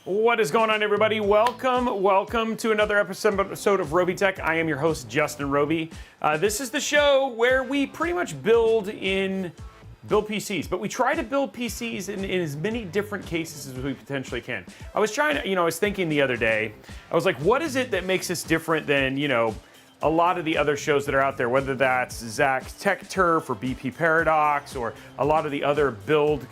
What is going on, everybody? Welcome to another episode of Robeytech. I am your host, Justin Robey. This is the show where we pretty much build PCs, but we try to build PCs in as many different cases as we potentially can. I was thinking the other day, I was like, what is it that makes us different than, a lot of the other shows that are out there, whether that's Zach's TechTuber or BP Paradox, or a lot of the other build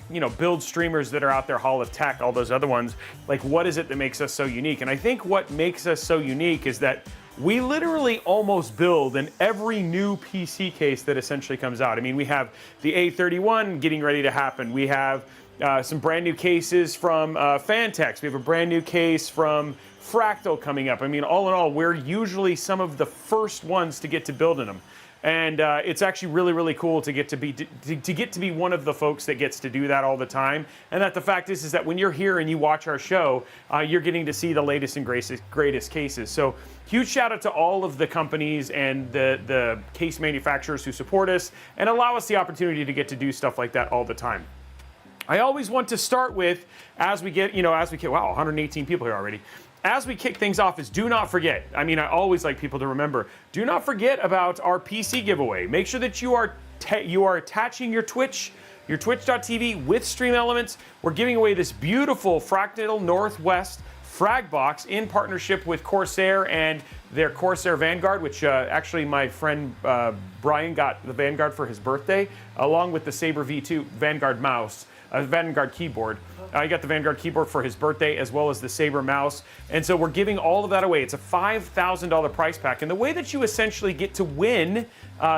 streamers that are out there, Hall of Tech, all those other ones. Like, what is it that makes us so unique? And I think what makes us so unique is that we literally almost build in every new PC case that essentially comes out. I mean, we have the A31 getting ready to happen. We have some brand new cases from Fantex. We have a brand new case from Fractal coming up. I mean, all in all, we're usually some of the first ones to get to build in them. And it's actually really, really cool to get to be one of the folks that gets to do that all the time. And that the fact is that when you're here and you watch our show, you're getting to see the latest and greatest cases. So huge shout out to all of the companies and the case manufacturers who support us and allow us the opportunity to get to do stuff like that all the time. I always want to start with, as we get, wow, 118 people here already. As we kick things off, is do not forget, I mean, I always like people to remember, do not forget about our PC giveaway. Make sure that you are attaching your twitch.tv with Stream Elements. We're giving away this beautiful Fractal Northwest frag box in partnership with Corsair and their Corsair Vanguard, which actually my friend Brian got the Vanguard for his birthday, along with the Saber V2 Vanguard mouse. Vanguard keyboard. I got the Vanguard keyboard for his birthday, as well as the Saber mouse. And so we're giving all of that away. It's a $5,000 prize pack. And the way that you essentially get to win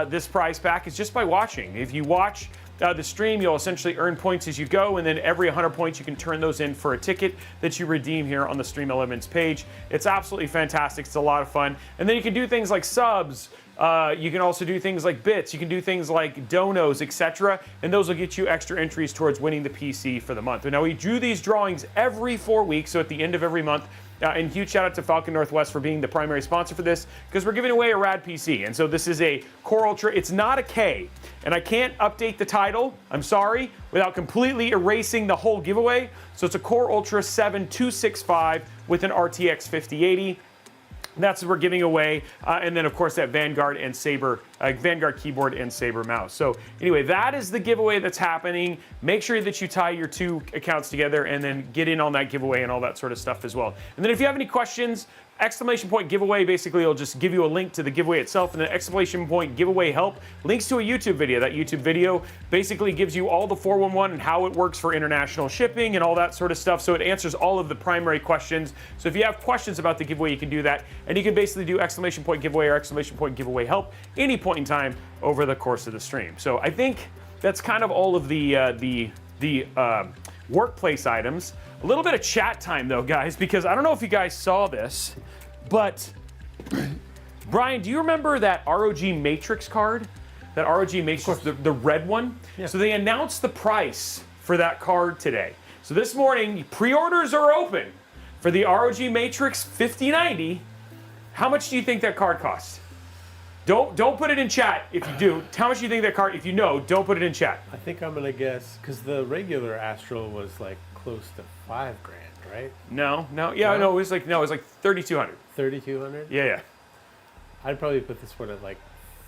this prize pack is just by watching. If you watch the stream, you'll essentially earn points as you go, and then every 100 points you can turn those in for a ticket that you redeem here on the Stream Elements page. It's absolutely fantastic. It's a lot of fun. And then you can do things like subs. You can also do things like bits. You can do things like donos, etc. And those will get you extra entries towards winning the PC for the month. And now we do these drawings every 4 weeks, so at the end of every month. And huge shout out to Falcon Northwest for being the primary sponsor for this, because we're giving away a rad PC. And so this is a Core Ultra. It's not a K. And I can't update the title, I'm sorry, without completely erasing the whole giveaway. So it's a Core Ultra 7265 with an RTX 5080. That's what we're giving away, and then of course that Vanguard and Saber, Vanguard keyboard and Saber mouse. So anyway, that is the giveaway that's happening. Make sure that you tie your two accounts together and then get in on that giveaway and all that sort of stuff as well. And then if you have any questions, exclamation point giveaway, basically it'll just give you a link to the giveaway itself, and then exclamation point giveaway help links to a YouTube video. That YouTube video basically gives you all the 411 and how it works for international shipping and all that sort of stuff. So it answers all of the primary questions. So if you have questions about the giveaway, you can do that, and you can basically do exclamation point giveaway or exclamation point giveaway help any point in time over the course of the stream. So I think that's kind of all of the workplace items. A little bit of chat time though, guys, because I don't know if you guys saw this, but Brian, do you remember that ROG Matrix card? That ROG Matrix, the red one? Yeah. So they announced the price for that card today. So this morning, pre-orders are open for the ROG Matrix 5090. How much do you think that card costs? Don't put it in chat if you do. How much do you think that card, if you know, don't put it in chat. I think I'm gonna guess, because the regular Astral was like close to $5,000, right? No, it was like 3,200. 3,200? Yeah. I'd probably put this one at like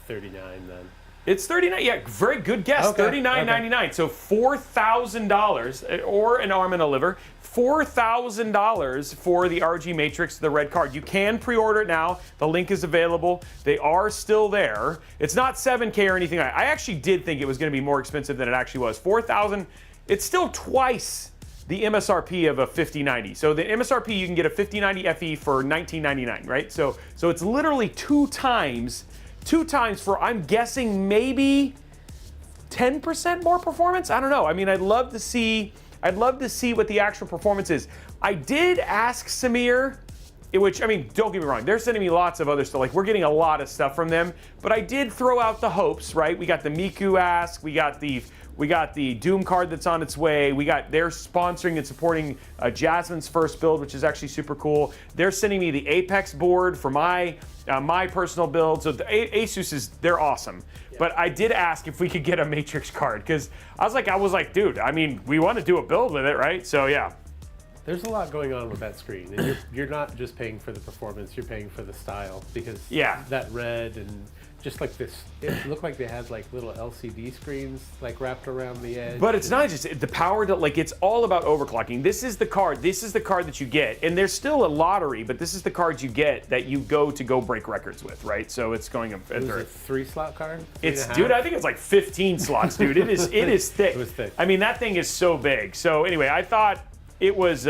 39 then. It's $39. Yeah, very good guess. Okay, $39.99. So $4,000 or an arm and a liver. $4,000 for the RG Matrix, the red card. You can pre-order it now. The link is available. They are still there. It's not 7K or anything. I actually did think it was going to be more expensive than it actually was. $4,000. It's still twice the MSRP of a 5090. So the MSRP, you can get a 5090 FE for $19.99, right? So it's literally two times for, I'm guessing, maybe 10% more performance. I don't know. I mean, I'd love to see what the actual performance is. I did ask Samir, which, I mean, don't get me wrong, they're sending me lots of other stuff. Like, we're getting a lot of stuff from them, but I did throw out the hopes, right? We got the Miku ask, we got the Doom card that's on its way. They're sponsoring and supporting Jasmine's first build, which is actually super cool. They're sending me the Apex board for my personal build. So the Asus they're awesome. Yeah. But I did ask if we could get a Matrix card because I was like, dude, I mean, we want to do a build with it, right? So yeah. There's a lot going on with that screen, and you're not just paying for the performance, you're paying for the style because that red and just like this, it looked like they had like little LCD screens like wrapped around the edge. But it's not just the power to, like, it's all about overclocking. This is the card that you get, and there's still a lottery, but this is the card you get that you go break records with, right? So it's going a It was a 3-slot card? Dude, I think it's like 15 slots, dude. It is thick. It was thick. I mean, that thing is so big. So anyway, I thought it was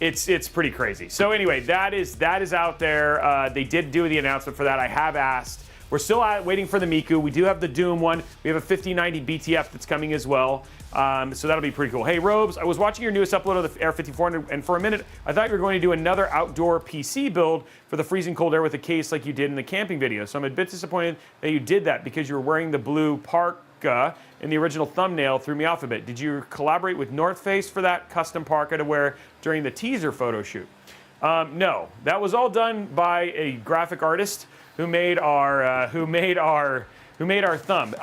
it's pretty crazy. So anyway, that is out there. They did do the announcement for that. I have asked. We're still waiting for the Miku. We do have the Doom one. We have a 5090 BTF that's coming as well. So that'll be pretty cool. Hey, Robes, I was watching your newest upload of the Air 5400, and for a minute, I thought you were going to do another outdoor PC build for the freezing cold air with a case like you did in the camping video. So I'm a bit disappointed that you did that because you were wearing the blue parka in the original thumbnail. Threw me off a bit. Did you collaborate with North Face for that custom parka to wear during the teaser photo shoot? No, that was all done by a graphic artist who made our thumb.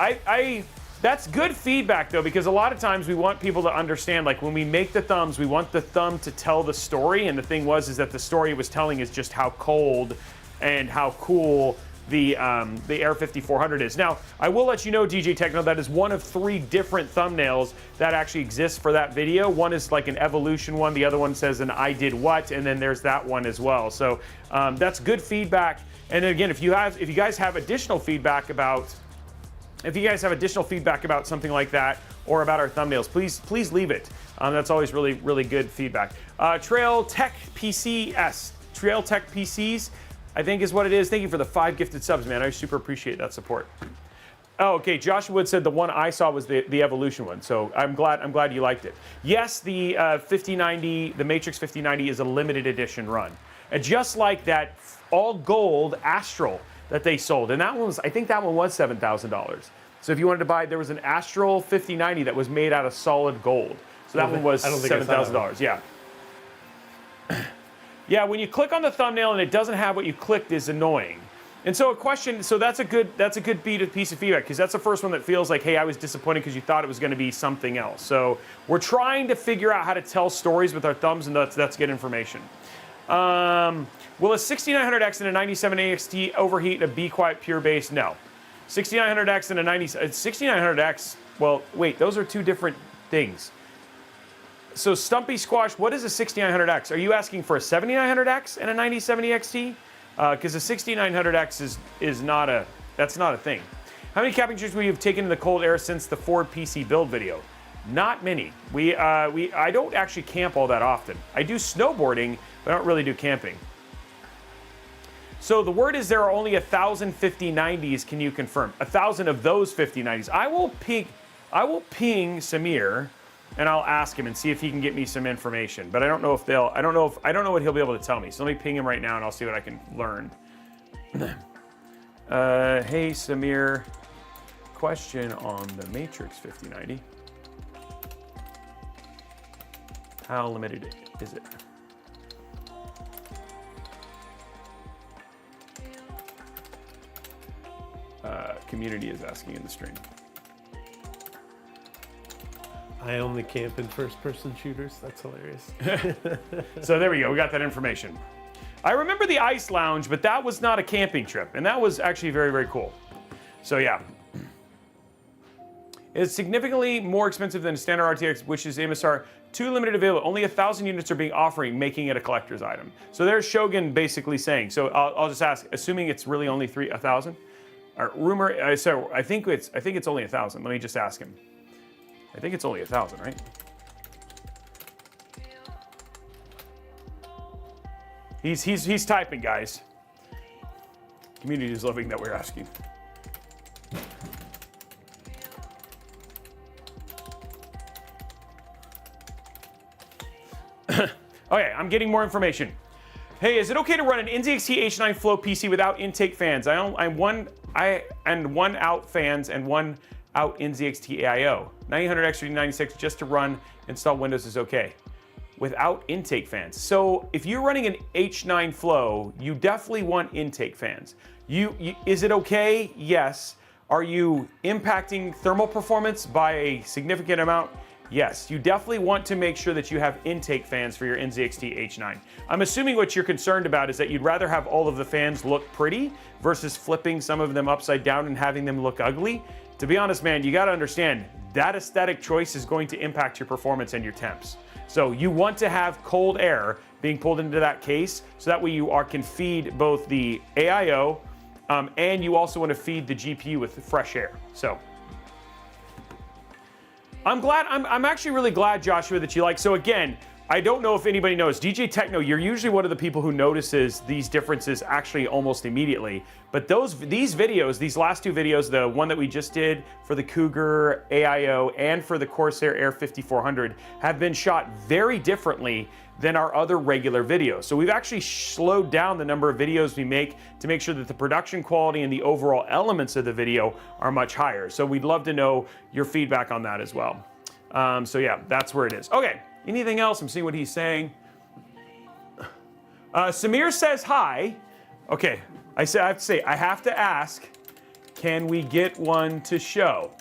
That's good feedback though, because a lot of times we want people to understand, like when we make the thumbs, we want the thumb to tell the story, and the thing is that the story it was telling is just how cold and how cool the Air 5400 is. Now, I will let you know, DJ Techno, that is one of 3 different thumbnails that actually exists for that video. One is like an evolution one, the other one says an I did what, and then there's that one as well. So that's good feedback. And again, if you guys have additional feedback about something like that or about our thumbnails, please leave it. That's always really, really good feedback. Trail Tech PCs, I think is what it is. Thank you for the 5 gifted subs, man. I super appreciate that support. Oh, okay. Joshua Wood said the one I saw was the Evolution one, so I'm glad you liked it. Yes, the 5090, the Matrix 5090 is a limited edition run, and just like that all gold Astral that they sold, and that one was, I think that one was $7,000. So if you wanted to buy, there was an Astral 5090 that was made out of solid gold. So that one was $7,000. Yeah. Yeah, when you click on the thumbnail and it doesn't have what you clicked is annoying. And so that's a good piece of feedback, because that's the first one that feels like, hey, I was disappointed because you thought it was going to be something else. So we're trying to figure out how to tell stories with our thumbs, and that's good information. Will a 6900X and a 97AXT overheat a Be Quiet Pure Base? No. 6900X and a 6900X, well, wait, those are 2 different things. So Stumpy Squash, what is a 6900X? Are you asking for a 7900X and a 9070XT? Because a 6900X is not a thing. How many camping trips have you taken in the cold air since the Ford PC build video? Not many. I don't actually camp all that often. I do snowboarding, but I don't really do camping. So the word is there are only 1,000 5090s. Can you confirm? 1,000 of those 5090s. I will ping Samir, and I'll ask him and see if he can get me some information. But I don't know what he'll be able to tell me. So let me ping him right now, and I'll see what I can learn. Hey Samir, question on the Matrix 5090. How limited is it? Community is asking in the stream. I only camp in first-person shooters. That's hilarious. So there we go. We got that information. I remember the Ice Lounge, but that was not a camping trip, and that was actually very, very cool. So yeah. It's significantly more expensive than a standard RTX, which is MSR. Too limited available. Only 1,000 units are being offered, making it a collector's item. So there's Shogun basically saying. So I'll just ask, assuming it's really only 1,000. Rumor. So I think it's only 1,000. Let me just ask him. I think it's only 1,000, right? He's typing, guys. Community is loving that we're asking. Okay, I'm getting more information. Hey, is it okay to run an NZXT H9 Flow PC without intake fans? I'm one out fans and one out NZXT AIO. 900 X396 just to run, install Windows is okay. Without intake fans. So if you're running an H9 Flow, you definitely want intake fans. Is it okay? Yes. Are you impacting thermal performance by a significant amount? Yes. You definitely want to make sure that you have intake fans for your NZXT H9. I'm assuming what you're concerned about is that you'd rather have all of the fans look pretty versus flipping some of them upside down and having them look ugly. To be honest, man, you got to understand that aesthetic choice is going to impact your performance and your temps. So you want to have cold air being pulled into that case so that way you can feed both the AIO and you also want to feed the GPU with fresh air. So I'm actually really glad, Joshua, that you like. So again, I don't know if anybody knows, DJ Techno, you're usually one of the people who notices these differences actually almost immediately. But these videos, these last two videos, the one that we just did for the Cougar AIO and for the Corsair Air 5400, have been shot very differently than our other regular videos. So we've actually slowed down the number of videos we make to make sure that the production quality and the overall elements of the video are much higher. So we'd love to know your feedback on that as well. So yeah, that's where it is. Okay. Anything else? I'm seeing what he's saying. Samir says hi. Okay, I have to ask, can we get one to show?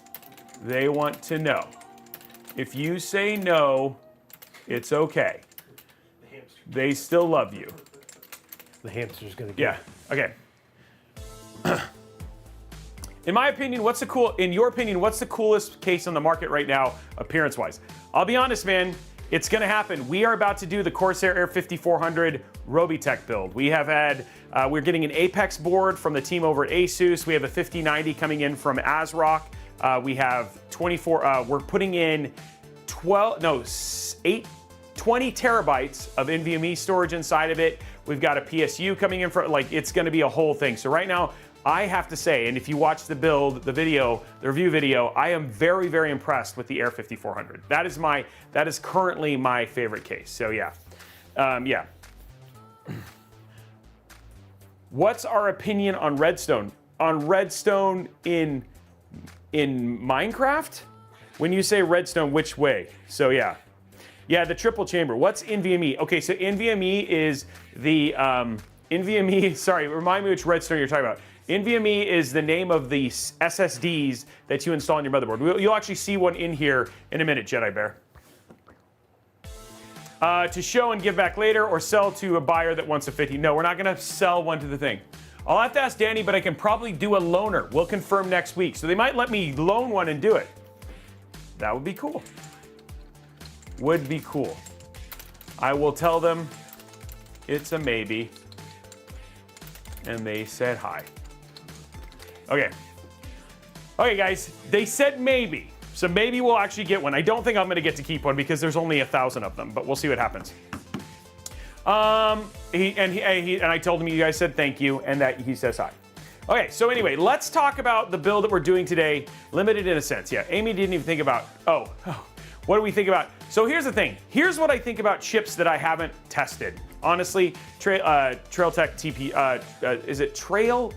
They want to know. If you say no, it's okay. They still love you. The hamster's gonna get it. Okay. In my opinion, in your opinion, what's the coolest case on the market right now, appearance-wise? I'll be honest, man. It's gonna happen. We are about to do the Corsair Air 5400 Robeytech build. We're getting an Apex board from the team over at ASUS. We have a 5090 coming in from ASRock. We have 24, we're putting in 20 terabytes of NVMe storage inside of it. We've got a PSU coming in it's gonna be a whole thing. So right now, I have to say, and if you watch the build, the review video, I am very, very impressed with the Air 5400. That is currently my favorite case. So yeah, yeah. What's our opinion on Redstone? On Redstone in Minecraft? When you say Redstone, which way? So yeah. Yeah, the triple chamber. What's NVMe? Okay, so NVMe is the, NVMe, sorry, remind me which Redstone you're talking about. NVMe is the name of the SSDs that you install on your motherboard. You'll actually see one in here in a minute, Jedi Bear. To show and give back later or sell to a buyer that wants a 50. No, we're not gonna sell one to the thing. I'll have to ask Danny, but I can probably do a loaner. We'll confirm next week. So they might let me loan one and do it. That would be cool. Would be cool. I will tell them it's a maybe. And they said hi. Okay. Okay, guys, they said maybe. So maybe we'll actually get one. I don't think I'm gonna get to keep one because there's only 1,000 of them, but we'll see what happens. And I told him you guys said thank you and that he says hi. Okay, so anyway, let's talk about the build that we're doing today, limited in a sense. Yeah, Amy didn't even think about, what do we think about? So here's the thing. Here's what I think about chips that I haven't tested. Honestly, TrailTech TP, is it Trail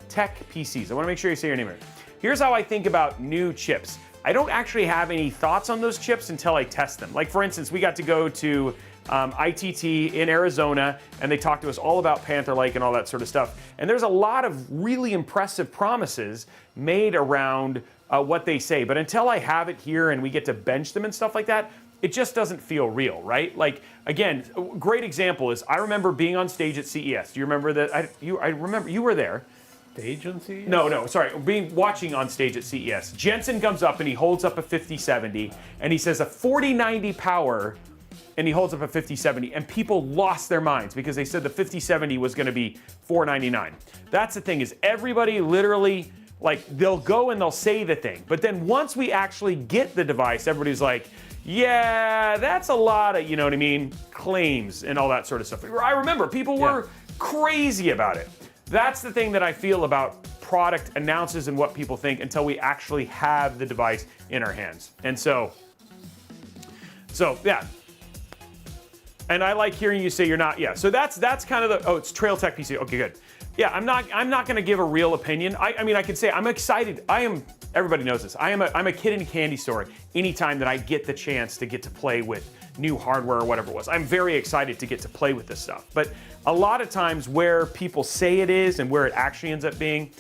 Tech PCs? I wanna make sure you say your name right. Here's how I think about new chips. I don't actually have any thoughts on those chips until I test them. Like for instance, we got to go to ITT in Arizona and they talked to us all about Panther Lake and all that sort of stuff. And there's a lot of really impressive promises made around what they say. But until I have it here and we get to bench them and stuff like that, it just doesn't feel real, right? Like, again, a great example is I remember being on stage at CES. Do you remember that? I remember you were there. stage on CES? No, sorry, watching on stage at CES. Jensen comes up and he holds up a 5070 and he says a 4090 power, and he holds up a 5070, and people lost their minds because they said the 5070 was gonna be $499. That's the thing, is everybody literally, like, they'll go and they'll say the thing, but then once we actually get the device, everybody's like, yeah, that's a lot of, you know what I mean, claims and all that sort of stuff. I remember people were crazy about it. That's the thing that I feel about product announces and what people think until we actually have the device in our hands. And so yeah. And I like hearing you say you're not, so that's kind of the, it's Trail Tech PC, okay, good. Yeah, I'm not gonna give a real opinion. I mean, I can say I'm excited. Everybody knows this. I'm a kid in a candy store anytime that I get the chance to play with new hardware or whatever it was. I'm very excited to get to play with this stuff. But a lot of times where people say it is and where it actually ends up being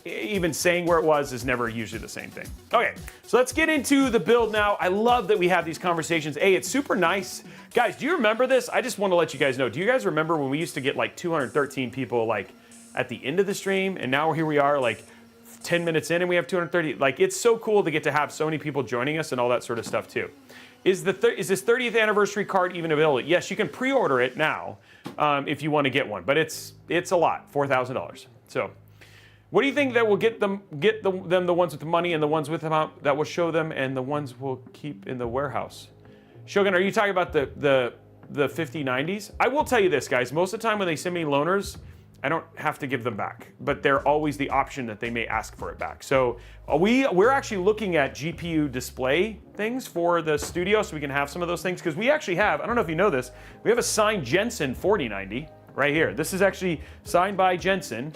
even saying where it was is never usually the same thing. Okay, so let's get into the build now. I love that we have these conversations. It's super nice. Guys, do you remember this? I just want to let you guys know. Do you guys remember when we used to get like 213 people like at the end of the stream, and now here we are like 10 minutes in and we have 230? Like, it's so cool to get to have so many people joining us and all that sort of stuff too. Is this 30th anniversary card even available? Yes, you can pre-order it now if you want to get one, but it's a lot, $4,000. So, what do you think that will get them the ones with the money and the ones with them out that will show them, and the ones we'll keep in the warehouse? Shogun, are you talking about the 5090s? I will tell you this, guys. Most of the time when they send me loaners, I don't have to give them back, but they're always the option that they may ask for it back. So we're actually looking at GPU display things for the studio so we can have some of those things, because we actually have, I don't know if you know this, we have a signed Jensen 4090 right here. This is actually signed by Jensen.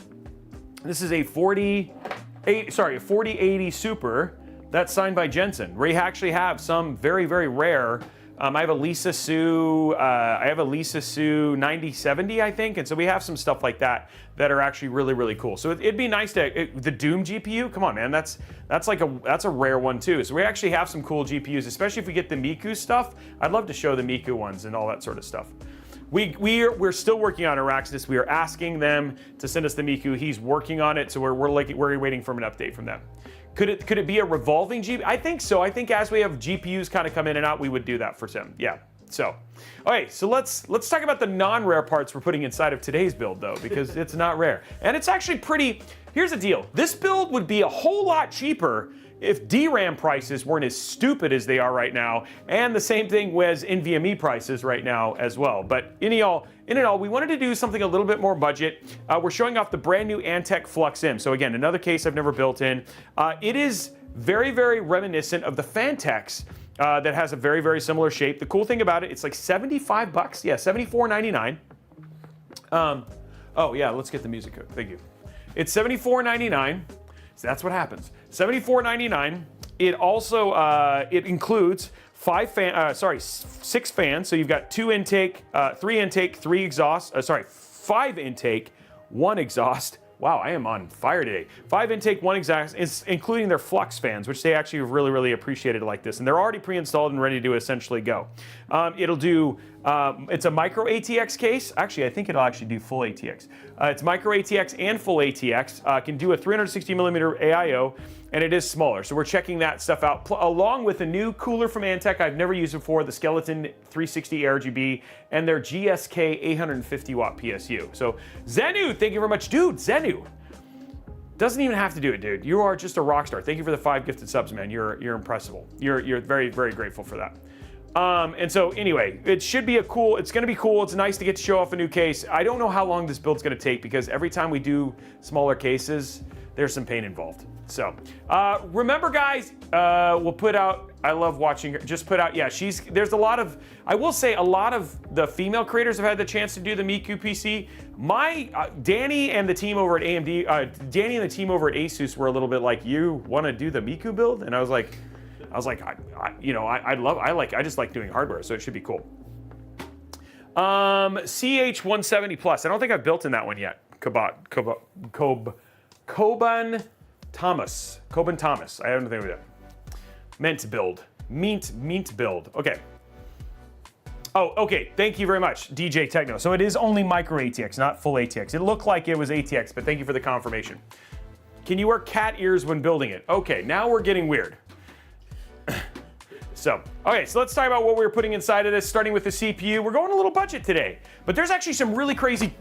This is a 4080 Super that's signed by Jensen. We actually have some very, very rare. I have a Lisa Su 9070, I think, and so we have some stuff like that that are actually really, really cool. So it'd be nice to the Doom GPU. Come on, man, that's a rare one too. So we actually have some cool GPUs, especially if we get the Miku stuff. I'd love to show the Miku ones and all that sort of stuff. We're still working on Araxis. We are asking them to send us the Miku. He's working on it, so we're waiting for an update from them. Could it be a revolving GPU? I think so. I think as we have GPUs kind of come in and out, we would do that for Tim. Yeah. So, okay. So let's talk about the non-rare parts we're putting inside of today's build, though, because it's not rare, and it's actually pretty. Here's the deal. This build would be a whole lot cheaper if DRAM prices weren't as stupid as they are right now, and the same thing with NVMe prices right now as well. But in it all, we wanted to do something a little bit more budget. We're showing off the brand new Antec Flux M. So again, another case I've never built in. It is very, very reminiscent of the Fantex that has a very, very similar shape. The cool thing about it, it's like $75. Yeah, $74.99. Oh yeah, let's get the music code. Thank you. It's $74.99. So that's what happens. $74.99. It also it includes 6 fans. So you've got 2 intake, 3 intake, 3 exhaust. 5 intake, 1 exhaust. Wow, I am on fire today. 5 intake, 1 exhaust, including their Flux fans, which they actually really, really appreciated like this. And they're already pre-installed and ready to essentially go. It'll do, it's a micro ATX case. Actually, I think it'll actually do full ATX. It's micro ATX and full ATX. Can do a 360 millimeter AIO, and it is smaller. So we're checking that stuff out, along with a new cooler from Antec I've never used before, the Skeleton 360 ARGB, and their GSK 850 watt PSU. So Zenu, thank you very much. Dude, Zenu doesn't even have to do it, dude. You are just a rock star. Thank you for the 5 gifted subs, man. You're impressible. You're very, very grateful for that. And so anyway, it should be it's gonna be cool. It's nice to get to show off a new case. I don't know how long this build's gonna take, because every time we do smaller cases, there's some pain involved. So, remember guys, we'll put out, I love watching her, just put out, yeah, there's a lot of, I will say a lot of the female creators have had the chance to do the Miku PC. Danny and the team over at AMD, Danny and the team over at Asus were a little bit like, you wanna do the Miku build? And I was like, I just like doing hardware, so it should be cool. CH170 Plus. I don't think I've built in that one yet. Coban Thomas. I haven't think of that. Mint build. Mint build. Okay. Oh, okay. Thank you very much, DJ Techno. So it is only micro ATX, not full ATX. It looked like it was ATX, but thank you for the confirmation. Can you wear cat ears when building it? Okay, now we're getting weird. So let's talk about what we're putting inside of this, starting with the CPU. We're going a little budget today, but there's actually some really crazy...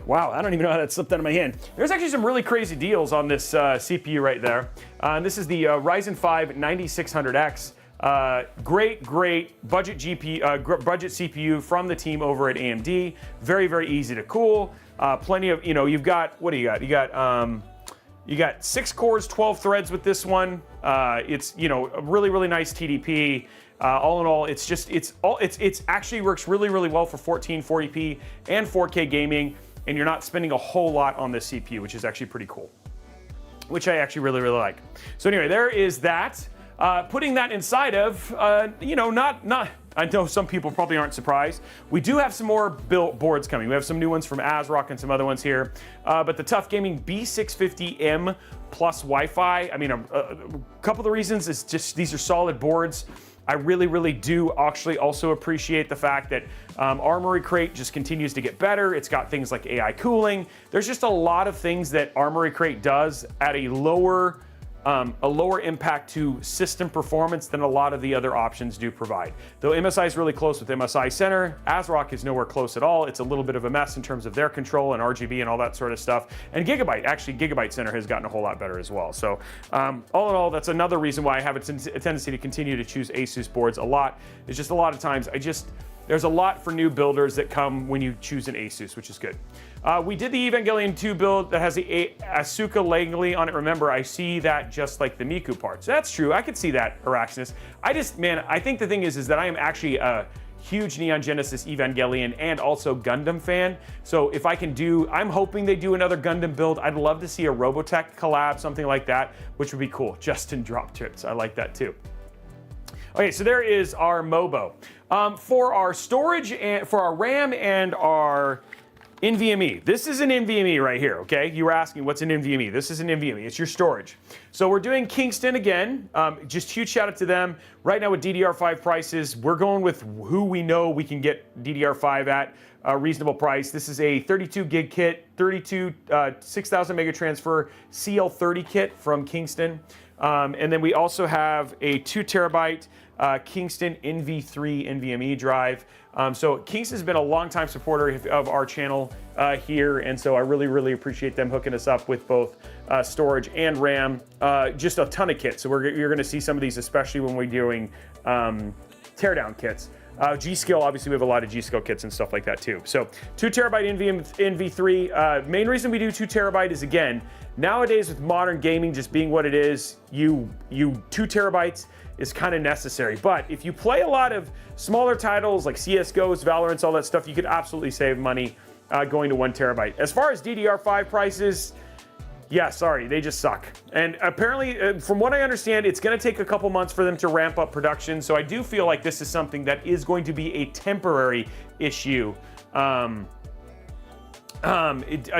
Wow, I don't even know how that slipped out of my hand. There's actually some really crazy deals on this CPU right there. This is the Ryzen 5 9600X. Great budget budget CPU from the team over at AMD. Very, very easy to cool. Plenty of, you've got, what do you got? You got 6 cores, 12 threads with this one. It's, a really, really nice TDP. All in all, it's actually works really, really well for 1440p and 4K gaming, and you're not spending a whole lot on this CPU, which is actually pretty cool, which I actually really, really like. So anyway, there is that. Putting that inside of, I know some people probably aren't surprised. We do have some more boards coming. We have some new ones from ASRock and some other ones here. But the Tough Gaming B650M plus Wi-Fi, I mean, a couple of the reasons is just these are solid boards. I really, really do actually also appreciate the fact that Armory Crate just continues to get better. It's got things like AI cooling. There's just a lot of things that Armory Crate does at a lower impact to system performance than a lot of the other options do provide. Though MSI is really close with MSI Center, ASRock is nowhere close at all. It's a little bit of a mess in terms of their control and RGB and all that sort of stuff. And Gigabyte Center has gotten a whole lot better as well. So all in all, that's another reason why I have a tendency to continue to choose Asus boards a lot. It's just a lot of times there's a lot for new builders that come when you choose an Asus, which is good. We did the Evangelion 2 build that has the Asuka Langley on it. Remember, I see that just like the Miku parts. That's true. I could see that, Araxinus. I think the thing is that I am actually a huge Neon Genesis Evangelion and also Gundam fan. So if I can I'm hoping they do another Gundam build. I'd love to see a Robeytech collab, something like that, which would be cool. Justin drop trips. I like that too. Okay, so there is our Mobo. For our storage and for our RAM and our NVMe. This is an NVMe right here, okay? You were asking what's an NVMe. This is an NVMe. It's your storage. So we're doing Kingston again. Just huge shout out to them. Right now with DDR5 prices, we're going with who we know we can get DDR5 at a reasonable price. This is a 32 gig kit, 6,000 mega transfer CL30 kit from Kingston. And then we also have a 2 terabyte Kingston NV3 NVMe drive. So Kingston's been a longtime supporter of our channel here, and so I really, really appreciate them hooking us up with both storage and RAM. Just a ton of kits. So you're going to see some of these, especially when we're doing teardown kits. G-Skill, obviously we have a lot of G-Skill kits and stuff like that too. So 2 terabyte NV3. Main reason we do 2 terabyte is, again, nowadays with modern gaming just being what it is, 2 terabytes is kind of necessary. But if you play a lot of smaller titles like CSGOs, Valorants, all that stuff, you could absolutely save money going to 1 terabyte. As far as DDR5 prices, yeah, sorry, they just suck. And apparently, from what I understand, it's going to take a couple months for them to ramp up production. So I do feel like this is something that is going to be a temporary issue. A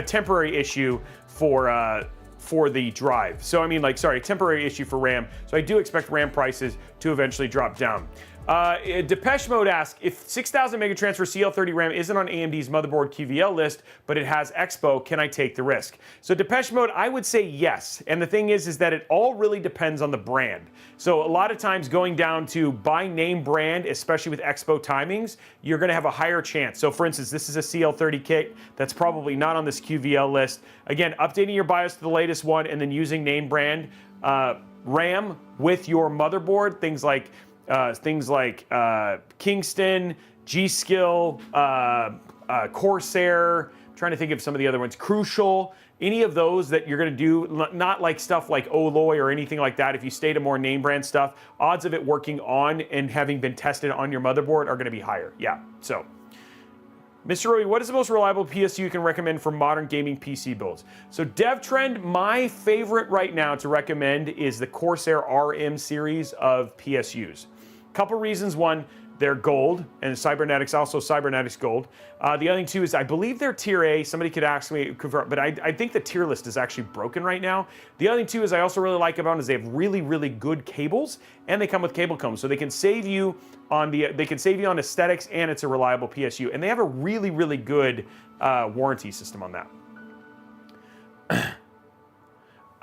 temporary issue for the drive. So I mean, a temporary issue for RAM. So I do expect RAM prices to eventually drop down. Depeche Mode asks, if 6,000 mega transfer CL30 RAM isn't on AMD's motherboard QVL list, but it has Expo, can I take the risk? So Depeche Mode, I would say yes. And the thing is that it all really depends on the brand. So a lot of times going down to by name brand, especially with Expo timings, you're gonna have a higher chance. So for instance, this is a CL30 kit that's probably not on this QVL list. Again, updating your BIOS to the latest one and then using name brand RAM with your motherboard, things like Kingston, G-Skill, Corsair, I'm trying to think of some of the other ones, Crucial, any of those that you're going to do, not like stuff like Oloy or anything like that. If you stay to more name brand stuff, odds of it working on and having been tested on your motherboard are going to be higher. Yeah, so. Mr. Robey, what is the most reliable PSU you can recommend for modern gaming PC builds? So DevTrend, my favorite right now to recommend is the Corsair RM series of PSUs. Couple reasons. One, They're gold, and cybernetics, also cybernetics gold. The other thing too is I believe they're tier A. Somebody could ask me, but I think the tier list is actually broken right now. The other thing too is I also really like about them is they have really, really good cables, and they come with cable combs, so they can save you on aesthetics, and it's a reliable PSU, and they have a really, really good warranty system on that.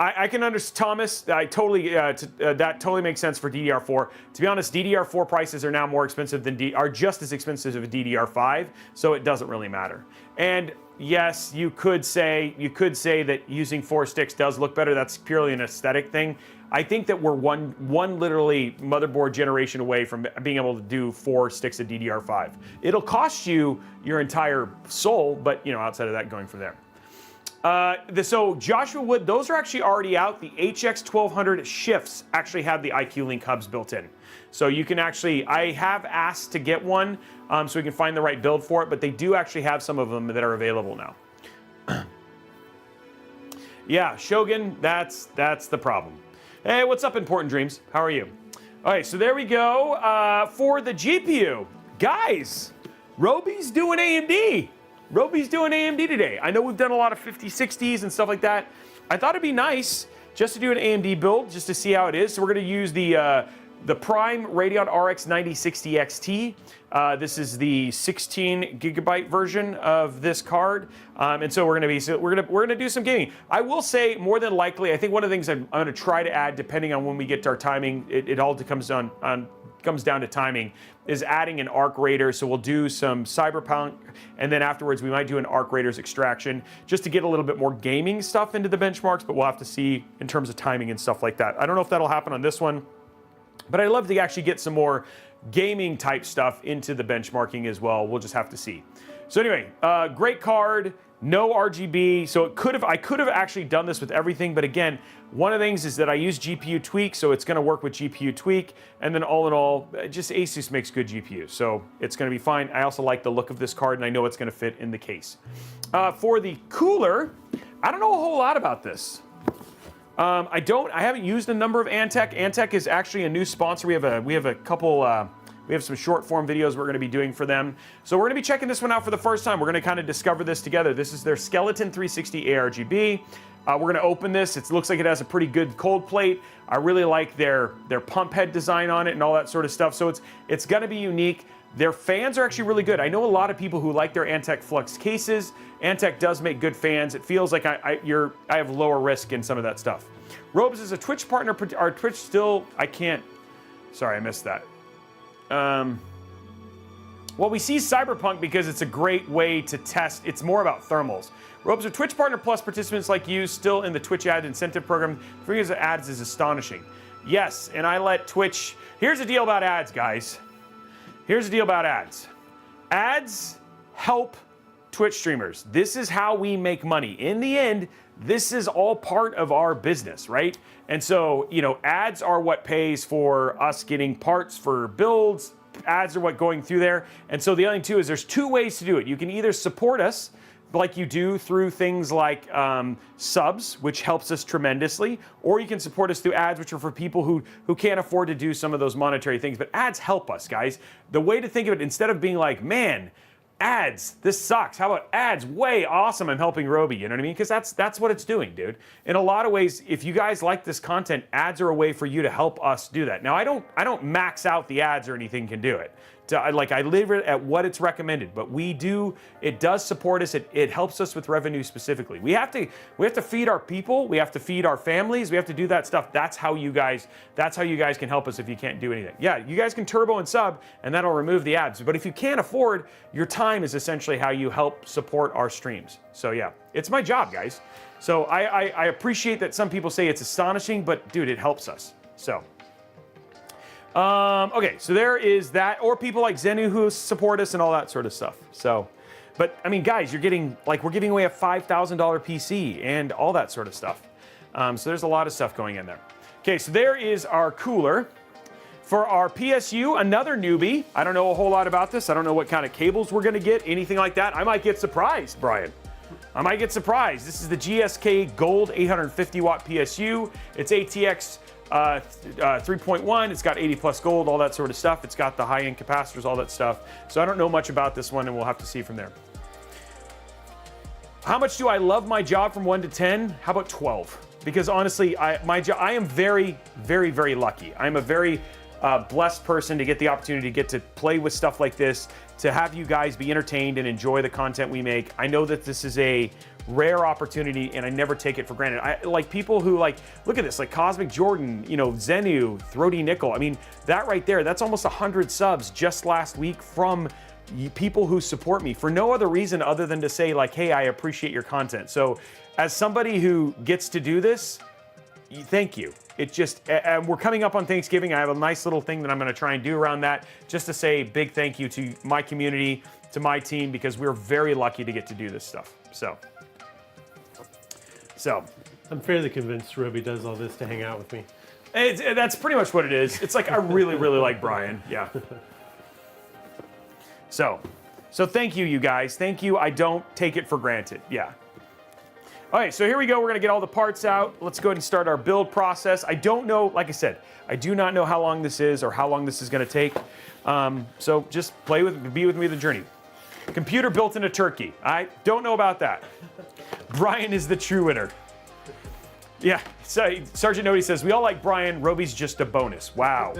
I can understand, Thomas. That totally makes sense for DDR4. To be honest, DDR4 prices are now more expensive are just as expensive as DDR5, so it doesn't really matter. And yes, you could say that using 4 sticks does look better. That's purely an aesthetic thing. I think that we're one literally motherboard generation away from being able to do 4 sticks of DDR5. It'll cost you your entire soul, but outside of that, going from there. So Joshua Wood, those are actually already out. The HX1200 shifts actually have the IQ Link hubs built in. So you can actually, I have asked to get one so we can find the right build for it, but they do actually have some of them that are available now. Yeah, Shogun, that's the problem. Hey, what's up, Important Dreams? How are you? All right, so there we go. For the GPU, guys, Robey's doing AMD. Robey's doing AMD today. I know we've done a lot of 5060s and stuff like that. I thought it'd be nice just to do an AMD build, just to see how it is. So we're gonna use the Prime Radeon RX 9060 XT. This is the 16 gigabyte version of this card, and so we're gonna do some gaming. I will say, more than likely, I think one of the things I'm gonna try to add, depending on when we get to our timing, it all comes down to timing, is adding an Arc Raider. So we'll do some Cyberpunk, and then afterwards we might do an Arc Raiders extraction, just to get a little bit more gaming stuff into the benchmarks, but we'll have to see in terms of timing and stuff like that. I don't know if that'll happen on this one, but I'd love to actually get some more gaming type stuff into the benchmarking as well. We'll just have to see. So anyway, great card. No RGB, so I could have actually done this with everything, but again, one of the things is that I use GPU Tweak, so it's gonna work with GPU Tweak, and then all in all, just Asus makes good GPUs, so it's gonna be fine. I also like the look of this card, and I know it's gonna fit in the case. For the cooler, I don't know a whole lot about this. I haven't used a number of Antec. Antec is actually a new sponsor. We have a couple, we have some short form videos we're going to be doing for them. So we're going to be checking this one out for the first time. We're going to kind of discover this together. This is their Skeleton 360 ARGB. We're going to open this. It looks like it has a pretty good cold plate. I really like their pump head design on it and all that sort of stuff. So it's going to be unique. Their fans are actually really good. I know a lot of people who like their Antec Flux cases. Antec does make good fans. It feels like I have lower risk in some of that stuff. Robes is a Twitch partner. Our Twitch still, sorry, I missed that. Well, we see Cyberpunk because it's a great way to test. It's more about thermals. Robes are Twitch Partner Plus participants like you still in the Twitch ad incentive program. 3 years of ads is astonishing. Yes, and I let Twitch... Here's the deal about ads, guys. Here's the deal about ads. Ads help Twitch streamers. This is how we make money. In the end, this is all part of our business, right? And so, ads are what pays for us getting parts for builds. Ads are what going through there. And so the other thing too is there's 2 ways to do it. You can either support us like you do through things like subs, which helps us tremendously, or you can support us through ads, which are for people who can't afford to do some of those monetary things. But ads help us, guys. The way to think of it, instead of being like, man, ads, this sucks. How about ads? Way awesome. I'm helping Robey. You know what I mean? Because that's what it's doing, dude. In a lot of ways, if you guys like this content, ads are a way for you to help us do that. Now, I don't max out the ads or anything can do it. I live it at what it's recommended, but it does support us. It helps us with revenue specifically. We have to feed our people. We have to feed our families. We have to do that stuff. That's how you guys can help us if you can't do anything. Yeah, you guys can turbo and sub, and that'll remove the ads. But if you can't afford, your time is essentially how you help support our streams. So yeah, it's my job, guys. So I appreciate that some people say it's astonishing, but dude, it helps us. So. Okay, so there is that, or people like Zenu who support us and all that sort of stuff. So, but I mean, guys, we're giving away a $5,000 PC and all that sort of stuff. So there's a lot of stuff going in there. Okay, so there is our cooler. For our PSU, another newbie. I don't know a whole lot about this. I don't know what kind of cables we're gonna get, anything like that. I might get surprised, Brian. I might get surprised. This is the GSK Gold 850 watt PSU. It's ATX 3.1, it's got 80 plus gold, all that sort of stuff. It's got the high-end capacitors, all that stuff. So I don't know much about this one, and we'll have to see from there. How much do I love my job from 1 to 10? How about 12? Because honestly, I am very, very, very lucky. I'm a very blessed person to get the opportunity to get to play with stuff like this, to have you guys be entertained and enjoy the content we make. I know that this is a rare opportunity, and I never take it for granted. I like people who like, look at this, like Cosmic Jordan, you know, Zenu, Throaty Nickel. I mean, that right there, that's almost 100 subs just last week from people who support me for no other reason other than to say like, hey, I appreciate your content. So as somebody who gets to do this, thank you. It just, we're coming up on Thanksgiving. I have a nice little thing that I'm gonna try and do around that, just to say big thank you to my community, to my team, because we're very lucky to get to do this stuff. So. I'm fairly convinced Robey does all this to hang out with me. That's pretty much what it is. It's like, I really, really like Brian, yeah. So thank you, you guys. Thank you. I don't take it for granted. Yeah. All right, so here we go. We're gonna get all the parts out. Let's go ahead and start our build process. I don't know, like I said, I do not know how long this is or how long this is gonna take. So just be with me the journey. Computer built in a Turkey. I don't know about that. Brian is the true winner. Yeah, so Sergeant Nody says, we all like Brian, Robey's just a bonus. Wow,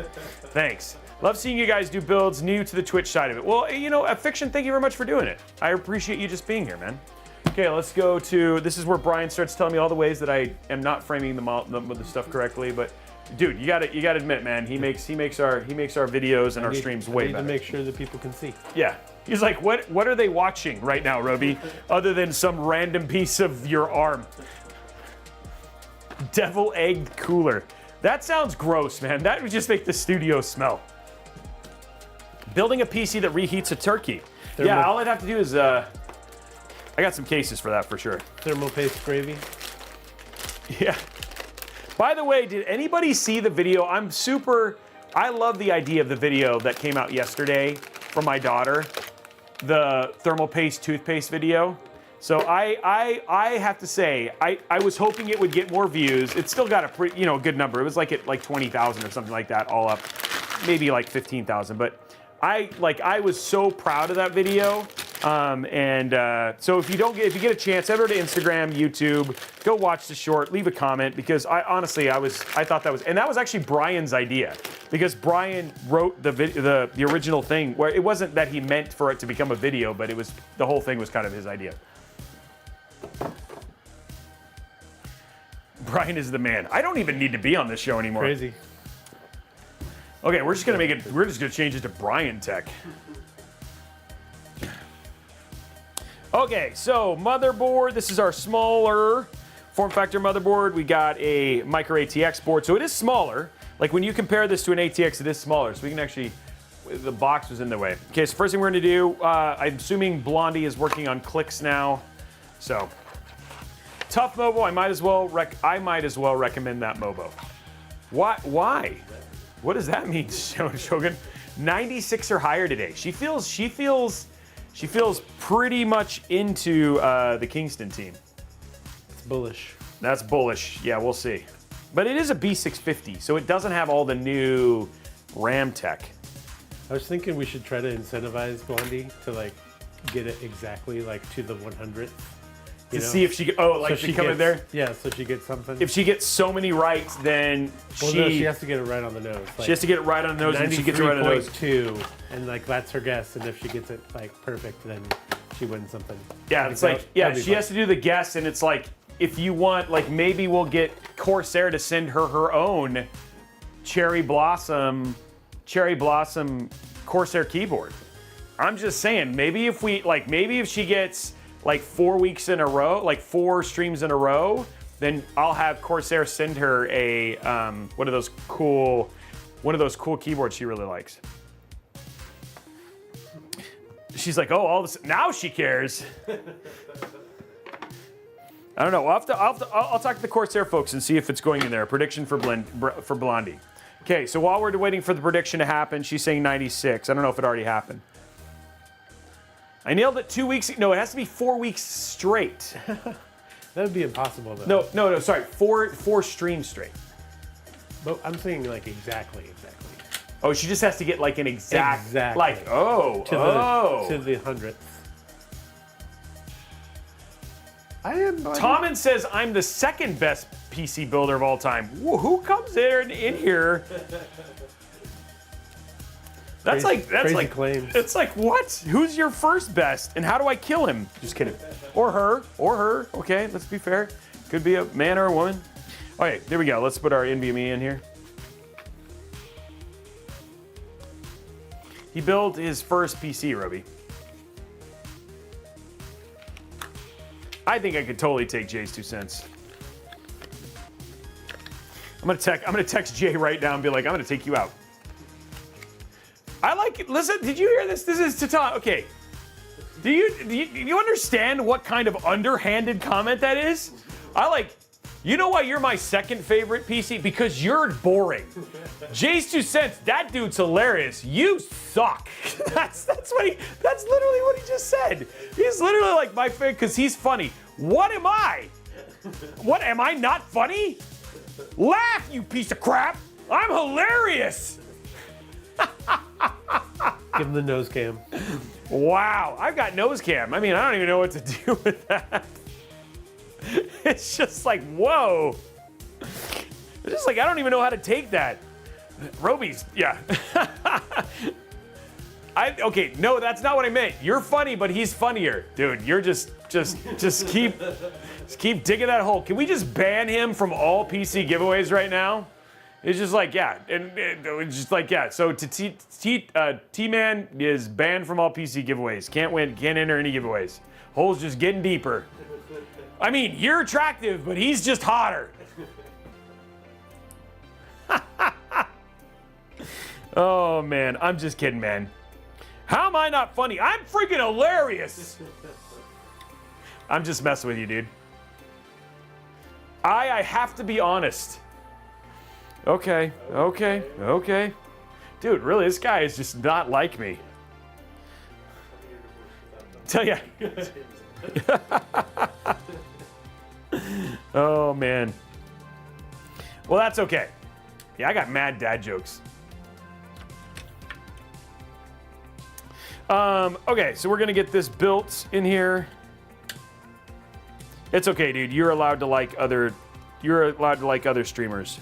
thanks. Love seeing you guys do builds new to the Twitch side of it. Well, you know, Fiction, thank you very much for doing it. I appreciate you just being here, man. Okay, let's go to, this is where Brian starts telling me all the ways that I am not framing the stuff correctly, but dude, you gotta admit, man, he makes our videos and our streams way better. I need to make sure that people can see. Yeah. He's like, what are they watching right now, Robey, other than some random piece of your arm? Devil-egged cooler. That sounds gross, man. That would just make the studio smell. Building a PC that reheats a turkey. Yeah, all I'd have to do is, I got some cases for that for sure. Thermal paste gravy. Yeah. By the way, did anybody see the video? I love the idea of the video that came out yesterday from my daughter, the thermal paste toothpaste video. So I have to say, I was hoping it would get more views. It still got a pretty, good number. It was like at like 20,000 or something like that, all up, maybe like 15,000. But I was so proud of that video. So if you get a chance, head over to Instagram, YouTube, go watch the short, leave a comment, because I thought that was, and that was actually Brian's idea, because Brian wrote the original thing where it wasn't that he meant for it to become a video, but the whole thing was kind of his idea. Brian is the man. I don't even need to be on this show anymore. Crazy. Okay, we're just gonna change it to Brian Tech. Okay, so motherboard, this is our smaller form factor motherboard. We got a micro ATX board, so it is smaller. Like when you compare this to an ATX, it is smaller, so we can actually, the box was in the way. Okay, so first thing we're gonna do, I'm assuming Blondie is working on clicks now. So, tough Mobo, I might as well recommend that Mobo. Why? What does that mean, Shogun? 96 or higher today. She feels pretty much into the Kingston team. It's bullish. That's bullish. Yeah, we'll see. But it is a B650, so it doesn't have all the new RAM tech. I was thinking we should try to incentivize Blondie to get it exactly to the 100th. To see if she she come in there? Yeah, so she gets something. If she gets so many right, then she has to get it right on the nose. She has to get it right on the nose, and she gets it right on the nose. 93.2, and that's her guess, and if she gets it perfect, then she wins something. Yeah, it's she has to do the guess, and it's like, if you want, maybe we'll get Corsair to send her own Cherry Blossom Corsair keyboard. I'm just saying, maybe if she gets 4 weeks in a row, 4 streams in a row, then I'll have Corsair send her a one of those cool keyboards she really likes. She's like, oh, all this now she cares. I don't know. I'll talk to the Corsair folks and see if it's going in there. A prediction for Blondie. Okay, so while we're waiting for the prediction to happen, she's saying 96. I don't know if it already happened. I nailed it 2 weeks. No, it has to be 4 weeks straight. That would be impossible, though. No, sorry. Four streams straight. But I'm saying like exactly. Oh, she just has to get like an exact, like, to the hundredth. I am. Tommen says I'm the second best PC builder of all time. Who comes there in here? That's crazy claims. It's like, what? Who's your first best, and how do I kill him? Just kidding. Or her. Okay, let's be fair. Could be a man or a woman. Okay, there we go. Let's put our NVMe in here. He built his first PC, Robey. I think I could totally take JayzTwoCents. I'm gonna text Jay right now and be like, I'm gonna take you out. I like it. Listen, did you hear this? This is Tata. Okay. Do you understand what kind of underhanded comment that is? You know why you're my second favorite PC? Because you're boring. JayzTwoCents, that dude's hilarious. You suck. That's literally what he just said. He's literally like my favorite because he's funny. What am I? What, am I not funny? Laugh, you piece of crap. I'm hilarious. Give him the nose cam. Wow, I've got nose cam. I mean, I don't even know what to do with that. It's just like, whoa. It's just like, I don't even know how to take that. Robey's, yeah. Okay, no, that's not what I meant. You're funny, but he's funnier. Dude, you're just keep digging that hole. Can we just ban him from all PC giveaways right now? It's just like, yeah, and it's just like, yeah. So T-Man is banned from all PC giveaways. Can't win, can't enter any giveaways. Hole's just getting deeper. I mean, you're attractive, but he's just hotter. Oh, man, I'm just kidding, man. How am I not funny? I'm freaking hilarious. I'm just messing with you, dude. I have to be honest. Okay. Dude, really, this guy is just not like me. Tell ya. Oh, man. Well, that's okay. Yeah, I got mad dad jokes. Okay, so we're gonna get this built in here. It's okay, dude. You're allowed to like other streamers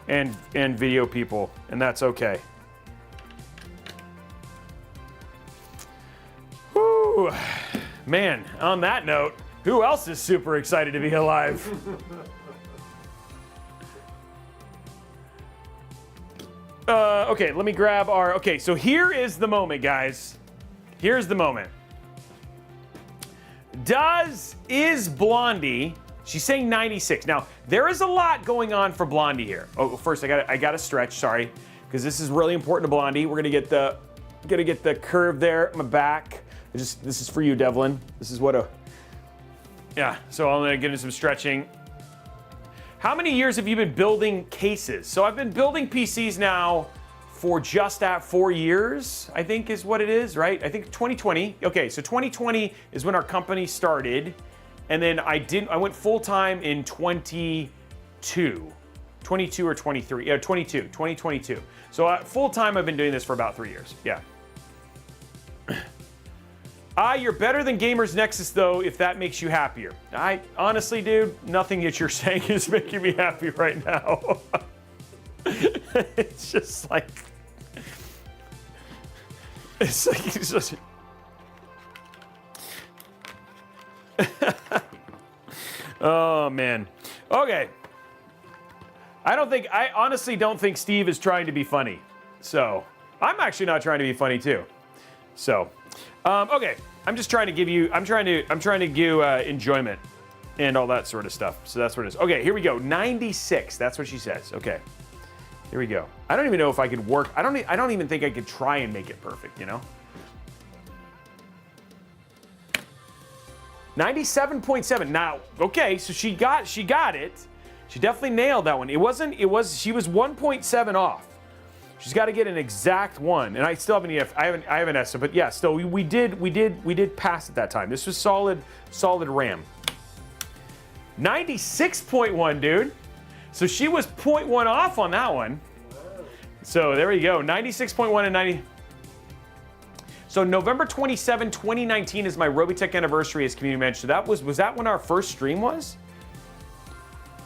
and video people, and that's okay. Whew. Man, on that note, who else is super excited to be alive? Okay, let me grab our, okay, so here is the moment, guys. Here's the moment. Is Blondie, she's saying 96. Now, there is a lot going on for Blondie here. Oh, first I gotta stretch, sorry, because this is really important to Blondie. We're gonna get the curve there on my back. This is for you, Devlin. This is what yeah, so I'm gonna get into some stretching. How many years have you been building cases? So I've been building PCs now for just at 4 years, I think is what it is, right? I think 2020. Okay, so 2020 is when our company started, and then I went full time in 22 or 23. Yeah, 2022. So full time I've been doing this for about 3 years. Yeah. You're better than Gamers Nexus though, if that makes you happier. Honestly, dude, nothing that you're saying is making me happy right now. It's just like, it's just. Oh man. Okay. I honestly don't think Steve is trying to be funny. So I'm actually not trying to be funny too. So, okay. I'm just trying to give you, I'm trying to give enjoyment and all that sort of stuff. So that's what it is. Okay, here we go. 96. That's what she says. Okay. Here we go. I don't even know if I could work. I don't even think I could try and make it perfect, you know? 97.7. Now, okay, so she got it. She definitely nailed that one. She was 1.7 off. She's got to get an exact one, and I still haven't. I haven't estimate, but yeah, still we did pass at that time. This was solid RAM. 96.1, dude. So she was 0.1 off on that one. So there we go, 96.1 and 90. So November 27, 2019 is my Robeytech anniversary, as community mentioned. That was that when our first stream was?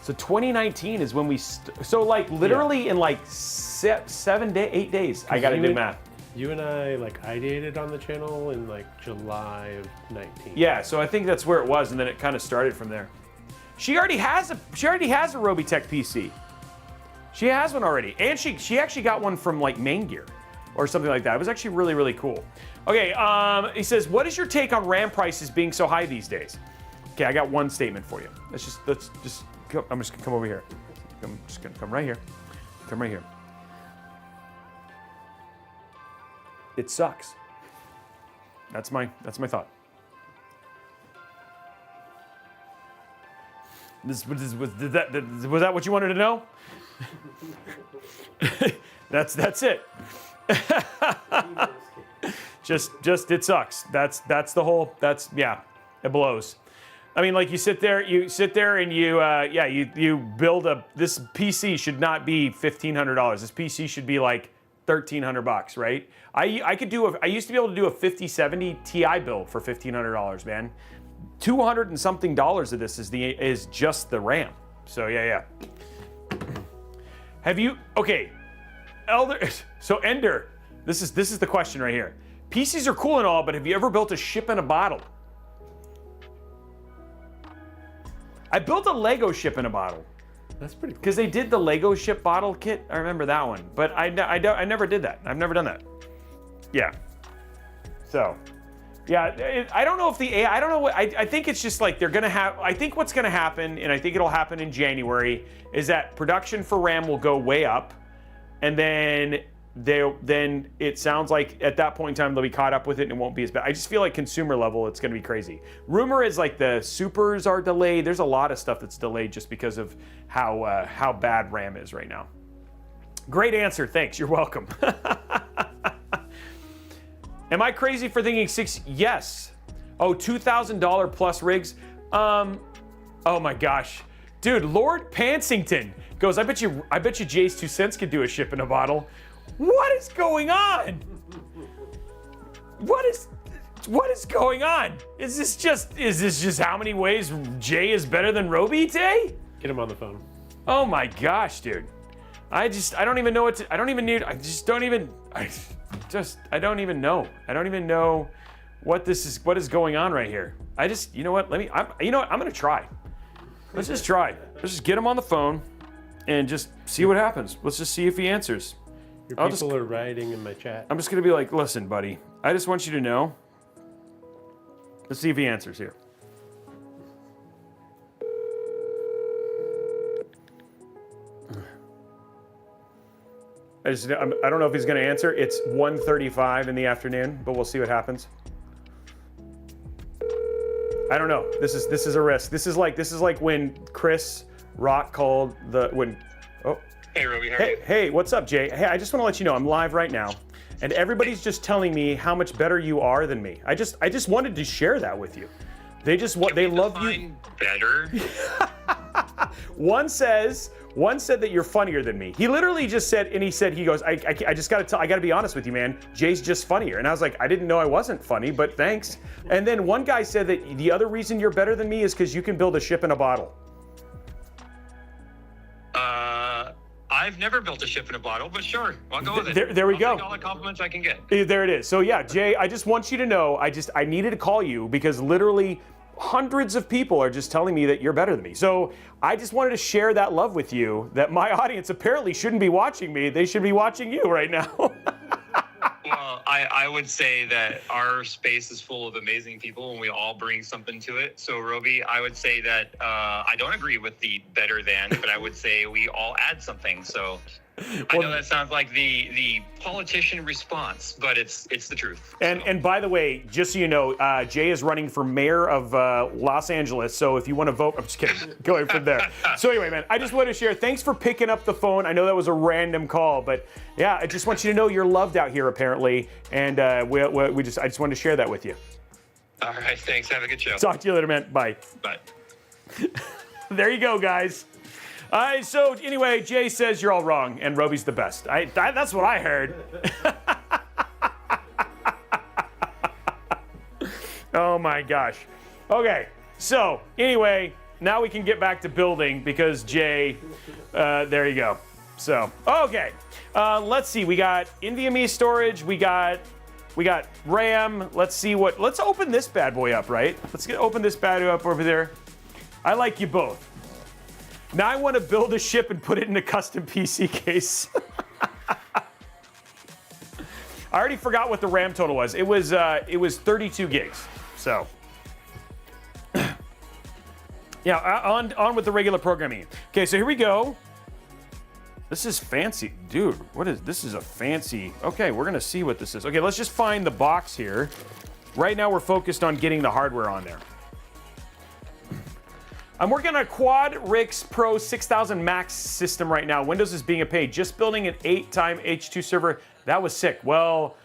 So 2019 is when we, so like literally in like 8 days, I gotta do math. You and I like ideated on the channel in like July of 19. Yeah, so I think that's where it was, and then it kind of started from there. She already has a Robeytech PC. She has one already, and she actually got one from like Main Gear or something like that. It was actually really, really cool. Okay, he says, what is your take on RAM prices being so high these days? Okay, I got one statement for you. I'm just gonna come over here. I'm just gonna come right here. Come right here. It sucks. That's my thought. Was that what you wanted to know? That's it. just it sucks. That's the whole. Yeah, it blows. I mean, like you sit there and you build this PC should not be $1,500. This PC should be like $1,300, right? I used to be able to do a 5070 Ti build for $1,500, man. $200 and something of this is just the RAM. So yeah. Have you, okay, so Ender, this is the question right here. PCs are cool and all, but have you ever built a ship in a bottle? I built a Lego ship in a bottle. That's pretty cool. Because they did the Lego ship bottle kit. I remember that one, but I never did that. I've never done that. Yeah. So, yeah, I don't know if the AI, I don't know what, I think it's just like they're gonna have, I think what's gonna happen, and I think it'll happen in January, is that production for RAM will go way up, and then it sounds like at that point in time they'll be caught up with it and it won't be as bad. I just feel like consumer level it's gonna be crazy. Rumor is like the supers are delayed. There's a lot of stuff that's delayed just because of how bad RAM is right now. Great answer, thanks, you're welcome. Am I crazy for thinking yes. Oh, $2,000 plus rigs. Oh my gosh. Dude, Lord Pansington goes, I bet you JayzTwoCents could do a ship in a bottle. What is going on? What is going on? Is this just how many ways Jay is better than Robeytech? Get him on the phone. Oh my gosh, dude. I don't even know what to, I don't even know. I don't even know what is going on right here. You know what? I'm gonna try. Let's just try. Let's just get him on the phone and just see what happens. Let's just see if he answers. Your people are writing in my chat. I'm just gonna be like, listen, buddy, I just want you to know. Let's see if he answers here. I don't know if he's gonna answer. It's 1:35 in the afternoon, but we'll see what happens. I don't know. This is a risk. This is like when Chris Rock called Hey, Robey, how are you? Hey, what's up, Jay? Hey, I just want to let you know I'm live right now, and everybody's just telling me how much better you are than me. I just wanted to share that with you. They love you. Better. One said that you're funnier than me. He literally just said, he goes, I just gotta be honest with you, man. Jay's just funnier. And I was like, I didn't know I wasn't funny, but thanks. And then one guy said that the other reason you're better than me is because you can build a ship in a bottle. I've never built a ship in a bottle, but sure, I'll go with it. There we go. Take all the compliments I can get. There it is. So yeah, Jay, I just want you to know, I needed to call you because literally hundreds of people are just telling me that you're better than me. So I just wanted to share that love with you, that my audience apparently shouldn't be watching me. They should be watching you right now. Well, I would say that our space is full of amazing people and we all bring something to it. So, Robey, I would say that I don't agree with the better than, but I would say we all add something. So I know that sounds like the politician response, but it's the truth. And by the way, just so you know, Jay is running for mayor of Los Angeles. So if you want to vote, I'm just kidding. Going from there. So anyway, man, I just wanted to share. Thanks for picking up the phone. I know that was a random call, but yeah, I just want you to know you're loved out here apparently, and I just wanted to share that with you. All right, thanks. Have a good show. Talk to you later, man. Bye. Bye. There you go, guys. So anyway, Jay says you're all wrong, and Robey's the best. That's what I heard. Oh my gosh. Okay, so anyway, now we can get back to building because Jay, there you go. So, okay, let's see. We got NVMe storage. We got RAM. Let's open this bad boy up, right? Open this bad boy up over there. I like you both. Now I want to build a ship and put it in a custom PC case. I already forgot what the RAM total was. It was 32 gigs. So, yeah, on with the regular programming. Okay, so here we go. This is fancy. Dude, this is a fancy. Okay, we're gonna see what this is. Okay, let's just find the box here. Right now we're focused on getting the hardware on there. I'm working on a Quad Rix Pro 6000 Max system right now. Windows is being a pain. Just building an 8-time H2 server. That was sick. Well,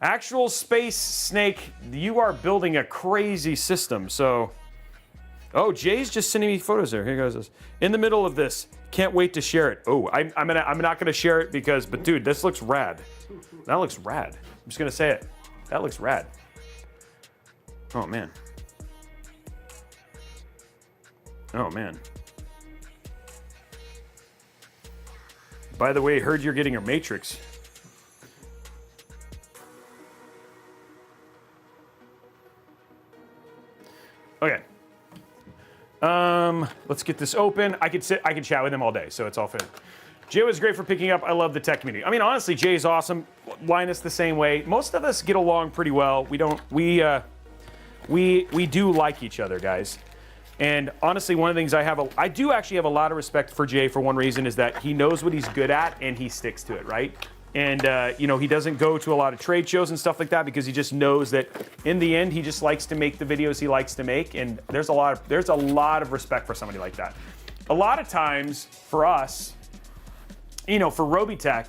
actual Space Snake, you are building a crazy system. So, oh, Jay's just sending me photos there. Here goes. In the middle of this, can't wait to share it. Oh, I'm not gonna share it but dude, this looks rad. That looks rad. I'm just gonna say it. That looks rad. Oh man. Oh man. By the way, heard you're getting a Matrix. Okay. Let's get this open. I could chat with him all day, so it's all fair. Jay was great for picking up. I love the tech community. I mean, honestly, Jay's awesome. Linus the same way. Most of us get along pretty well. We do like each other, guys. And honestly, one of the things I do actually have a lot of respect for Jay for one reason is that he knows what he's good at and he sticks to it, right? And he doesn't go to a lot of trade shows and stuff like that because he just knows that in the end he just likes to make the videos he likes to make, and there's a lot of respect for somebody like that. A lot of times for us, for Robeytech,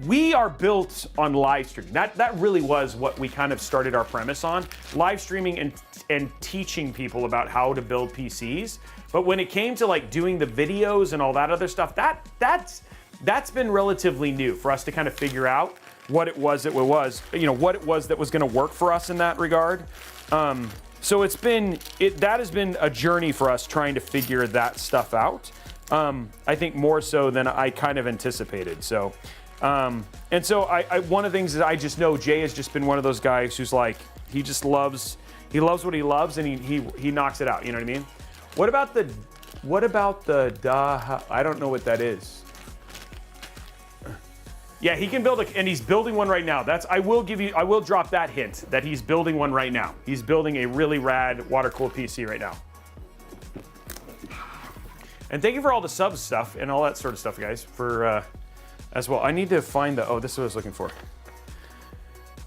we are built on live streaming. That really was what we kind of started our premise on, live streaming and teaching people about how to build PCs. But when it came to like doing the videos and all that other stuff, that's been relatively new for us to kind of figure out what it was that was going to work for us in that regard. So that has been a journey for us trying to figure that stuff out. I think more so than I kind of anticipated. So, and so one of the things that I just know, Jay has just been one of those guys who's like, he loves what he loves and he knocks it out. You know what I mean? What about the I don't know what that is. Yeah, he can build and he's building one right now. I will drop that hint that he's building one right now. He's building a really rad water-cooled PC right now. And thank you for all the sub stuff and all that sort of stuff, guys, for as well. I need to find this is what I was looking for.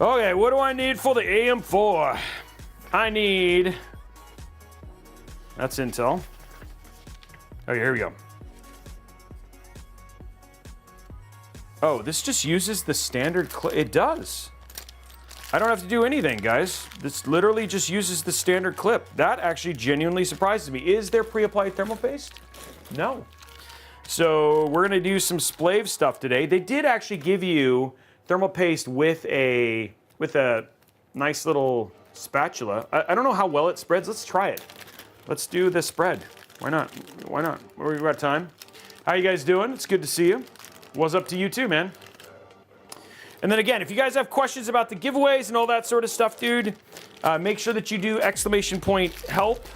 Okay, what do I need for the AM4? I need, that's Intel. Okay, here we go. Oh, this just uses the standard clip. It does. I don't have to do anything, guys. This literally just uses the standard clip. That actually genuinely surprises me. Is there pre-applied thermal paste? No. So we're gonna do some splave stuff today. They did actually give you thermal paste with a nice little spatula. I don't know how well it spreads. Let's try it. Let's do the spread. Why not? Why not? We've got time. How you guys doing? It's good to see you. Was up to you too, man. And then again, if you guys have questions about the giveaways and all that sort of stuff, dude, make sure that you do !help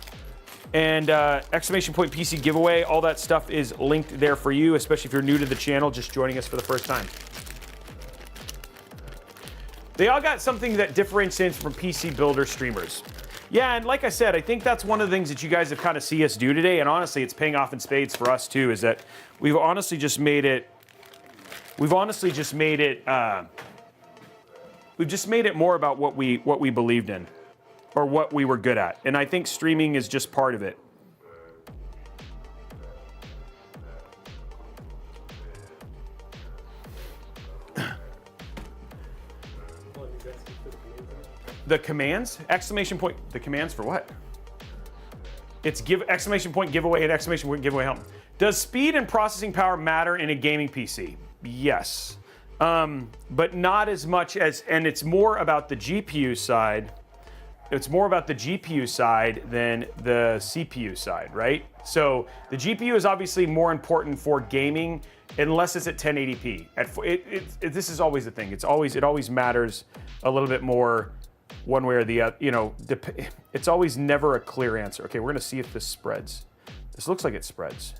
and !PC giveaway. All that stuff is linked there for you, especially if you're new to the channel, just joining us for the first time. They all got something that differentiates from PC builder streamers. Yeah, and like I said, I think that's one of the things that you guys have kind of see us do today, and honestly, it's paying off in spades for us too, is that we've honestly just made it more about what we believed in or what we were good at. And I think streaming is just part of it. The commands? ! The commands for what? It's exclamation point giveaway and exclamation point giveaway help. Does speed and processing power matter in a gaming PC? Yes. But not as much as, and it's more about the GPU side. It's more about the GPU side than the CPU side, right? So the GPU is obviously more important for gaming unless it's at 1080p. This is always the thing. It always matters a little bit more one way or the other. You know, it's always never a clear answer. Okay, we're gonna see if this spreads. This looks like it spreads.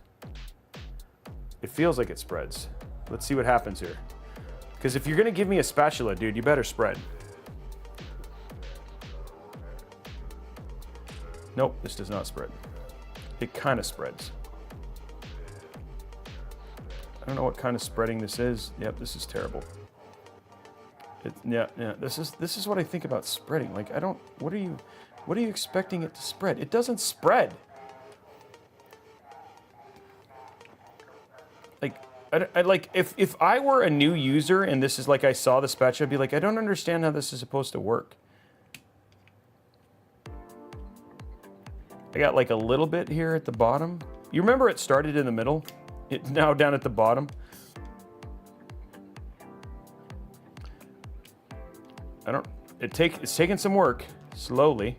It feels like it spreads. Let's see what happens here. Because if you're gonna give me a spatula, dude, you better spread. Nope, this does not spread. It kind of spreads. I don't know what kind of spreading this is. Yep, this is terrible. Yeah. This is what I think about spreading. Like, I don't. What are you expecting it to spread? It doesn't spread. Like, if I were a new user and this is like I saw the spatula, I'd be like, I don't understand how this is supposed to work. I got like a little bit here at the bottom. You remember it started in the middle? It's now down at the bottom. It's taking some work, slowly.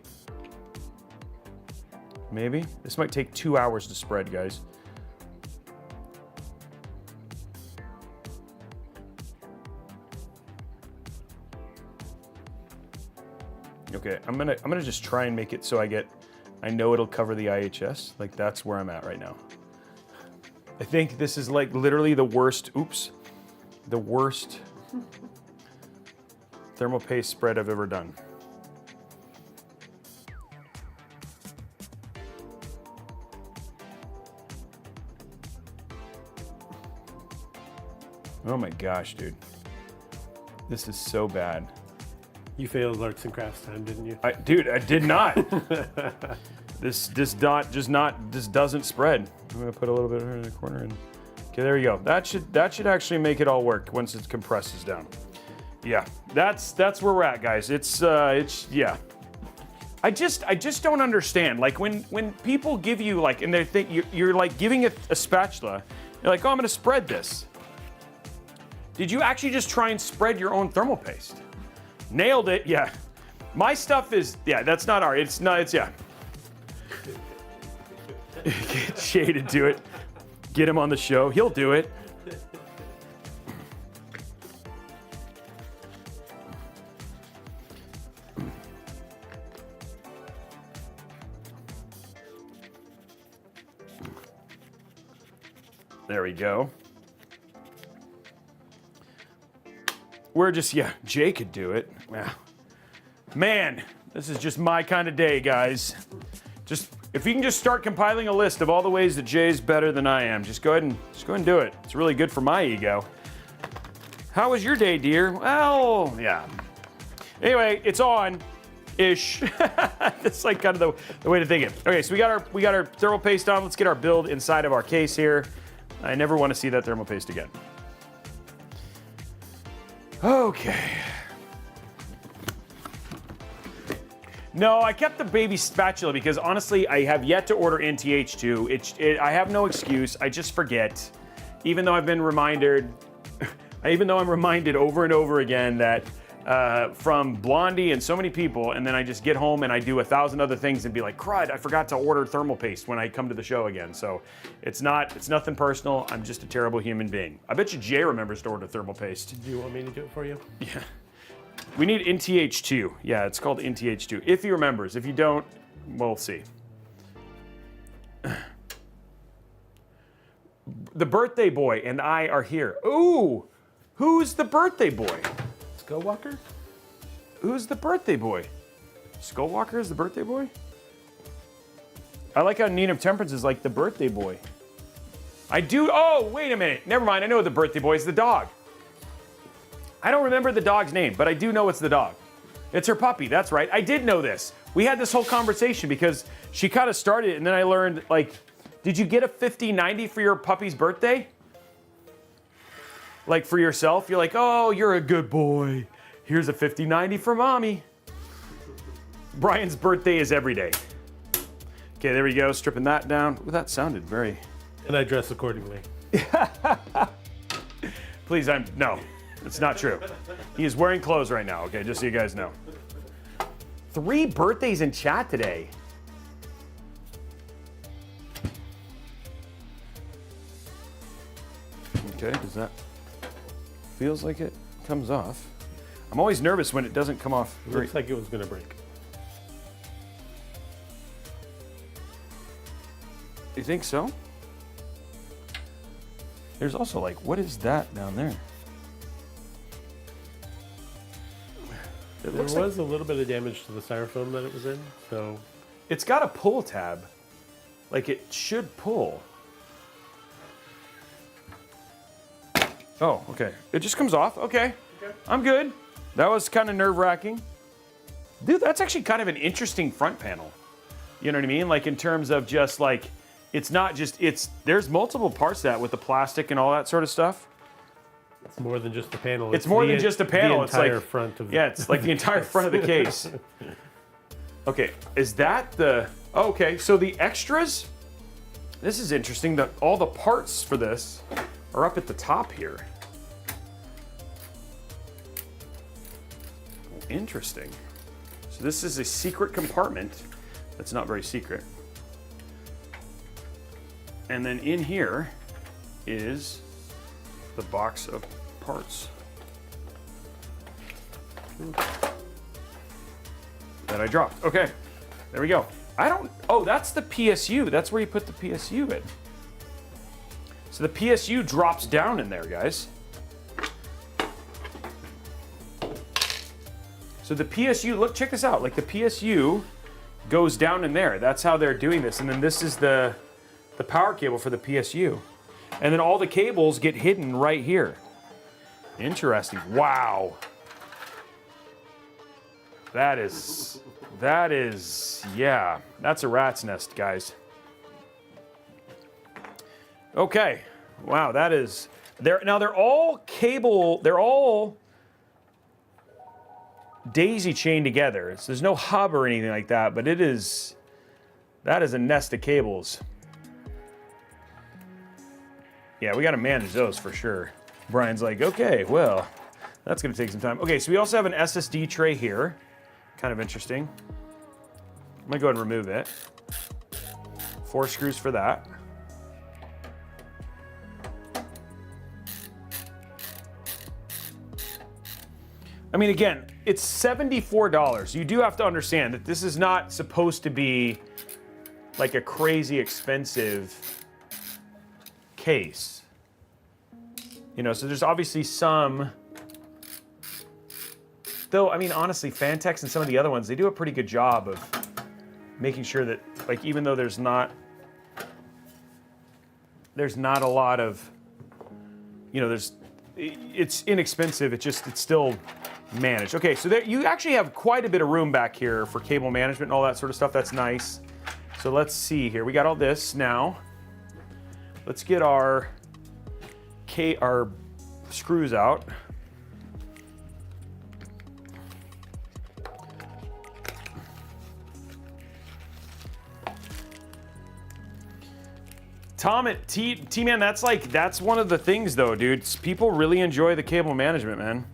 Maybe. This might take 2 hours to spread, guys. Okay, I'm gonna just try and make it so I know it'll cover the IHS. Like, that's where I'm at right now. I think this is like literally the worst, the worst thermal paste spread I've ever done. Oh my gosh, dude. This is so bad. You failed arts and crafts time, didn't you? Dude, I did not. This doesn't spread. I'm gonna put a little bit here in the corner and okay, there you go. That should actually make it all work once it compresses down. Yeah, that's where we're at, guys. It's yeah. I just don't understand. Like when people give you like, and they think you're like giving it a spatula, you're like, oh, I'm gonna spread this. Did you actually just try and spread your own thermal paste? Nailed it, yeah. My stuff is, yeah, that's not art. It's yeah. Get Jay to do it. Get him on the show. He'll do it. There we go. We're just, yeah, Jay could do it. Wow. Man, this is just my kind of day, guys. Just, if you can just start compiling a list of all the ways that Jay's better than I am, just go ahead and do it. It's really good for my ego. How was your day, dear? Well, yeah. Anyway, it's on-ish. That's like kind of the way to think it. Okay, so we got our thermal paste on. Let's get our build inside of our case here. I never want to see that thermal paste again. Okay. No, I kept the baby spatula because honestly, I have yet to order NTH2. I have no excuse. I just forget. Even though I've been reminded, even though I'm reminded over and over again that from Blondie and so many people, and then I just get home and I do 1,000 other things and be like, crud, I forgot to order thermal paste when I come to the show again. So it's nothing personal. I'm just a terrible human being. I bet you Jay remembers to order thermal paste. Do you want me to do it for you? Yeah. We need NTH2. Yeah, it's called NTH2. If he remembers. If you don't, we'll see. The birthday boy and I are here. Ooh, who's the birthday boy? Skullwalker? Who's the birthday boy? Skullwalker is the birthday boy? I like how Neen of Temperance is like the birthday boy. I do, oh, wait a minute. Never mind, I know the birthday boy is the dog. I don't remember the dog's name, but I do know it's the dog. It's her puppy, that's right. I did know this. We had this whole conversation because she kind of started and then I learned, like, did you get a 5090 for your puppy's birthday? Like for yourself, you're like, oh, you're a good boy. Here's a 5090 for mommy. Brian's birthday is every day. Okay, there we go, stripping that down. Ooh, that sounded very... And I dress accordingly. Please, no, it's not true. He is wearing clothes right now, okay, just so you guys know. 3 birthdays in chat today. Okay, does that... Feels like it comes off. I'm always nervous when it doesn't come off. It looks like it was gonna break. You think so? There's also like, what is that down there? There was a little bit of damage to the styrofoam that it was in, so... It's got a pull tab. Like it should pull. Oh, okay. It just comes off. Okay. I'm good. That was kind of nerve-wracking. Dude, that's actually kind of an interesting front panel. You know what I mean? Like in terms of just like, it's not just, there's multiple parts to that with the plastic and all that sort of stuff. It's more than just a panel. It's more than just a panel. The entire it's like, front of yeah, it's like the entire front of the case. Okay, is that the, okay, so the extras, this is interesting that all the parts for this are up at the top here. Interesting. So this is a secret compartment that's not very secret. And then in here is the box of parts that I dropped. Okay, there we go. Oh, that's the PSU. That's where you put the PSU in. So the PSU drops down in there, guys. So the PSU, look, check this out. Like the PSU goes down in there. That's how they're doing this. And then this is the power cable for the PSU. And then all the cables get hidden right here. Interesting. Wow. That is, yeah, that's a rat's nest, guys. Okay. Wow, that is, now they're all cable, they're all daisy chained together. So there's no hub or anything like that, but that is a nest of cables. Yeah, we got to manage those for sure. Brian's like, okay, well, that's going to take some time. Okay, so we also have an SSD tray here. Kind of interesting. I'm going to go ahead and remove it. 4 screws for that. I mean, again, it's $74. You do have to understand that this is not supposed to be like a crazy expensive case. You know, so there's obviously some, though, I mean, honestly, Fantex and some of the other ones, they do a pretty good job of making sure that, like, even though there's not a lot of, you know, it's inexpensive, it's still managed. Okay, so there, you actually have quite a bit of room back here for cable management and all that sort of stuff. That's nice. So let's see here. We got all this now. Let's get our screws out. T-Man, that's one of the things though, dude. People really enjoy the cable management, man.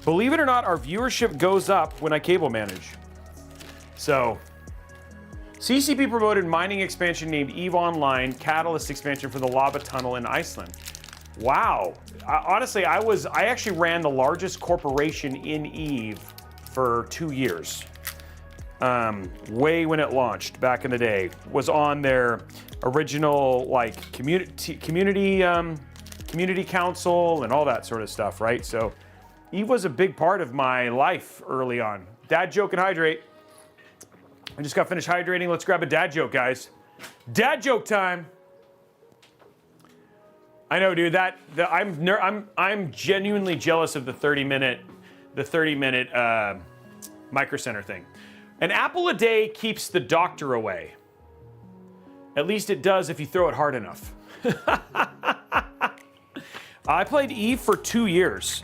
Believe it or not, our viewership goes up when I cable manage. So, CCP promoted mining expansion named EVE Online, Catalyst expansion for the lava tunnel in Iceland. Wow. Honestly, I actually ran the largest corporation in EVE for 2 years. Way when it launched back in the day. Was on their original like community council and all that sort of stuff, right? So EVE was a big part of my life early on. Dad joke and hydrate. I just got finished hydrating. Let's grab a dad joke, guys. Dad joke time. I know, dude. I'm genuinely jealous of the 30-minute Micro Center thing. An apple a day keeps the doctor away. At least it does if you throw it hard enough. I played EVE for 2 years.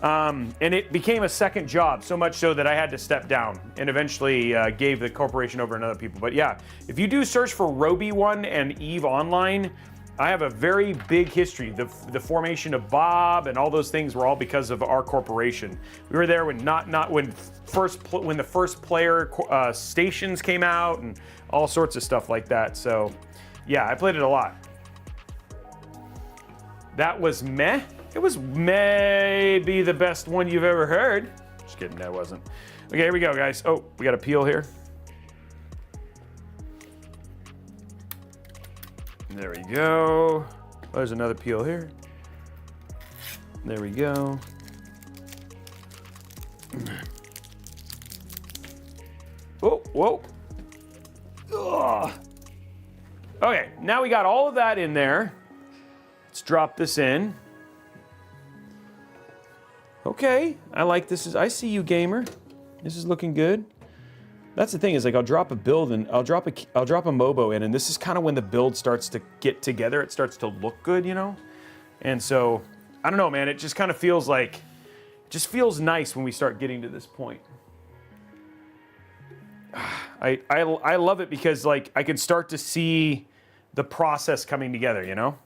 And it became a second job, so much so that I had to step down and eventually gave the corporation over to other people. But yeah, if you do search for Robey 1 and EVE Online, I have a very big history. The formation of Bob and all those things were all because of our corporation. We were there when when the first player stations came out and all sorts of stuff like that. So yeah, I played it a lot. That was meh. It was maybe the best one you've ever heard. Just kidding, that wasn't. Okay, here we go, guys. Oh, we got a peel here. There we go. Oh, there's another peel here. There we go. Oh, whoa. Ugh. Okay, now we got all of that in there. Let's drop this in. Okay, I like this. I see you, gamer. This is looking good. That's the thing is, like, I'll drop a build and I'll drop a Mobo in, and this is kind of when the build starts to get together. It starts to look good, you know? And so, I don't know, man. It just kind of feels like, it just feels nice when we start getting to this point. I love it because, like, I can start to see the process coming together, you know?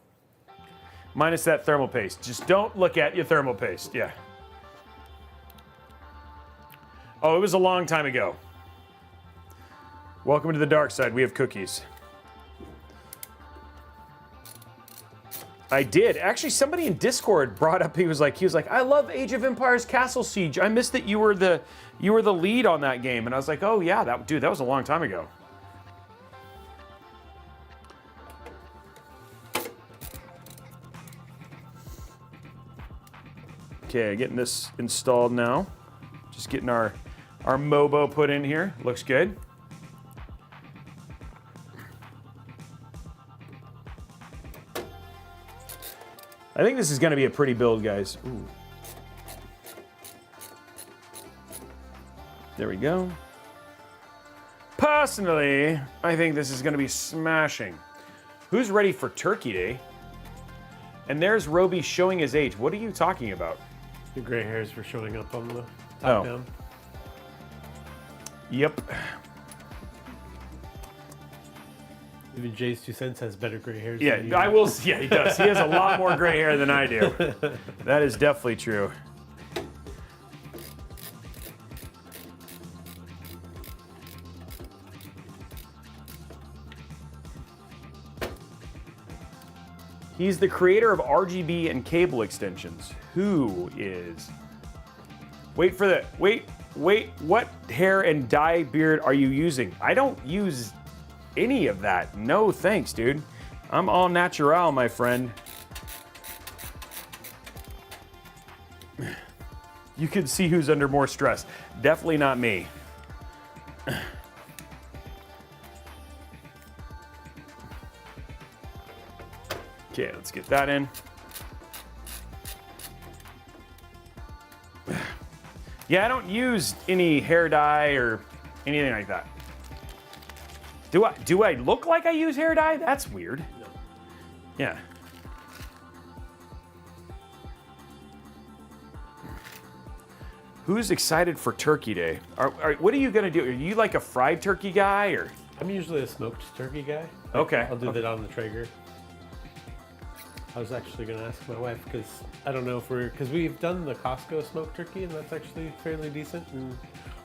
Minus that thermal paste. Just don't look at your thermal paste, yeah. Oh, it was a long time ago. Welcome to the dark side. We have cookies. I did. Actually, somebody in Discord brought up, he was like, I love Age of Empires Castle Siege. I missed that you were the lead on that game. And I was like, oh yeah, that was a long time ago. Okay, getting this installed now. Just getting our Mobo put in here. Looks good. I think this is going to be a pretty build, guys. Ooh. There we go. Personally, I think this is going to be smashing. Who's ready for Turkey Day? And there's Robey showing his age. What are you talking about? The gray hairs were showing up on the top down. Yep. Even JayzTwoCents has better gray hairs. Yeah, than you. I will. Yeah, he does. He has a lot more gray hair than I do. That is definitely true. He's the creator of RGB and cable extensions. Who is? Wait for the wait. What hair and dye beard are you using? I don't use any of that. No thanks, dude. I'm all natural, my friend. You can see who's under more stress. Definitely not me. Okay, let's get that in. Yeah, I don't use any hair dye or anything like that. Do I look like I use hair dye? That's weird. No. Yeah. Who's excited for Turkey Day? What are you gonna do? Are you like a fried turkey guy or? I'm usually a smoked turkey guy. Okay. I'll do that on the Traeger. I was actually going to ask my wife because I don't know if because we've done the Costco smoked turkey and that's actually fairly decent and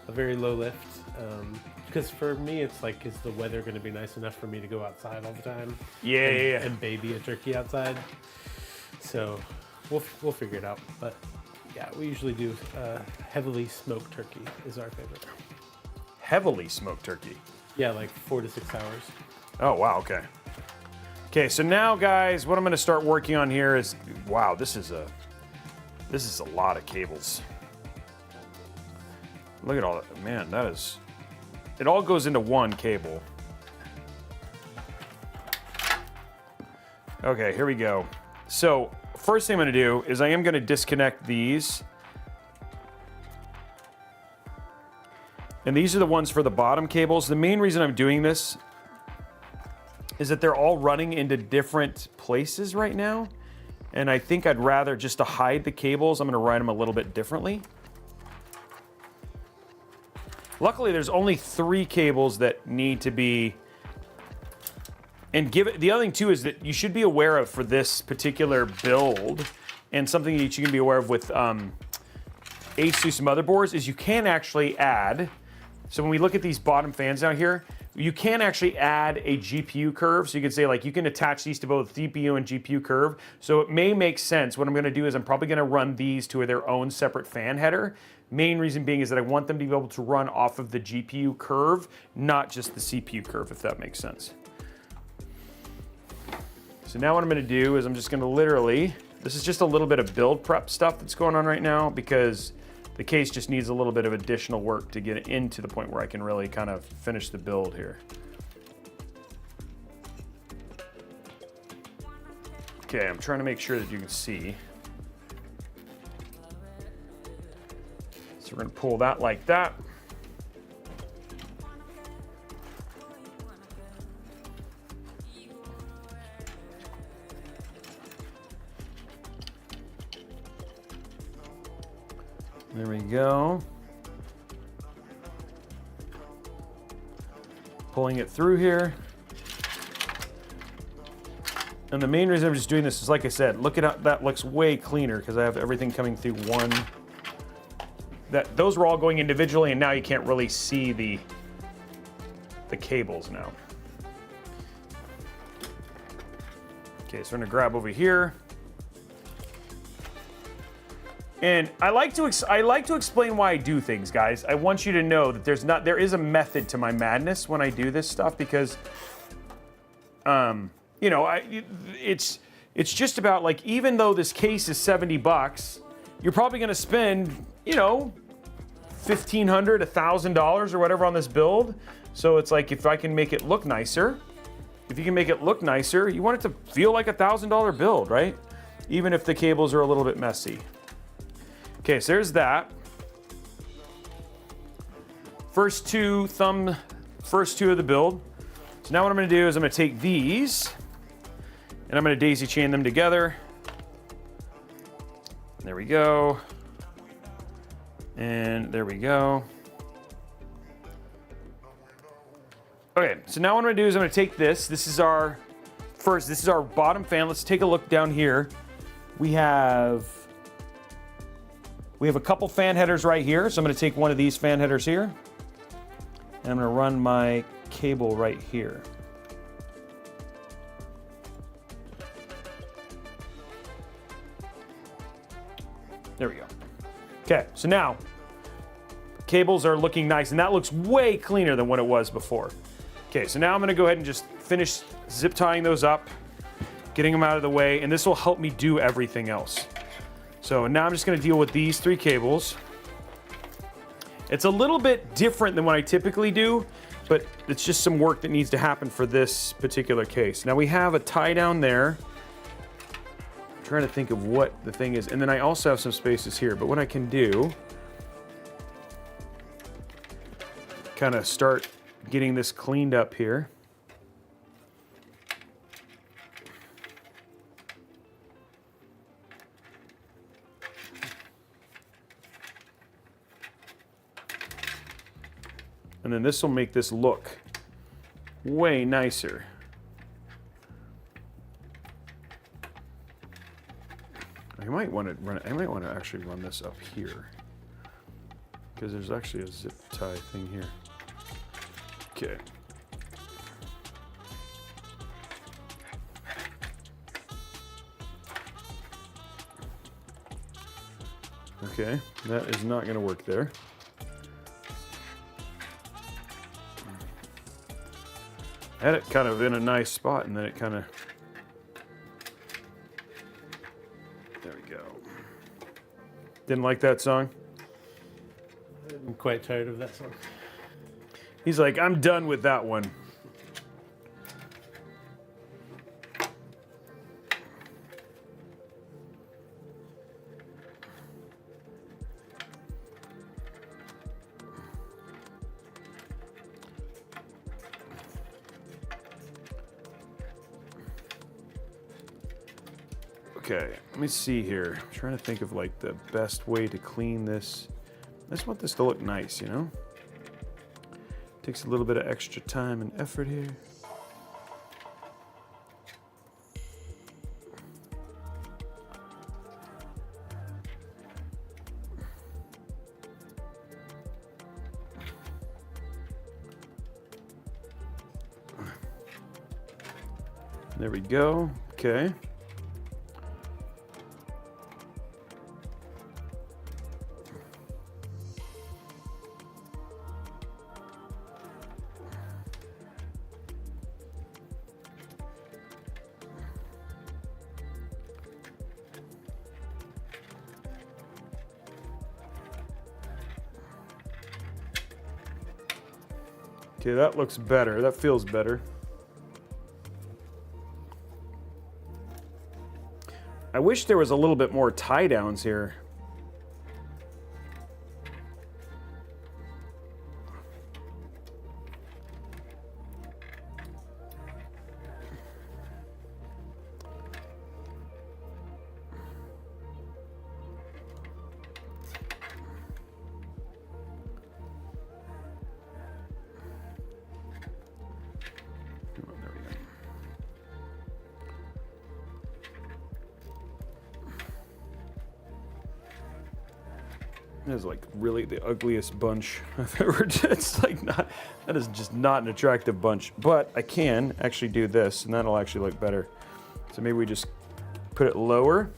a very low lift. Because for me, it's like, is the weather going to be nice enough for me to go outside all the time? Yeah, and baby a turkey outside. So we'll figure it out. But yeah, we usually do heavily smoked turkey is our favorite. Heavily smoked turkey? Yeah, like 4 to 6 hours. Oh, wow, okay. Okay, so now, guys, what I'm going to start working on here is, wow, this is a lot of cables. Look at all that, man. That is, it all goes into one cable. Okay, here we go. So first thing I'm going to do is I am going to disconnect these, and these are the ones for the bottom cables. The main reason I'm doing this is that they're all running into different places right now. And I think I'd rather, just to hide the cables, I'm gonna write them a little bit differently. Luckily, there's only 3 cables that need to be, and the other thing too is that you should be aware of for this particular build, and something that you can be aware of with ASUS motherboards is you can actually add, so when we look at these bottom fans down here, you can actually add a GPU curve. So you can say, like, you can attach these to both CPU and GPU curve. So it may make sense. What I'm gonna do is I'm probably gonna run these to their own separate fan header. Main reason being is that I want them to be able to run off of the GPU curve, not just the CPU curve, if that makes sense. So now what I'm gonna do is I'm just gonna literally, this is just a little bit of build prep stuff that's going on right now because the case just needs a little bit of additional work to get it into the point where I can really kind of finish the build here. Okay, I'm trying to make sure that you can see. So we're gonna pull that like that. There we go. Pulling it through here. And the main reason I'm just doing this is, like I said, look at how that looks way cleaner because I have everything coming through one. Those were all going individually, and now you can't really see the cables now. Okay, so we're gonna grab over here. And I like to explain why I do things, guys. I want you to know that there is a method to my madness when I do this stuff because, you know, it's just about, like, even though this case is $70, you're probably gonna spend, you know, $1,500, $1,000 or whatever on this build. So it's like, if I can make it look nicer, if you can make it look nicer, you want it to feel like a $1,000 build, right? Even if the cables are a little bit messy. Okay, so there's that. First two of the build. So now what I'm gonna do is I'm gonna take these and I'm gonna daisy chain them together. There we go. And there we go. Okay, so now what I'm gonna do is I'm gonna take this. This is our bottom fan. Let's take a look down here. We have a couple fan headers right here. So I'm gonna take one of these fan headers here and I'm gonna run my cable right here. There we go. Okay, so now cables are looking nice and that looks way cleaner than what it was before. Okay, so now I'm gonna go ahead and just finish zip tying those up, getting them out of the way, and this will help me do everything else. So now I'm just gonna deal with these 3 cables. It's a little bit different than what I typically do, but it's just some work that needs to happen for this particular case. Now we have a tie down there. I'm trying to think of what the thing is. And then I also have some spaces here, but what I can do, kind of start getting this cleaned up here. And then this will make this look way nicer. I might want to actually run this up here because there's actually a zip tie thing here. Okay. Okay, that is not going to work there. I had it kind of in a nice spot and then it kind of, there we go. Didn't like that song? I'm quite tired of that song. He's like, I'm done with that one. Okay, let me see here. I'm trying to think of like the best way to clean this. I just want this to look nice, you know? Takes a little bit of extra time and effort here. There we go. Okay. Okay, that looks better. That feels better. I wish there was a little bit more tie downs here. That is like really the ugliest bunch I've ever done. It's like not, that is just not an attractive bunch. But I can actually do this and that'll actually look better. So maybe we just put it lower.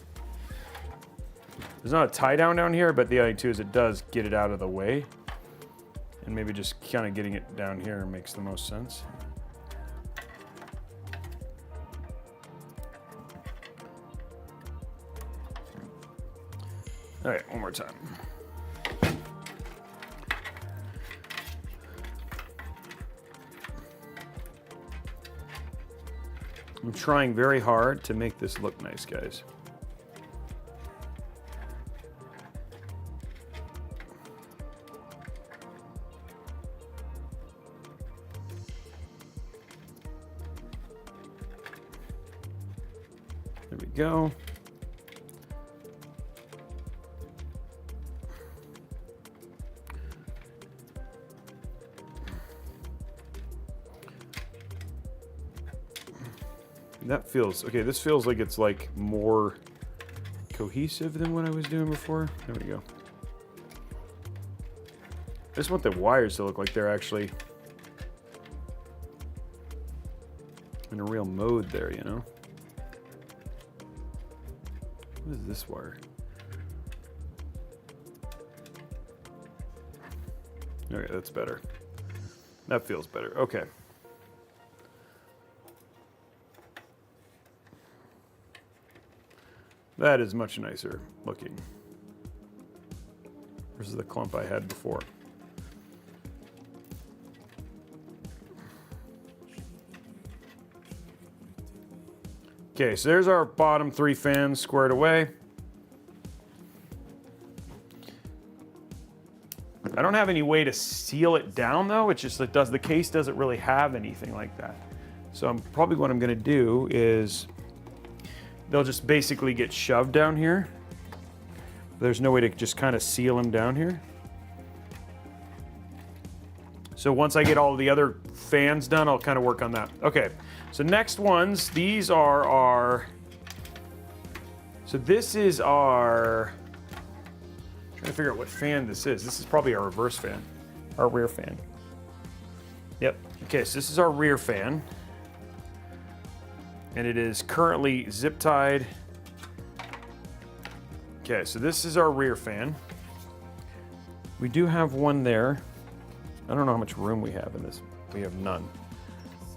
There's not a tie down here, but the idea too is it does get it out of the way. And maybe just kind of getting it down here makes the most sense. All right, one more time. I'm trying very hard to make this look nice, guys. There we go. That feels, okay, this feels like it's like more cohesive than what I was doing before. There we go. I just want the wires to look like they're actually in a real mode there, you know? What is this wire? Okay, that's better. That feels better. Okay. That is much nicer looking versus the clump I had before. Okay, so there's our bottom 3 fans squared away. I don't have any way to seal it down though. It's just, the case doesn't really have anything like that. So probably what I'm gonna do is they'll just basically get shoved down here. There's no way to just kind of seal them down here. So once I get all the other fans done, I'll kind of work on that. Okay, so next ones, these are our, so this is our, I'm trying to figure out what fan this is. This is probably our reverse fan, our rear fan. Yep, okay, so this is our rear fan. And it is currently zip tied. Okay, so this is our rear fan. We do have one there. I don't know how much room we have in this. We have none.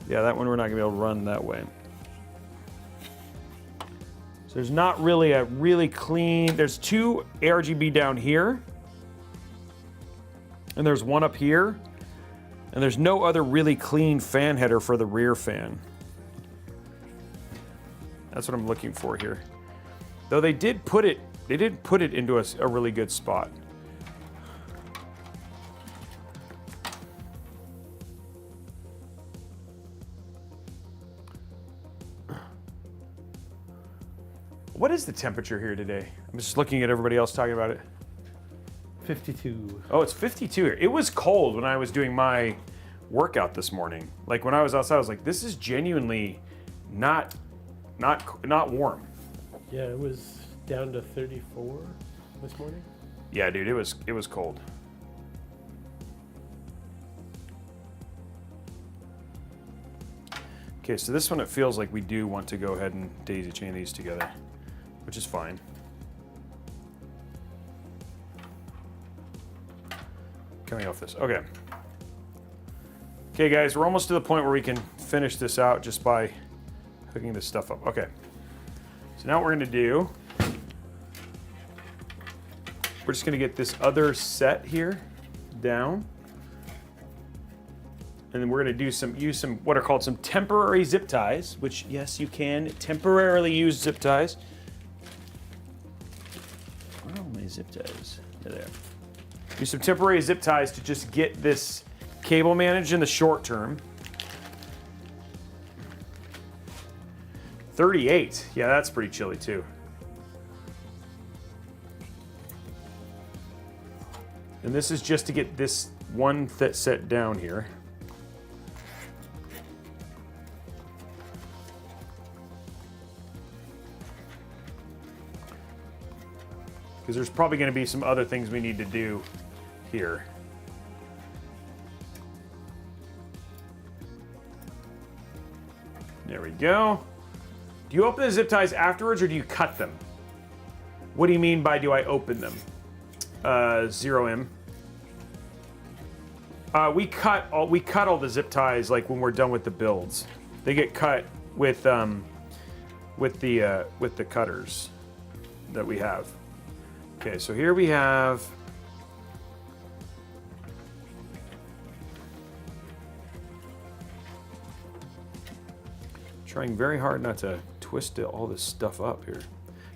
Yeah, that one we're not gonna be able to run that way. So there's not really a really clean, there's 2 ARGB down here. And there's one up here. And there's no other really clean fan header for the rear fan. That's what I'm looking for here. Though they did put it into a really good spot. What is the temperature here today? I'm just looking at everybody else talking about it. 52. Oh, it's 52 here. It was cold when I was doing my workout this morning. Like when I was outside, I was like, this is genuinely not warm. Yeah, it was down to 34 this morning. Yeah, dude, it was cold. Okay, so this one, it feels like we do want to go ahead and daisy chain these together, which is fine. Coming off this, okay. Okay, guys, we're almost to the point where we can finish this out just by hooking this stuff up. Okay, so now what we're gonna do, we're just gonna get this other set here down. And then we're going to use some what are called some temporary zip ties, which yes, you can temporarily use zip ties. Where are all my zip ties? They're there. Use some temporary zip ties to just get this cable managed in the short term. 38. Yeah, that's pretty chilly too. And this is just to get this one set down here. Because there's probably going to be some other things we need to do here. There we go. Do you open the zip ties afterwards or do you cut them? What do you mean by do I open them? 0M. We cut all the zip ties like when we're done with the builds. They get cut with the cutters that we have. Okay, so here we have trying very hard not to twist all this stuff up here.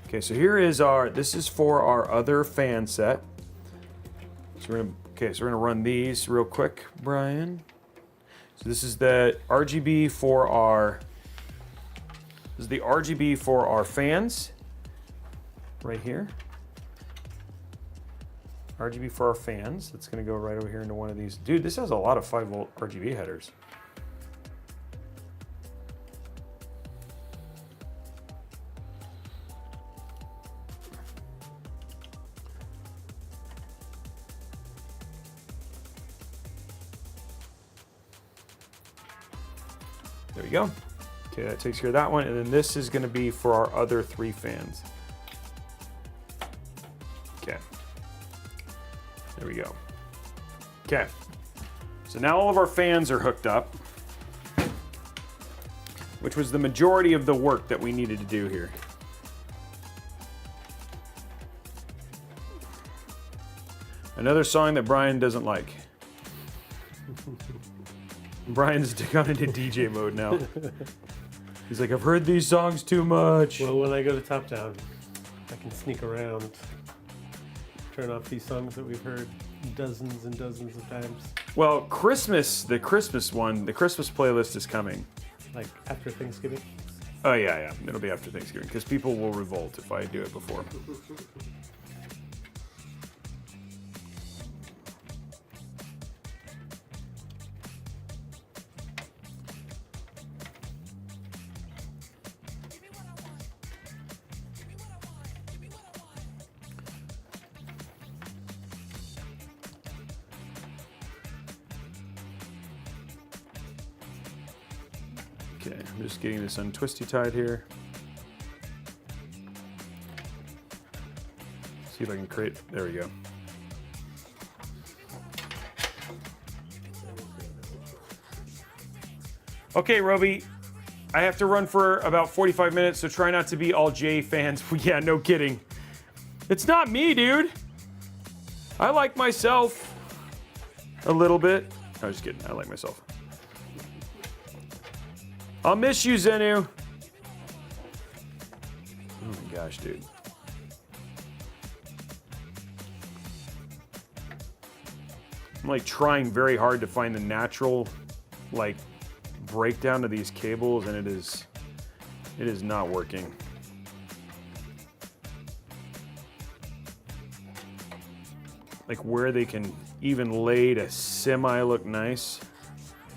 Okay, so here is this is for our other fan set. So we're gonna run these real quick, Brian. So this is the RGB for our fans right here. RGB for our fans. That's going to go right over here into one of these. Dude, this has a lot of 5-volt RGB headers. There we go. Okay, that takes care of that one. And then this is going to be for our other 3 fans. Okay. There we go. Okay. So now all of our fans are hooked up, which was the majority of the work that we needed to do here. Another song that Brian doesn't like. Brian's gone into DJ mode now. He's like, I've heard these songs too much. Well, when I go to Top Down, I can sneak around, turn off these songs that we've heard dozens and dozens of times. Well, the Christmas playlist is coming. Like after Thanksgiving? Oh, yeah. It'll be after Thanksgiving, because people will revolt if I do it before. Okay, I'm just getting this untwisty tied here. See if I can create, there we go. Okay, Robey, I have to run for about 45 minutes, so try not to be all Jay fans. Yeah, no kidding. It's not me, dude. I like myself a little bit. I was just kidding, I like myself. I'll miss you, Zenu. Oh my gosh, dude. I'm like trying very hard to find the natural like breakdown of these cables, and it is not working. like where they can even lay to semi look nice.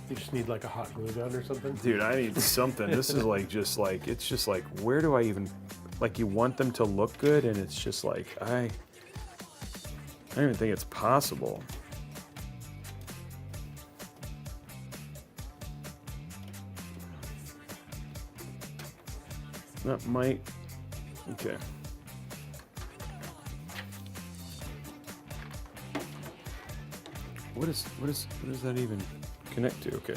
You just need like a hot glue gun or something? Dude, I need something. This is like, it's just like, where do I even, like you want them to look good and it's just like, I don't even think it's possible. That might, okay. What does that even connect to? Okay.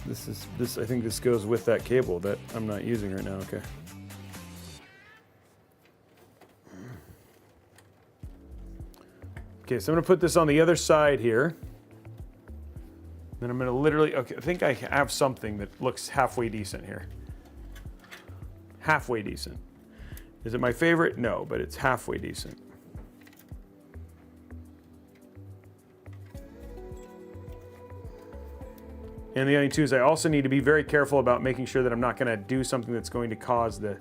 This I think this goes with that cable that I'm not using right now. Okay. Okay, so I'm gonna put this on the other side here. Then I'm gonna literally, okay, I think I have something that looks halfway decent here. Halfway decent. Is it my favorite? No, but it's halfway decent. And the other thing too is I also need to be very careful about making sure that I'm not gonna do something that's going to cause the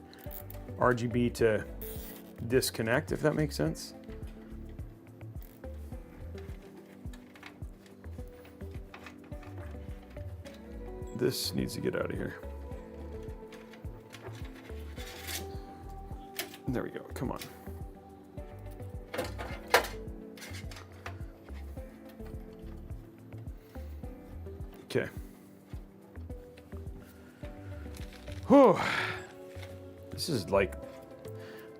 RGB to disconnect, if that makes sense. This needs to get out of here. There we go, come on. Okay. Whew. This is like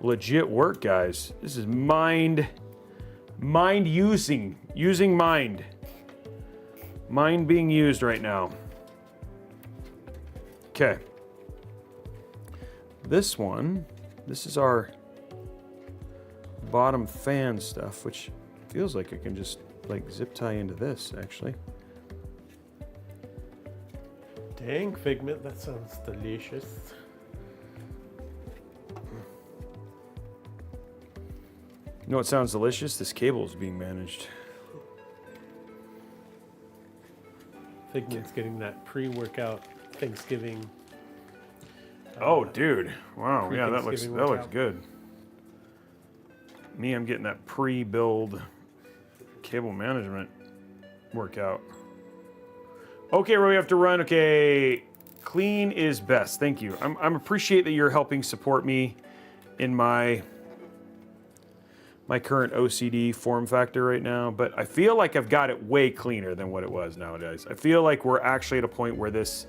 legit work, guys. This is mind using mind. Mind being used right now. Okay. This one, this is our bottom fan stuff, which feels like I can just like zip tie into this actually. Dang, Figment, that sounds delicious. You know what sounds delicious? This cable is being managed. Figment's getting that pre-workout Thanksgiving. Oh, dude. Wow. Yeah, that looks good. Me, I'm getting that pre-build cable management workout. Okay, we have to run. Okay, clean is best. Thank you. I'm appreciate that you're helping support me in my current OCD form factor right now, but I feel like I've got it way cleaner than what it was nowadays. I feel like we're actually at a point where this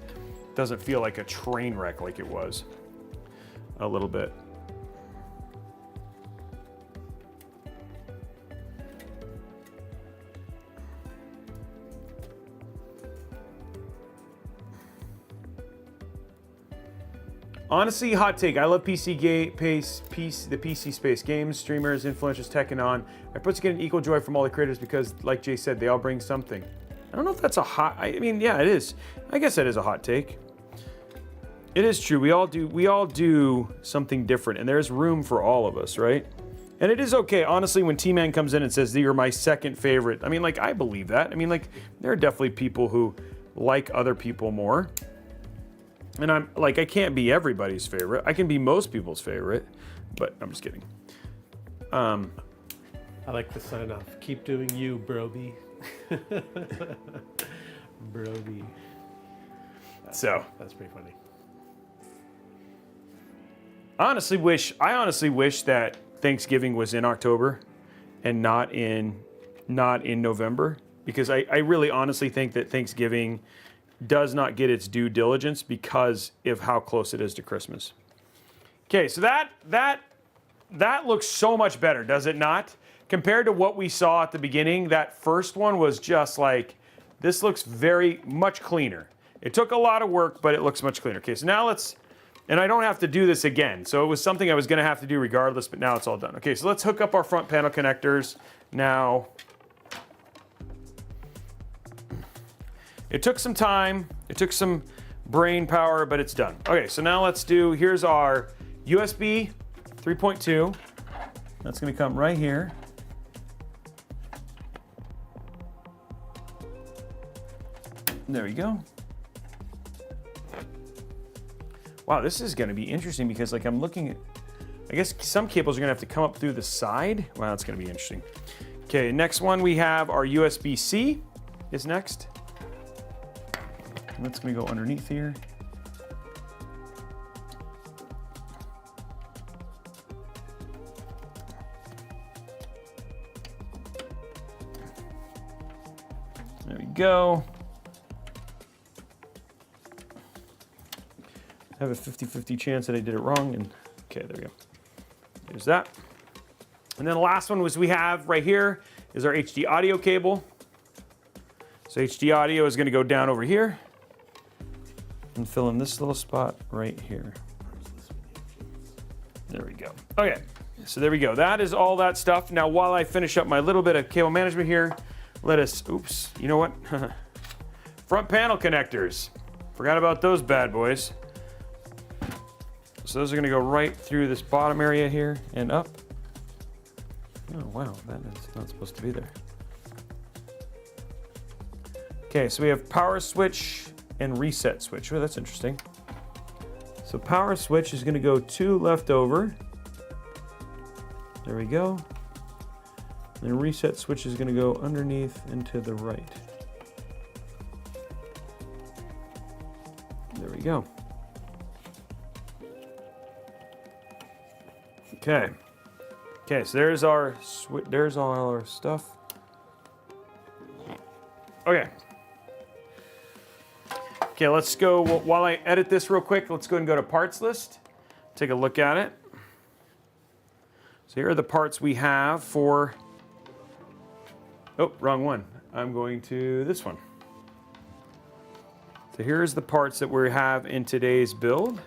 doesn't feel like a train wreck like it was a little bit. Honestly, hot take. I love the PC space. Games, streamers, influencers, tech, and on. I put to get an equal joy from all the creators because, like Jay said, they all bring something. I don't know if that's a hot. I mean, yeah, it is. I guess that is a hot take. It is true. We all do something different, and there's room for all of us, right? And it is okay. Honestly, when T-Man comes in and says you're my second favorite, I mean, like, I believe that. I mean, like, there are definitely people who like other people more. And I'm like, I can't be everybody's favorite. I can be most people's favorite, but I'm just kidding. I like to sign off. Keep doing you, Robey. Robey. That's pretty funny. I honestly wish that Thanksgiving was in October and not in November, because I really honestly think that Thanksgiving does not get its due diligence because of how close it is to Christmas. Okay, so that looks so much better, does it not? Compared to what we saw at the beginning, that first one was just like, this looks very much cleaner. It took a lot of work, but it looks much cleaner. Okay, so now and I don't have to do this again. So it was something I was gonna have to do regardless, but now it's all done. Okay, so let's hook up our front panel connectors now. It took some time, it took some brain power, but it's done. Okay, so now here's our USB 3.2. That's gonna come right here. There we go. Wow, this is gonna be interesting because like I'm looking I guess some cables are gonna have to come up through the side. Wow, that's gonna be interesting. Okay, next one we have our USB-C is next. And that's gonna go underneath here. There we go. I have a 50-50 chance that I did it wrong, and okay, there we go. There's that. And then the last one was we have right here is our HD audio cable. So HD audio is gonna go down over here and fill in this little spot right here. There we go. Okay, so there we go. That is all that stuff. Now, while I finish up my little bit of cable management here, let us, oops, you know what? Front panel connectors. Forgot about those bad boys. So those are gonna go right through this bottom area here and up. Oh wow, that is not supposed to be there. Okay, so we have power switch and reset switch. Oh, that's interesting. So power switch is gonna go 2 left over. There we go. And reset switch is gonna go underneath and to the right. There we go. Okay. Okay, so there's all our stuff. Okay. Okay, let's go, while I edit this real quick, let's go and go to parts list. Take a look at it. So here are the parts we have for, oh, wrong one. I'm going to this one. So here's the parts that we have in today's build.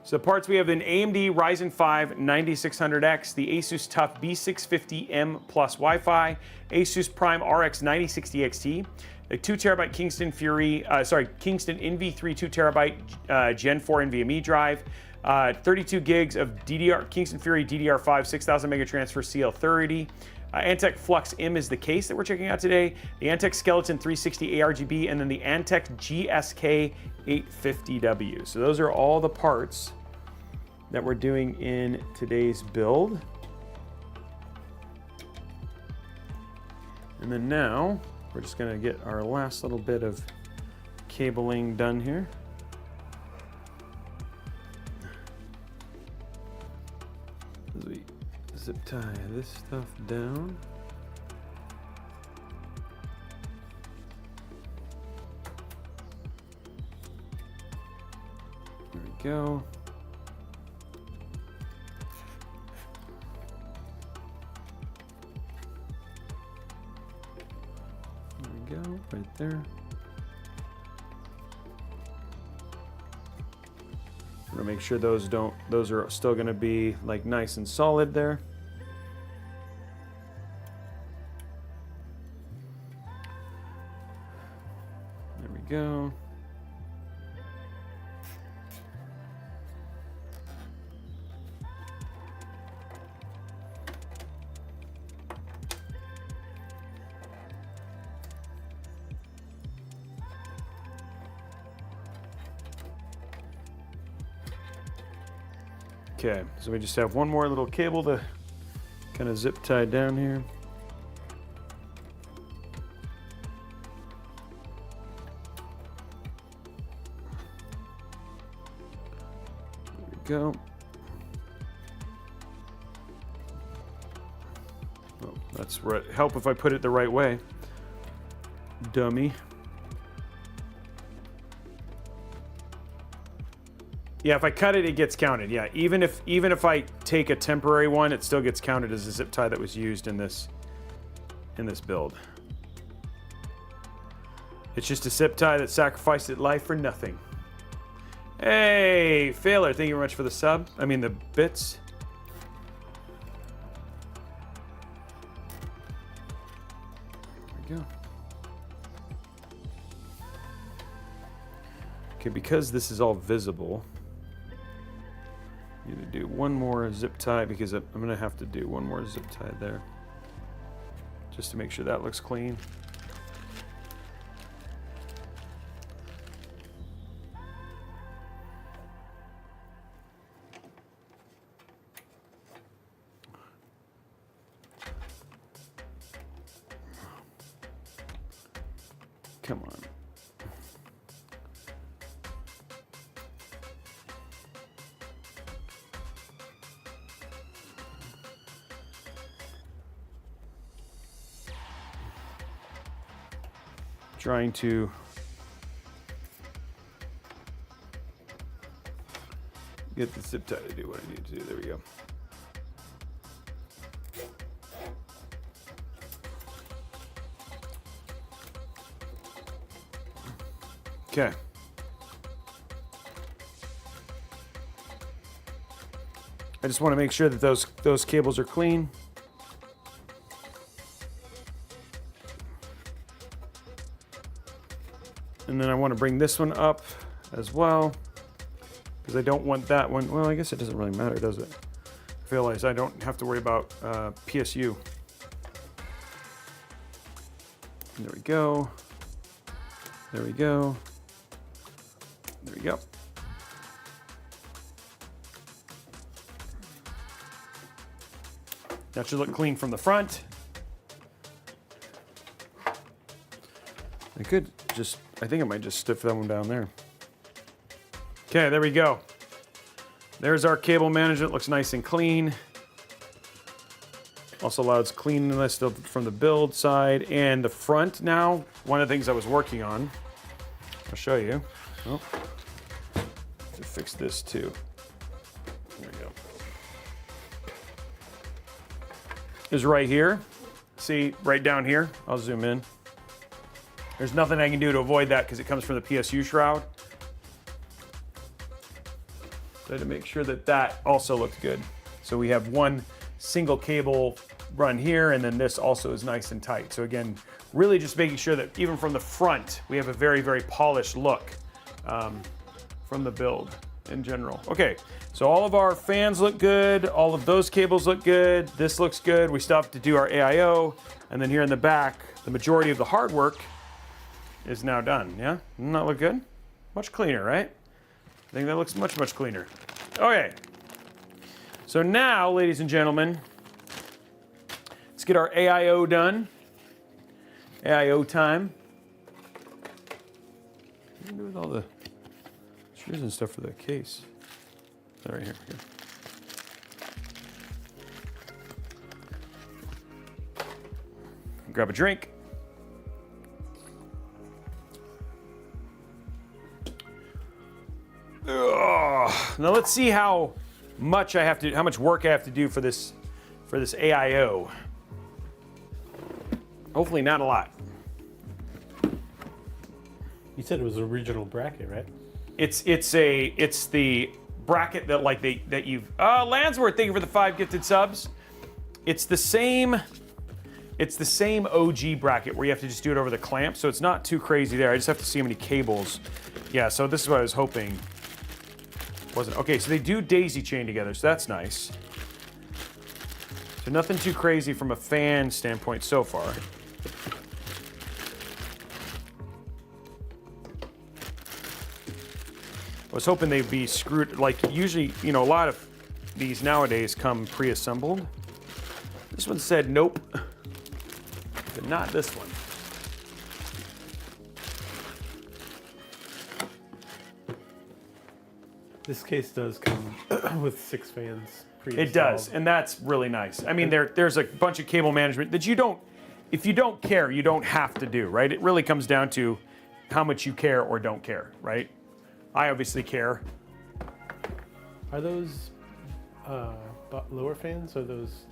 So the parts we have an AMD Ryzen 5 9600X, the Asus TUF B650M Plus Wi-Fi, Asus Prime RX 9060 XT, the 2TB Kingston NV3 2TB Gen 4 NVMe drive, 32 gigs of Kingston Fury DDR5 6000 mega transfer CL30. Antec Flux M is the case that we're checking out today. The Antec Skeleton 360 ARGB, and then the Antec GSK 850W. So those are all the parts that we're doing in today's build. And then now, we're just gonna get our last little bit of cabling done here. As we zip tie this stuff down. There we go. There we go, right there. I'm gonna make sure those are still gonna be like nice and solid there. There we go. Okay, so we just have one more little cable to kind of zip tie down here. There we go. Oh, that's right. Help if I put it the right way. Dummy. Yeah, if I cut it, it gets counted. Yeah, even if I take a temporary one, it still gets counted as a zip tie that was used in this build. It's just a zip tie that sacrificed its life for nothing. Hey, Failer, thank you very much for the sub. I mean the bits. There we go. Okay, because this is all visible, I'm going to do one more zip tie because I'm going to have to do one more zip tie there just to make sure that looks clean. Come on. Trying to get the zip tie to do what I need to do. There we go. Okay. I just want to make sure that those cables are clean. And then I want to bring this one up as well, because I don't want that one. Well, I guess it doesn't really matter, does it? I realize I don't have to worry about PSU. There we go. There we go. There we go. That should look clean from the front. I could just, I think I might just stiff that one down there. Okay, there we go. There's our cable management, looks nice and clean. Also allows cleanliness from the build side and the front now. One of the things I was working on, I'll show you. Oh, to fix this too. There we go. Is right here. See, right down here. I'll zoom in. There's nothing I can do to avoid that because it comes from the PSU shroud. So to make sure that that also looks good. So we have one single cable run here, and then this also is nice and tight. So again, really just making sure that even from the front, we have a very, very polished look from the build in general. Okay, so all of our fans look good. All of those cables look good. This looks good. We still have to do our AIO. And then here in the back, the majority of the hard work is now done. Yeah, doesn't that look good? Much cleaner, right? I think that looks much, much cleaner. Okay, so now, ladies and gentlemen, let's get our AIO done. AIO time. What do you do with all the screws and stuff for the case? Oh, right here. Grab a drink. Ugh. Now let's see how much work I have to do for this AIO. Hopefully not a lot. You said it was an original bracket, right? It's the bracket that Landsworth, thank you for the 5 gifted subs. It's the same OG bracket where you have to just do it over the clamp, so it's not too crazy there. I just have to see how many cables. Yeah, so this is what I was hoping. Wasn't okay, so they do daisy chain together, so that's nice. So nothing too crazy from a fan standpoint so far. I was hoping they'd be screwed, like usually, a lot of these nowadays come pre-assembled. This one said nope, but not this one. This case does come with 6 fans pre-installed. It does, and that's really nice. I mean, there's a bunch of cable management that if you don't care, you don't have to do, right? It really comes down to how much you care or don't care, right? I obviously care. Are those lower fans, or those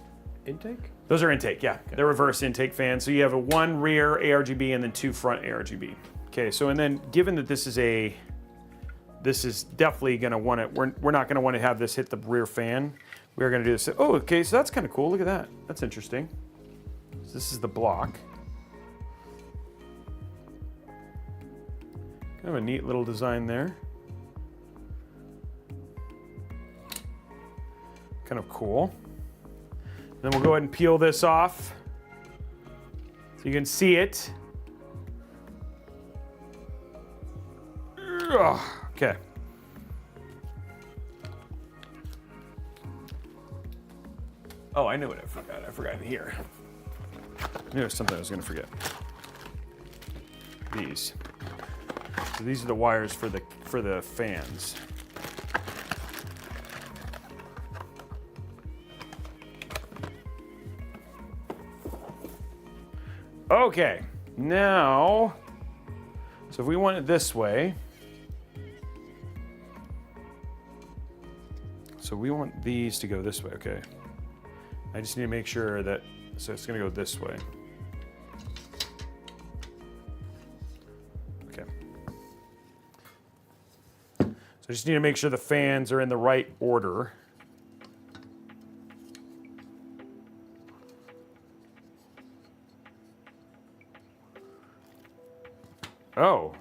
intake? Those are intake, yeah. Okay. They're reverse intake fans. So you have a 1 rear ARGB and then 2 front ARGB. Okay, so and then given that this is definitely going to want to, we're not going to want to have this hit the rear fan. We're going to do this. Oh, okay, so that's kind of cool. Look at that. That's interesting. So this is the block. Kind of a neat little design there. Kind of cool. Then we'll go ahead and peel this off so you can see it. Ugh. Okay. Oh, I know what I forgot. I forgot here. I knew there was something I was going to forget. these. So these are the wires for the fans. Okay, now, so if we want it this way, so we want these to go this way, okay. I just need to make sure that, so it's gonna go this way. Okay. So I just need to make sure the fans are in the right order. Oh,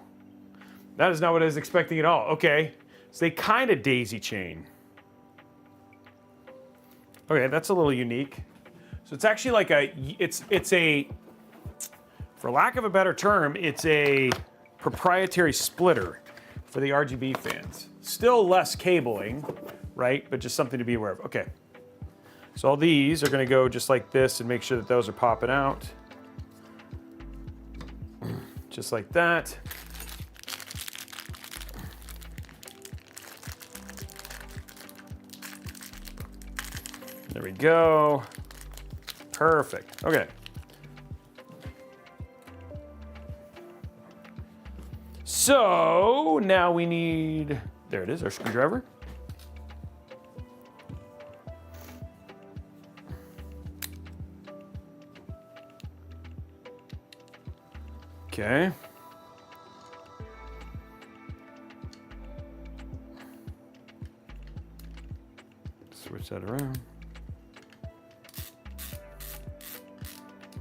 that is not what I was expecting at all. Okay, so they kind of daisy chain. Okay, that's a little unique. So it's actually like it's a, for lack of a better term, it's a proprietary splitter for the RGB fans. Still less cabling, right? But just something to be aware of. Okay, so all these are gonna go just like this and make sure that those are popping out. Just like that. There we go. Perfect. Okay. So now we need, there it is, our screwdriver. Okay. Switch that around.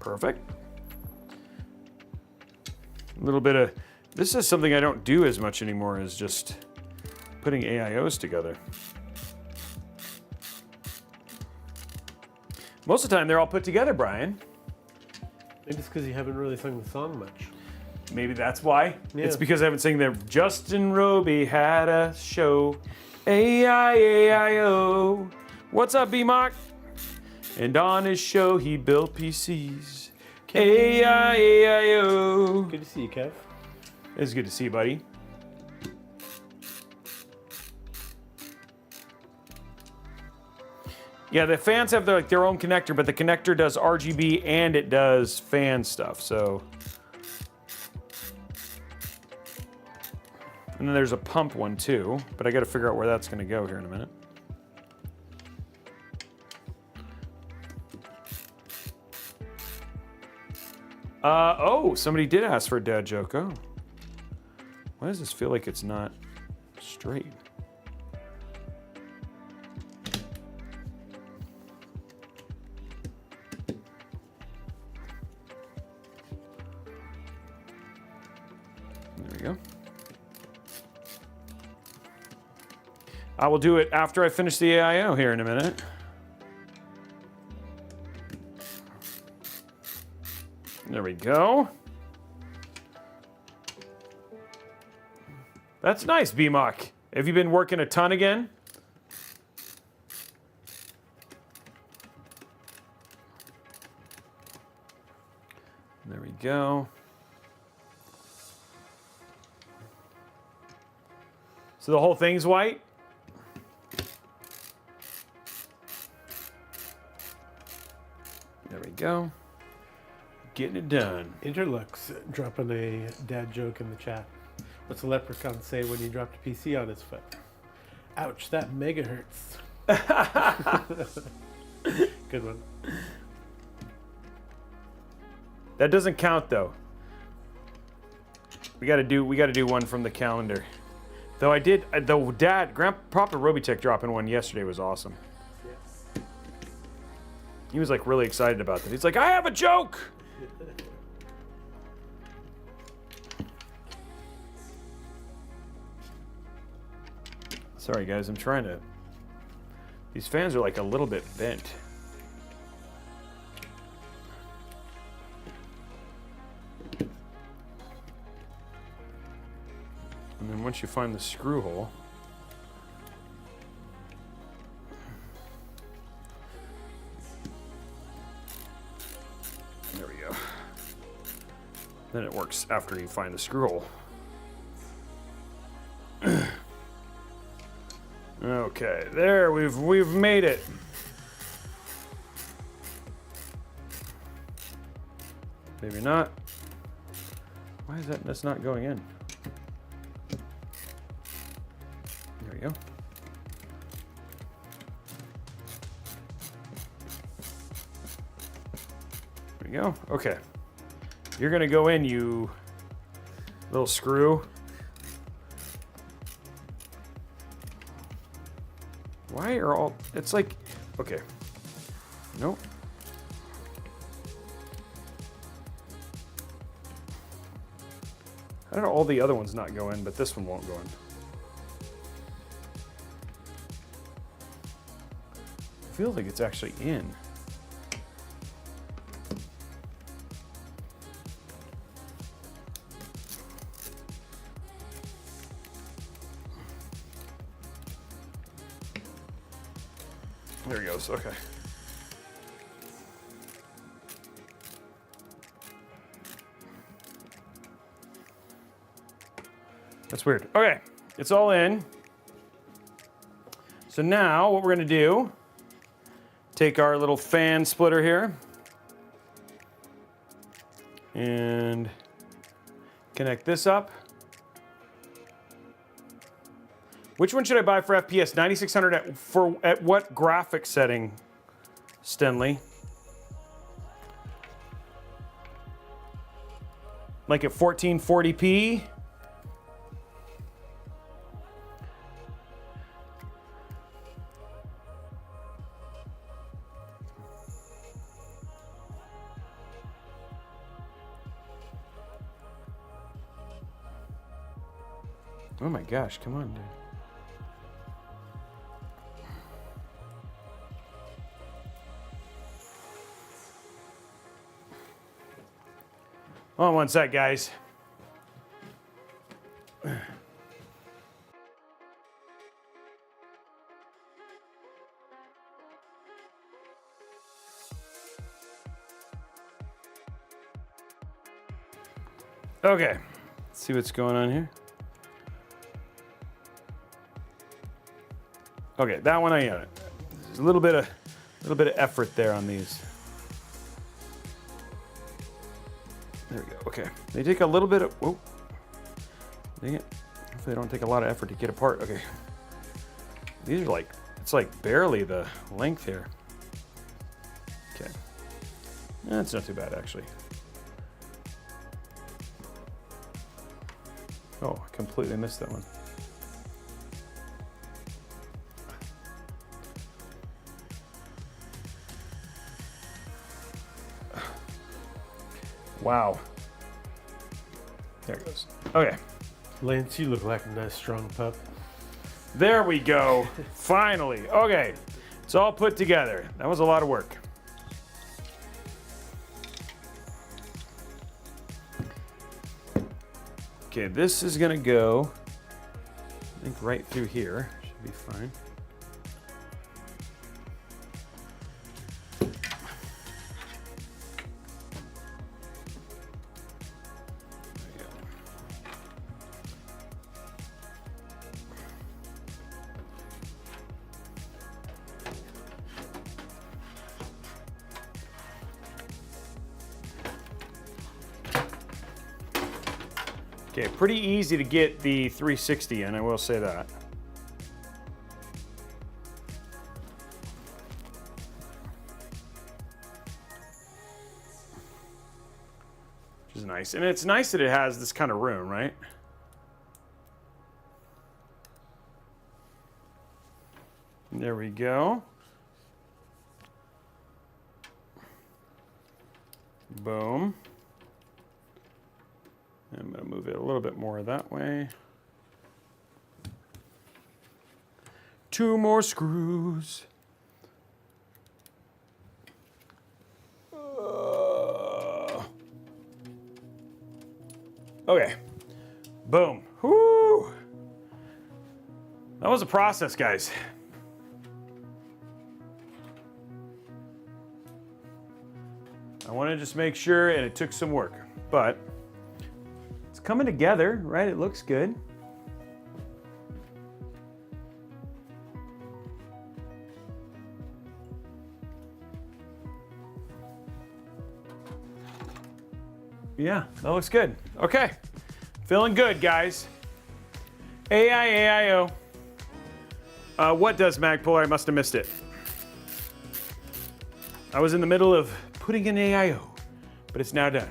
Perfect. A little bit of, this is something I don't do as much anymore, is just putting AIOs together. Most of the time they're all put together, Brian. Maybe it's because you haven't really sung the song much. Maybe that's why. Yeah. It's because I haven't sung there. Justin Robey had a show. A-I-A-I-O. What's up, B-Mock? And on his show, he built PCs. A-I-A-I-O. Good to see you, Kev. It's good to see you, buddy. Yeah, the fans have their own connector, but the connector does RGB and it does fan stuff, so. And then there's a pump one too, but I gotta figure out where that's gonna go here in a minute. Oh, somebody did ask for a dad joke. Oh. Why does this feel like it's not straight? There we go. I will do it after I finish the AIO here in a minute. There we go. That's nice, B-Mock. Have you been working a ton again? There we go. So the whole thing's white? There we go. Getting it done. Interlux dropping a dad joke in the chat. What's a leprechaun say when he dropped a PC on his foot? Ouch, that megahertz. Good one. That doesn't count though. We gotta do one from the calendar. Though I did, though Grandpa Robeytech dropping one yesterday was awesome. Yes. He was like really excited about that. He's like, I have a joke. Sorry guys, I'm trying to, these fans are like a little bit bent. And then once you find the screw hole, there we go. Then it works after you find the screw hole. Okay, there, we've made it. Maybe not. Why is that's not going in? There we go. There we go. Okay. You're gonna go in, you little screw. Why are all, it's like, okay. Nope. How did all the other ones not go in, but this one won't go in? I feel like it's actually in. There he goes, okay. That's weird. Okay, it's all in. So now what we're gonna do, take our little fan splitter here and connect this up. Which one should I buy for FPS? 9600 at what graphic setting, Stenley? Like at 1440p? Oh my gosh, come on, dude. Hold on one sec, guys. Okay, let's see what's going on here. Okay, that one I got it. There's a little bit of effort there on these. There we go. Okay, they take a little bit of. Whoa, dang it! Hopefully, they don't take a lot of effort to get apart. Okay, these are like, it's like barely the length here. Okay, that's not too bad actually. Oh, I completely missed that one. Wow. There it goes. Okay. Lance, you look like a nice strong pup. There we go. Finally. Okay. It's all put together. That was a lot of work. Okay, this is gonna go, I think, right through here. Should be fine. Okay, pretty easy to get the 360 in, I will say that. Which is nice. And it's nice that it has this kind of room, right? There we go. Boom. I'm going to move it a little bit more that way. 2 more screws. Okay. Boom. Whoo! That was a process, guys. I want to just make sure, and it took some work, but coming together, right? It looks good. Yeah, that looks good. Okay, feeling good, guys. AIAIO. What does Magpolar? I must have missed it. I was in the middle of putting in AIO, but it's now done.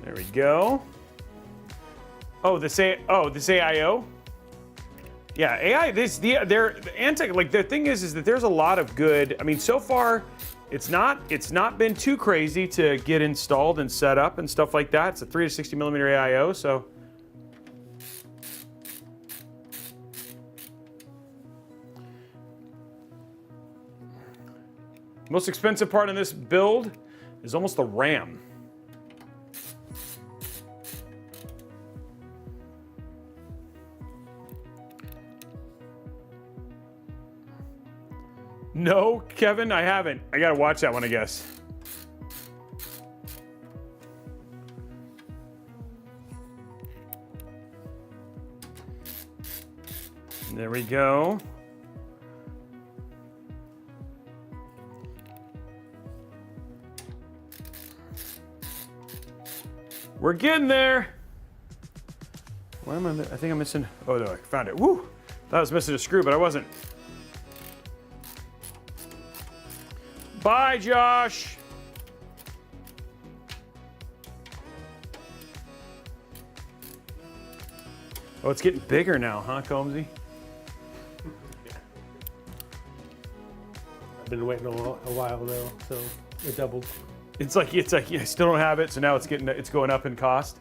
There we go. Oh, this AIO? Yeah, AI. The Antec. Like the thing is that there's a lot of good. I mean, so far, it's not been too crazy to get installed and set up and stuff like that. It's a 3 to 60 millimeter AIO, so. Most expensive part in this build is almost the RAM. No, Kevin, I haven't. I gotta watch that one, I guess. There we go. We're getting there. Why am I think I'm missing. Oh, no, I found it. Woo! Thought I was missing a screw, but I wasn't. Bye, Josh. Oh, it's getting bigger now, huh, Combsy? I've been waiting a while now, so it doubled. It's like yeah, I still don't have it, so now it's going up in cost.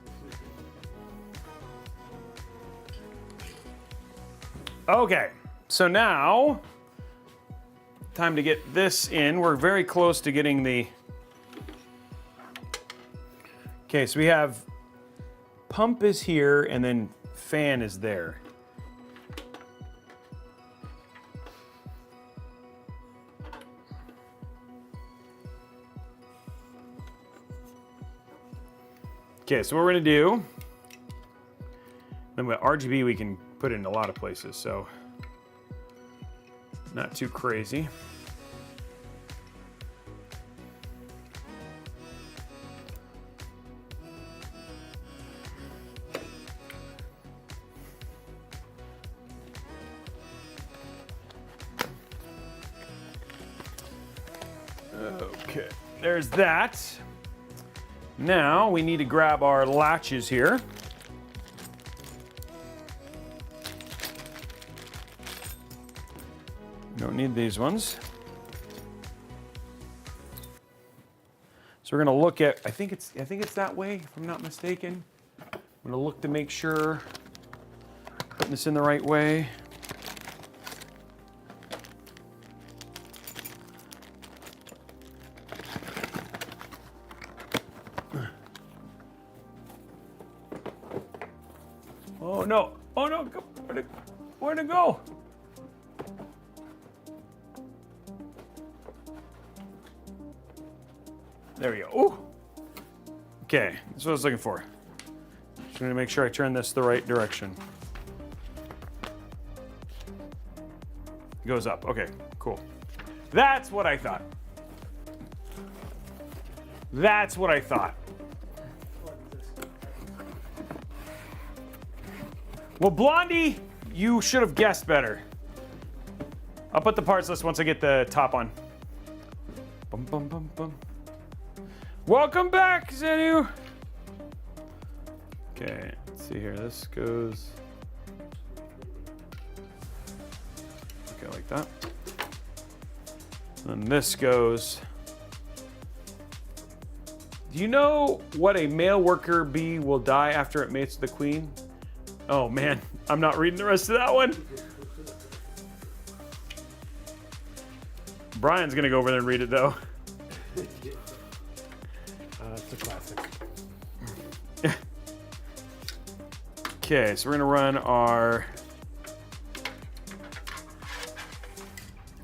Okay, so now time to get this in. We're very close to getting the. Okay, so we have pump is here and then fan is there. Okay, so what we're gonna do, then with RGB we can put it in a lot of places, so not too crazy. Okay, there's that. Now we need to grab our latches here. Don't need these ones. So we're gonna look at, I think it's that way, if I'm not mistaken. I'm gonna look to make sure putting this in the right way. Oh no, where'd it go? There we go. Ooh. Okay, that's what I was looking for. Just gonna make sure I turn this the right direction. It goes up. Okay, cool. That's what I thought. That's what I thought. Well, Blondie, you should have guessed better. I'll put the parts list once I get the top on. Bum, bum, bum, bum. Welcome back, Zenu. Okay, let's see here. This goes. Okay, like that. And this goes. Do you know what a male worker bee will die after it mates with the queen? Oh man, I'm not reading the rest of that one. Brian's gonna go over there and read it though. It's a classic. Okay, so we're gonna run our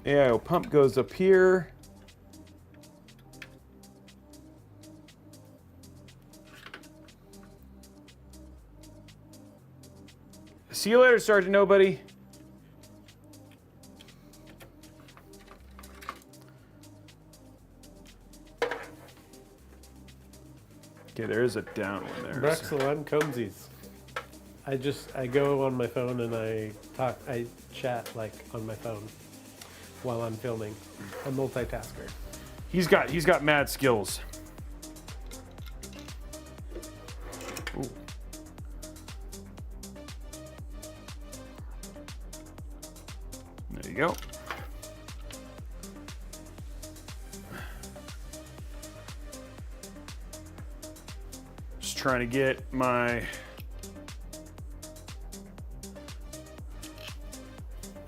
AIO pump goes up here. See you later, Sergeant Nobody. Okay, there is a down one there. Brexel, I'm Combsies. I go on my phone and I chat like on my phone while I'm filming. I'm a multitasker. He's got mad skills. Ooh. There you go. Just trying to get my...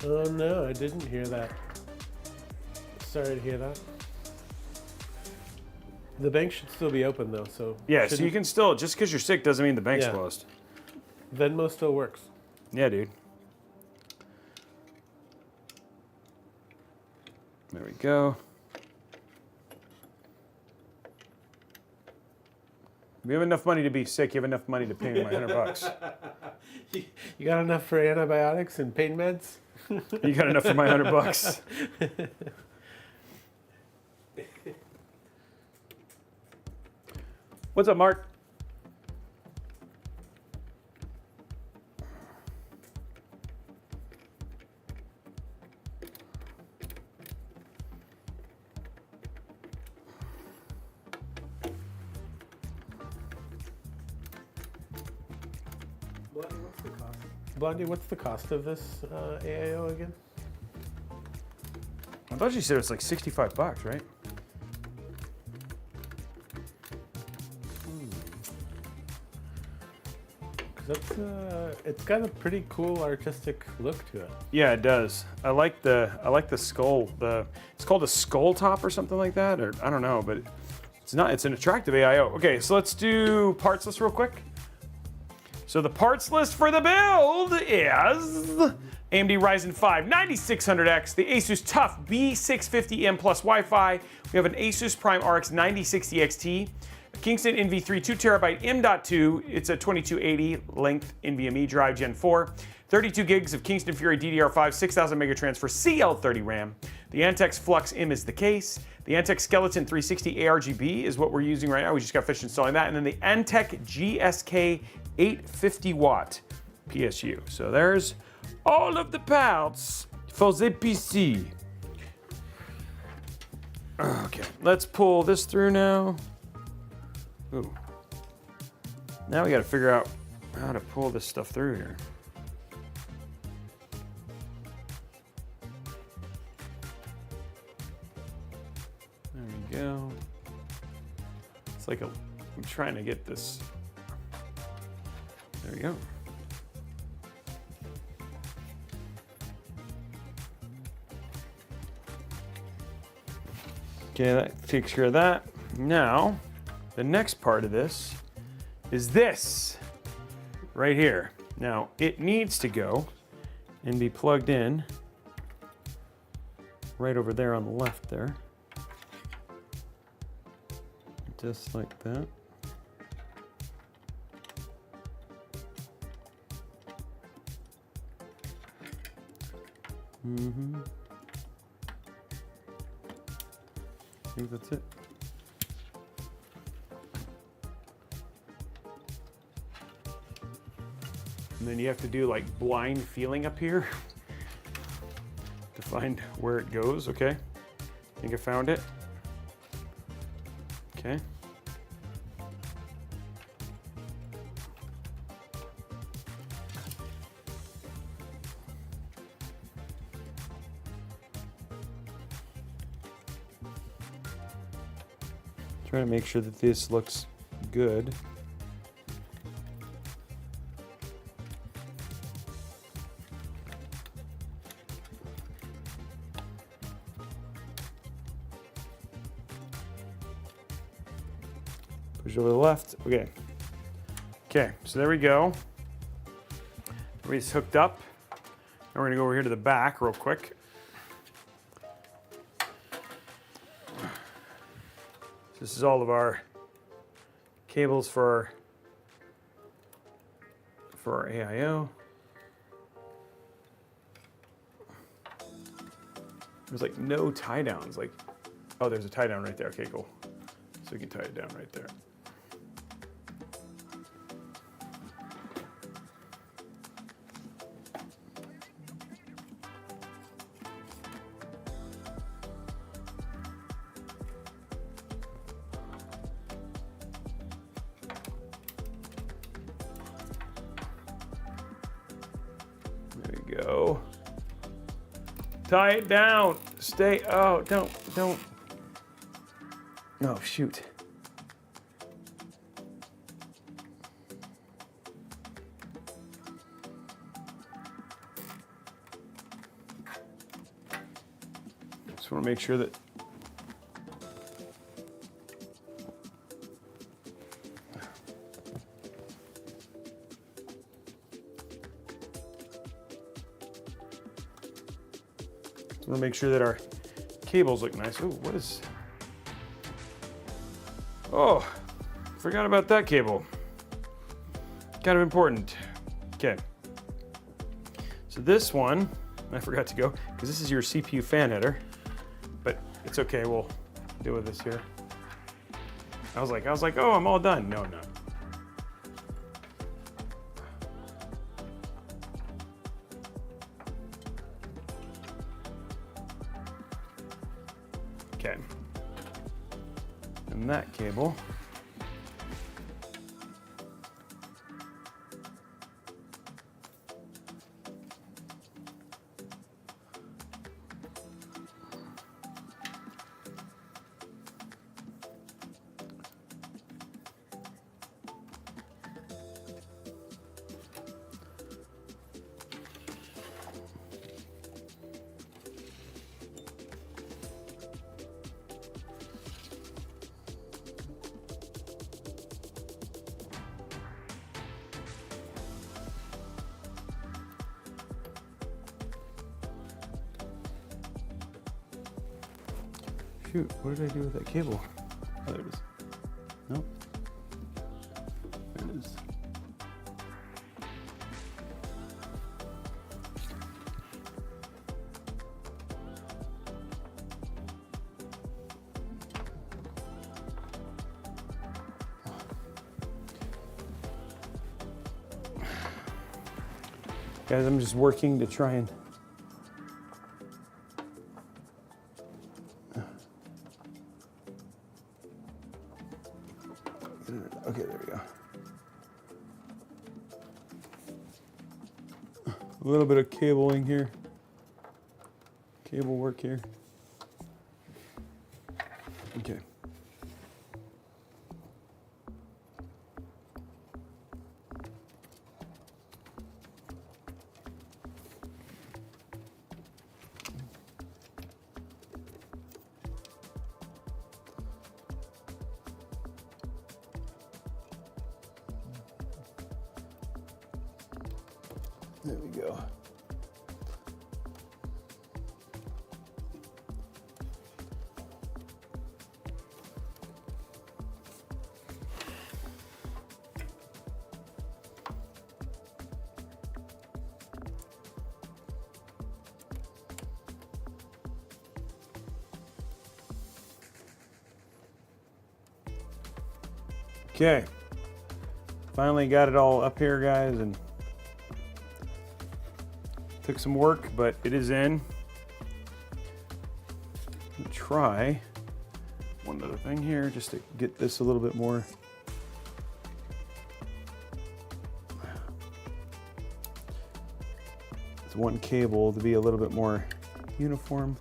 Oh no, I didn't hear that. Sorry to hear that. The bank should still be open though, so... Yeah, so you can still, just because you're sick doesn't mean the bank's closed. Venmo still works. Yeah, dude. There we go. If you have enough money to be sick, you have enough money to pay me my $100. You got enough for antibiotics and pain meds? You got enough for my $100. What's up, Mark? Blondie, what's the cost of this AIO again? I thought you said it was like $65, right? That's it's got a pretty cool artistic look to it. Yeah, it does. I like the skull. It's called a skull top or something like that, or I don't know, but it's not. It's an attractive AIO. Okay, so let's do parts list real quick. So the parts list for the build is AMD Ryzen 5 9600X, the Asus TUF B650M plus Wi-Fi. We have an Asus Prime RX 9060 XT, a Kingston NV3 2TB M.2. It's a 2280 length NVMe drive Gen 4. 32 gigs of Kingston Fury DDR5 6000 megatransfer CL30 RAM. The Antec Flux M is the case. The Antec Skeleton 360 ARGB is what we're using right now. We just got finished installing that. And then the Antec GSK 850 watt PSU. So there's all of the parts for the PC. Okay, let's pull this through now. Ooh. Now we got to figure out how to pull this stuff through here. There we go. It's like I'm trying to get this. There we go. Okay, that takes care of that. Now, the next part of this is this right here. Now, it needs to go and be plugged in right over there on the left there. Just like that. I think that's it. And then you have to do like blind feeling up here to find where it goes, okay? I think I found it. Okay. Trying to make sure that this looks good. Push over the left. Okay. Okay, so there we go. Everybody's hooked up. Now we're gonna go over here to the back real quick. This is all of our cables for our AIO. There's like no tie downs. Like, oh, there's a tie down right there. Okay, cool. So we can tie it down right there. There we go. Tie it down. Stay. Oh, don't. No, shoot. Just want to make sure that our cables look nice. Ooh, what is? Oh, forgot about that cable. Kind of important. Okay. So this one, I forgot to go, because this is your CPU fan header, but it's okay, we'll deal with this here. I was like, oh, I'm all done. No, no. Okay. And that cable. Shoot, what did I do with that cable? Oh, there it is. Nope. There it is. Guys, I'm just working to try and okay, there we go. A little bit of cabling here. Cable work here. Okay. There we go. Okay. Finally got it all up here, guys, and took some work, but it is in. Try one other thing here just to get this a little bit more. It's one cable to be a little bit more uniform.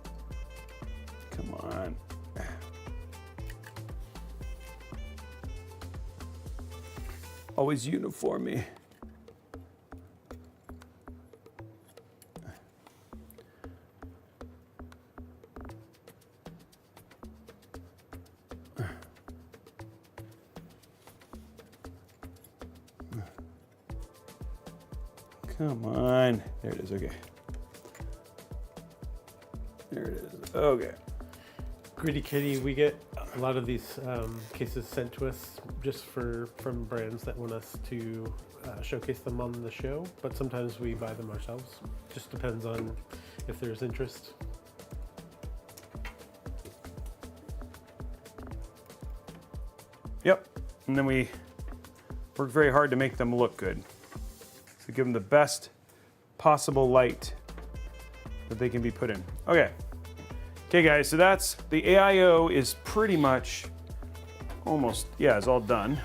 Come on. Always uniform me. Come on. There it is. Okay. There it is. Okay. Gritty Kitty, we get a lot of these cases sent to us just from brands that want us to showcase them on the show, but sometimes we buy them ourselves. Just depends on if there's interest. and then we work very hard to make them look good. So give them the best possible light that they can be put in. Okay. Okay, guys, so that's the AIO is pretty much almost, yeah, it's all done.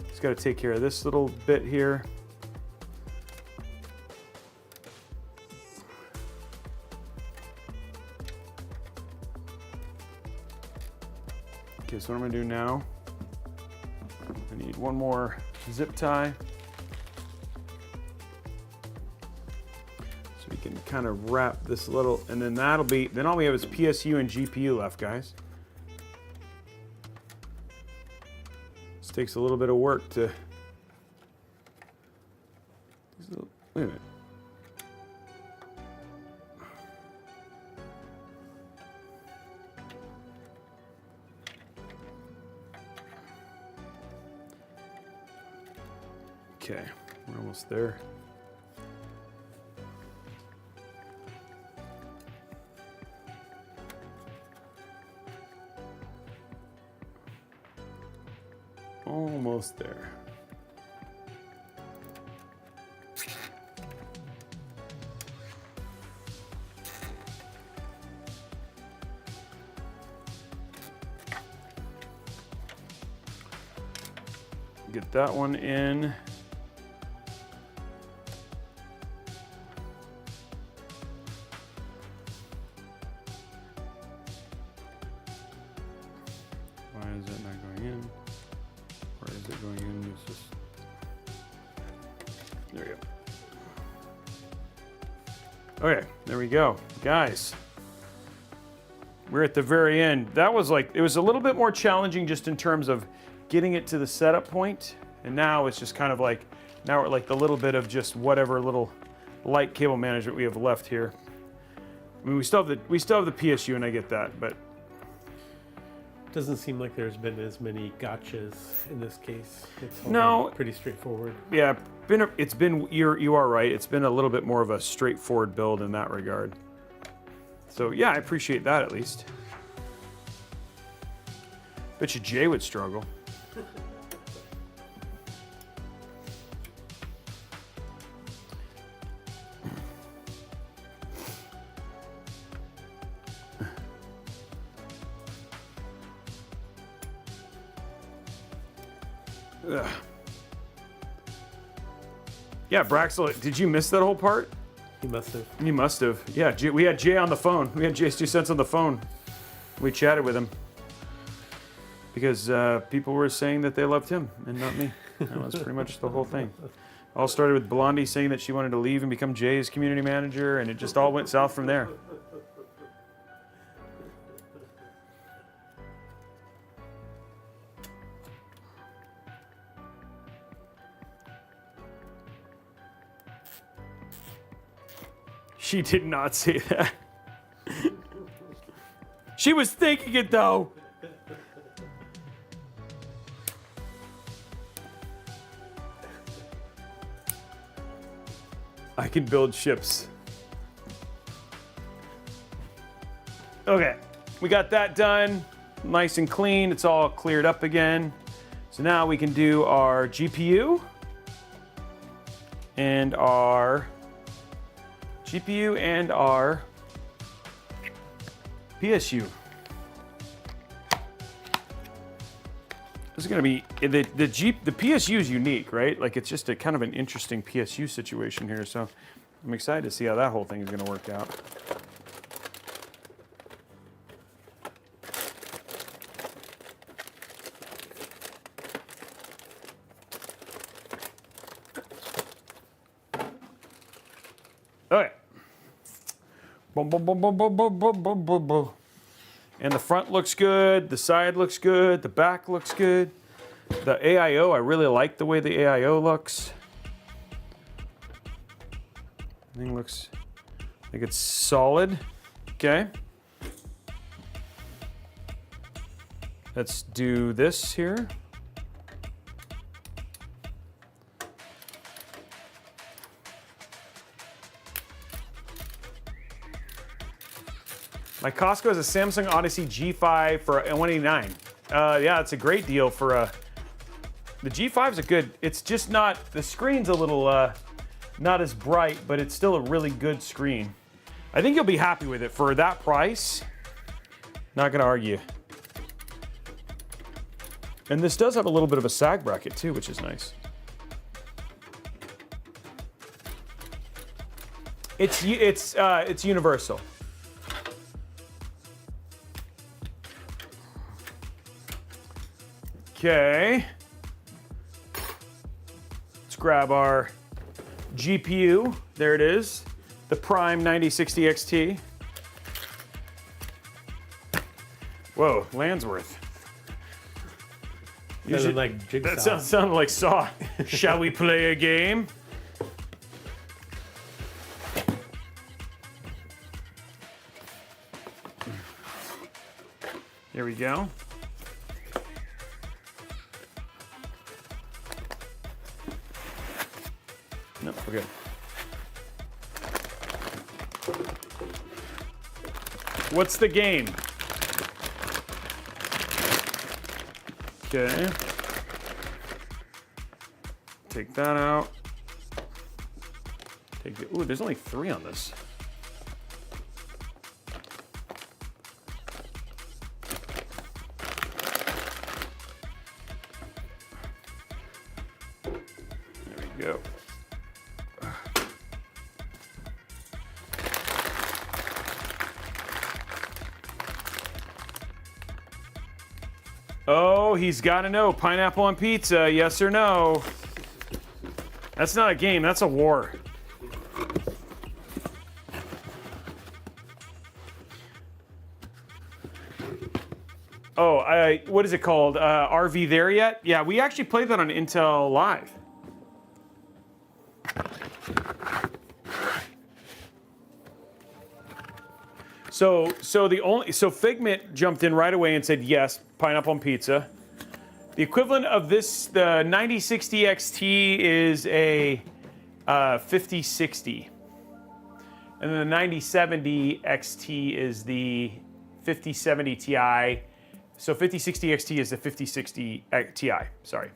Just got to take care of this little bit here. Okay, so what I'm gonna do now, I need one more zip tie. So we can kind of wrap this little, and then that'll be, then all we have is PSU and GPU left, guys. This takes a little bit of work to, wait a minute. Okay, we're almost there. Almost there. Get that one in. Why is it not going in? Or is it going in? It's just, there we go. Okay, there we go. Guys, we're at the very end. That was like, it was a little bit more challenging just in terms of getting it to the setup point. And now it's just kind of like, now we're at like the little bit of just whatever little light cable management we have left here. I mean, we still have the PSU, and I get that, but doesn't seem like there's been as many gotchas in this case. It's all no, pretty straightforward. Yeah, you are right. It's been a little bit more of a straightforward build in that regard. So yeah, I appreciate that at least. Bet you Jay would struggle. Ugh. Yeah, Braxel, did you miss that whole part? He must have. You must have. Yeah, we had Jay on the phone. We had JayzTwoCents on the phone. We chatted with him. Because people were saying that they loved him and not me. That was pretty much the whole thing. All started with Blondie saying that she wanted to leave and become Jay's community manager, and it just all went south from there. She did not say that. She was thinking it though. I can build ships. Okay, we got that done. Nice and clean. It's all cleared up again. So now we can do our GPU and our PSU. This is going to be the PSU is unique, right? Like it's just a kind of an interesting PSU situation here. So I'm excited to see how that whole thing is going to work out. Okay. Boom, boom, boom, boom, boom, boom, boom, boom, boom, boom. And the front looks good, the side looks good, the back looks good. The AIO, I really like the way the AIO looks. Everything looks like it's solid. Okay. Let's do this here. My Costco is a Samsung Odyssey G5 for $189. Yeah, it's a great deal for The G5's a good, it's just not, the screen's a little not as bright, but it's still a really good screen. I think you'll be happy with it for that price. Not gonna argue. And this does have a little bit of a sag bracket too, which is nice. It's universal. Okay. Let's grab our GPU. There it is. The Prime 9060 XT. Whoa, Landsworth. Sounded like Jigsaw. That sounded like Saw. Shall we play a game? Here we go. Nope, we're good. What's the game? Okay. Take that out. Take the, ooh, there's only 3 on this. There we go. Oh, he's got to know. Pineapple on pizza, yes or no? That's not a game, that's a war. Oh, what is it called? RV There Yet? Yeah, we actually played that on Intel Live. So Figment jumped in right away and said yes, pineapple on pizza. The equivalent of this, the 9060 XT is a 5060. And then the 9070 XT is the 5070 Ti. So 5060 XT is the 5060 Ti, sorry.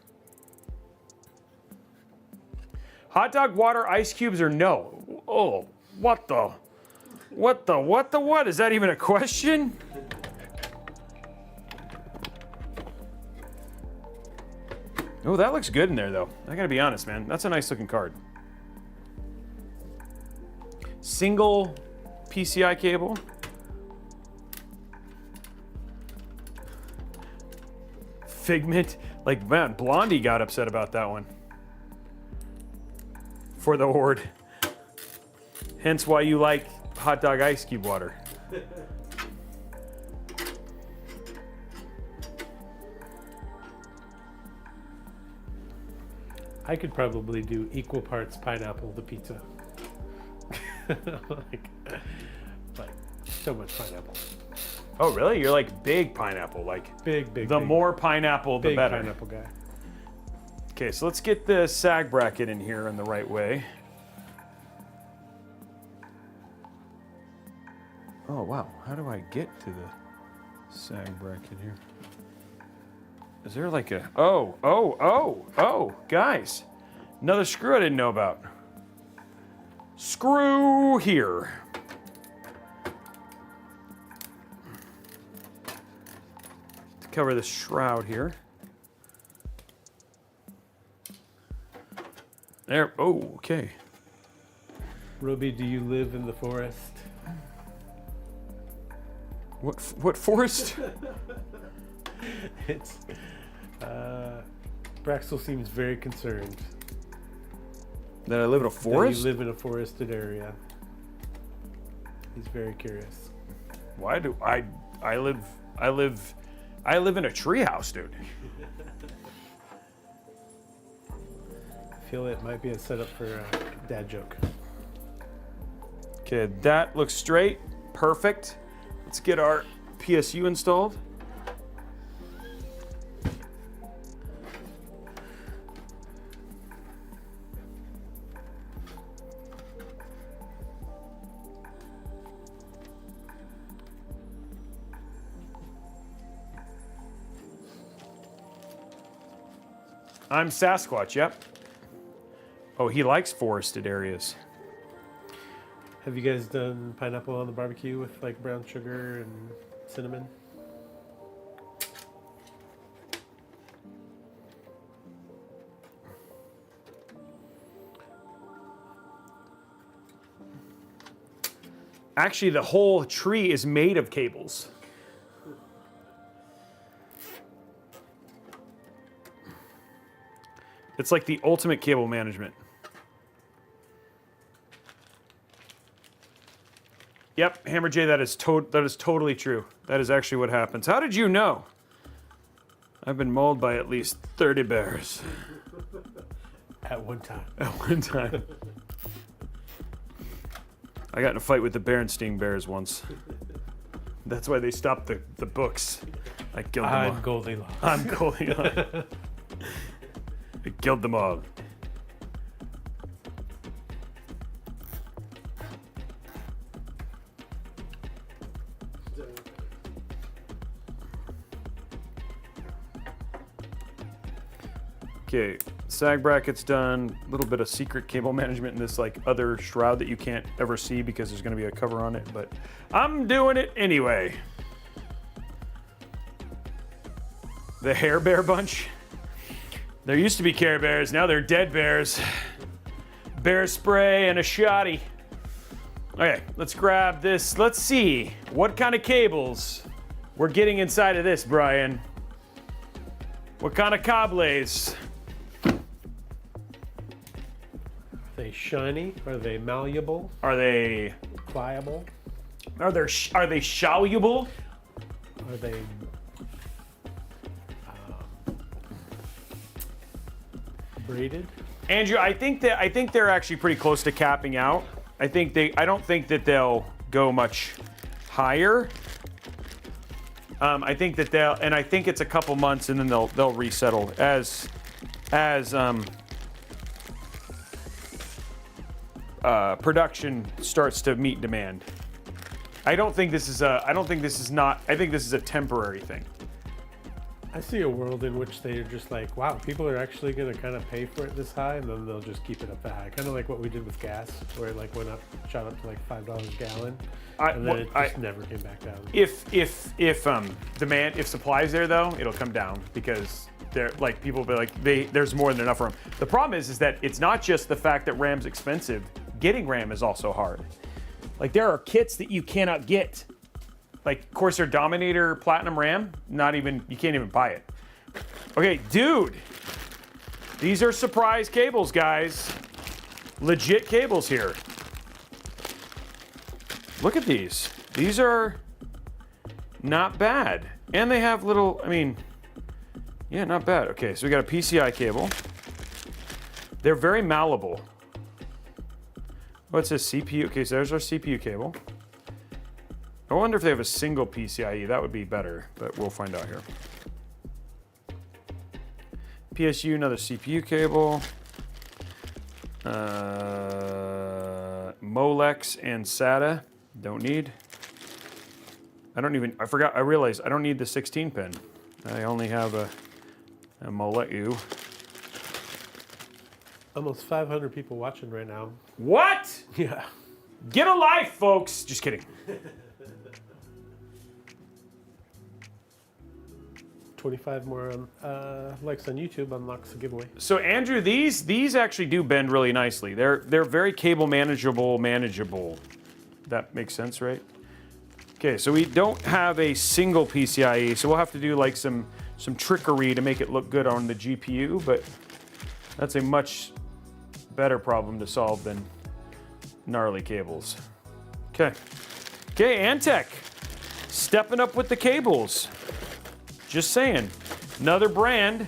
Hot dog, water, ice cubes, or no? Oh, what the? What? Is that even a question? Oh, that looks good in there, though. I gotta be honest, man. That's a nice looking card. Single PCI cable. Figment. Like, man, Blondie got upset about that one. For the Horde. Hence why you like hot dog ice cube water. I could probably do equal parts pineapple to pizza. like so much pineapple. Oh, really? You're like big pineapple, like big. The more pineapple, the better. Pineapple guy. Okay, so let's get the sag bracket in here in the right way. Oh, wow. How do I get to the sag bracket here? Is there like a... Oh, guys. Another screw I didn't know about. Screw here. To cover the shroud here. There, oh, okay. Robey, do you live in the forest? What forest? It's Braxel seems very concerned. That I live in a forest? That you live in a forested area. He's very curious. Why do I live in a treehouse, dude. I feel it might be a setup for a dad joke. Okay, that looks straight. Perfect. Let's get our PSU installed. I'm Sasquatch, yep. Oh, he likes forested areas. Have you guys done pineapple on the barbecue with like brown sugar and cinnamon? Actually, the whole tree is made of cables. It's like the ultimate cable management. Yep, Hammer J, that is totally true. That is actually what happens. How did you know? I've been mauled by at least 30 bears. At one time. At one time. I got in a fight with the Berenstain Bears once. That's why they stopped the books. I killed them all. I'm Goldilocks. I'm Goldilocks. I killed them all. Okay, sag bracket's done. A little bit of secret cable management in this like other shroud that you can't ever see because there's gonna be a cover on it, but I'm doing it anyway. The Hair Bear bunch. There used to be Care Bears, now they're dead bears. Bear spray and a shotty. Okay, let's grab this. Let's see what kind of cables we're getting inside of this, Brian. What kind of cables? Are they shiny? Are they malleable? Are they Pliable? are they soluble? Are they braided? Andrew, I think they're actually pretty close to capping out. I don't think that they'll go much higher. I think that I think it's a couple months and then they'll resettle as production starts to meet demand. I think this is a temporary thing. I see a world in which they're just like, wow, people are actually going to kind of pay for it this high, and then they'll just keep it up that high. Kind of like what we did with gas, where it like went up, shot up to like $5 a gallon, and then it just never came back down. If supply's there though, it'll come down because they're like people will be like there's more than enough RAM. The problem is that it's not just the fact that RAM's expensive. Getting RAM is also hard. Like there are kits that you cannot get. Like Corsair Dominator Platinum RAM, you can't even buy it. Okay, dude, these are surprise cables, guys. Legit cables here. Look at these. These are not bad. And they have little, yeah, not bad. Okay, so we got a PCI cable. They're very malleable. What's this, CPU? Okay, so there's our CPU cable. I wonder if they have a single PCIe. That would be better, but we'll find out here. PSU, another CPU cable. Molex and SATA. Don't need. I realized I don't need the 16 pin. I only have a Molecu. Almost 500 people watching right now. What? Yeah. Get a life, folks. Just kidding. 25 more likes on YouTube unlocks the giveaway. So Andrew, these actually do bend really nicely. They're very cable manageable. That makes sense, right? Okay, so we don't have a single PCIe, so we'll have to do like some trickery to make it look good on the GPU, but that's a much better problem to solve than gnarly cables. Okay, Antec, stepping up with the cables. Just saying, another brand.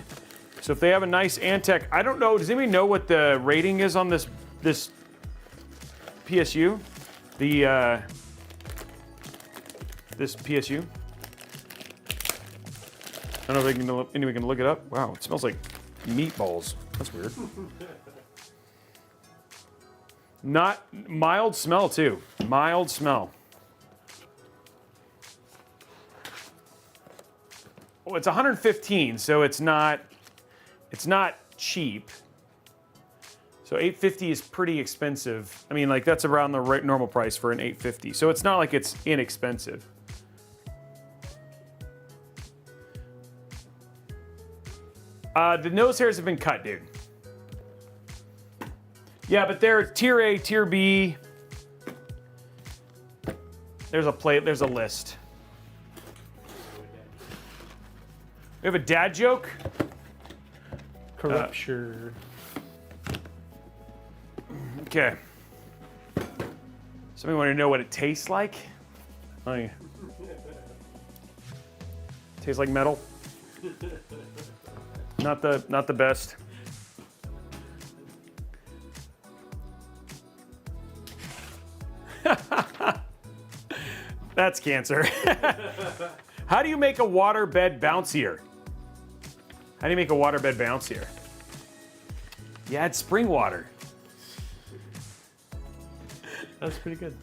So if they have a nice Antec, I don't know. Does anybody know what the rating is on this PSU? This PSU. I don't know if anyone can look it up. Wow, it smells like meatballs. That's weird. Not mild smell too. Mild smell. Oh, it's 115, so it's not cheap. So $850 is pretty expensive. I mean, like that's around the normal price for an $850. So it's not like it's inexpensive. The nose hairs have been cut, dude. Yeah, but they're tier A, tier B. There's a plate, there's a list. We have a dad joke. Corruption. Okay. Somebody want to know what it tastes like? Oh, yeah. Tastes like metal. Not the best. That's cancer. How do you make a waterbed bouncier? How do you make a waterbed bouncier? You add spring water. That's pretty good.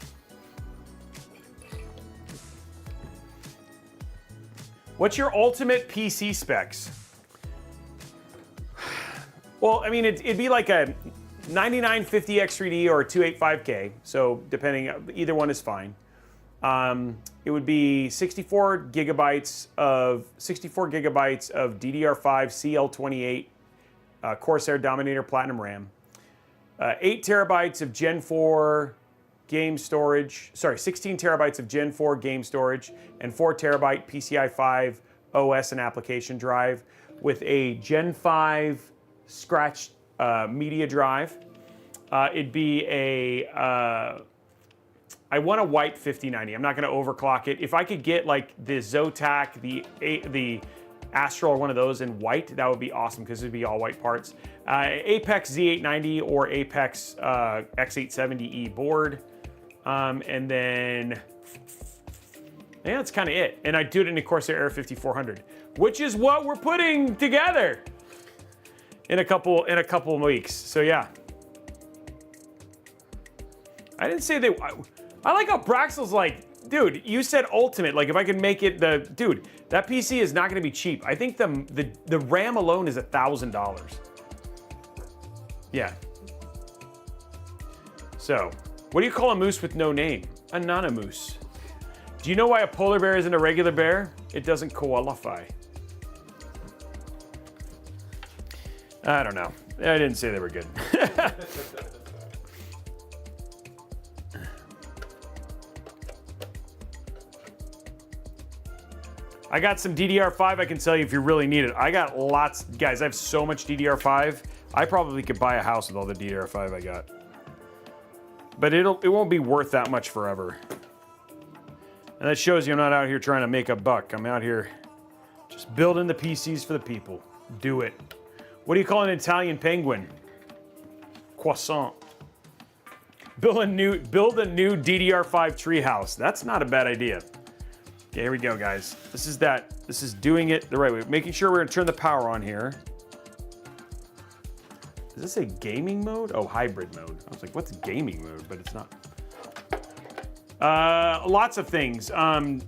What's your ultimate PC specs? Well, I mean, it'd be like a 9950X3D or a 285K. So depending, either one is fine. It would be 64 gigabytes of DDR5 CL28 Corsair Dominator Platinum RAM, 8 terabytes of Gen 4 game storage. Sorry, 16 terabytes of Gen 4 game storage and 4 terabyte PCI 5 OS and application drive with a Gen 5 scratch media drive. It'd be a I want a white 5090. I'm not going to overclock it. If I could get like the Zotac, the Astral, or one of those in white, that would be awesome because it'd be all white parts. Apex Z890 or Apex X870E board. And then, yeah, that's kind of it. And I do it in a Corsair Air 5400, which is what we're putting together in a couple of weeks. So yeah. I didn't say they... I like how Braxel's like, dude, you said ultimate. Like if I could make it dude, that PC is not gonna be cheap. I think the RAM alone is $1,000. Yeah. So, what do you call a moose with no name? A nanomoose. Do you know why a polar bear isn't a regular bear? It doesn't qualify. I don't know. I didn't say they were good. I got some DDR5 I can sell you if you really need it. I got lots, guys, I have so much DDR5. I probably could buy a house with all the DDR5 I got. But it won't be worth that much forever. And that shows you I'm not out here trying to make a buck. I'm out here just building the PCs for the people. Do it. What do you call an Italian penguin? Croissant. Build a new DDR5 treehouse. That's not a bad idea. Okay, here we go, guys. This is doing it the right way. Making sure we're gonna turn the power on here. Does this say gaming mode? Oh, hybrid mode. I was like, what's gaming mode? But it's not. Lots of things. How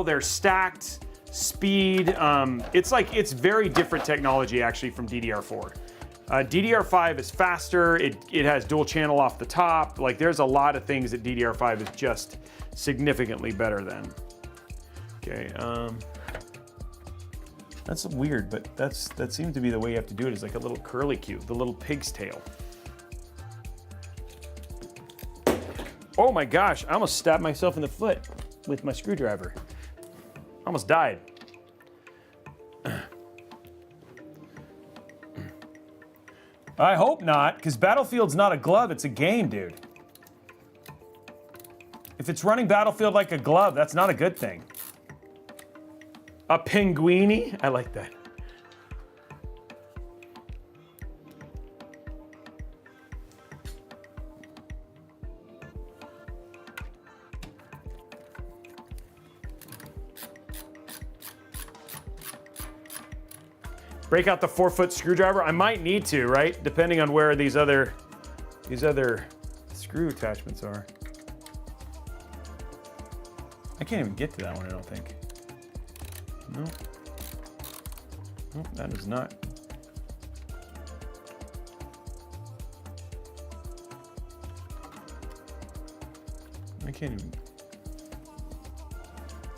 they're stacked, speed. It's very different technology actually from DDR4. DDR5 is faster. It has dual channel off the top. Like there's a lot of things that DDR5 is just significantly better than. Okay, that's weird, but that seems to be the way you have to do it. Is like a little curly cue, the little pig's tail. Oh my gosh, I almost stabbed myself in the foot with my screwdriver. Almost died. I hope not, because Battlefield's not a glove, it's a game, dude. If it's running Battlefield like a glove, that's not a good thing. A pinguini? I like that. Break out the 4-foot screwdriver. I might need to, right? Depending on where these other screw attachments are. I can't even get to that one, I don't think. No. Nope, that is not. I can't even.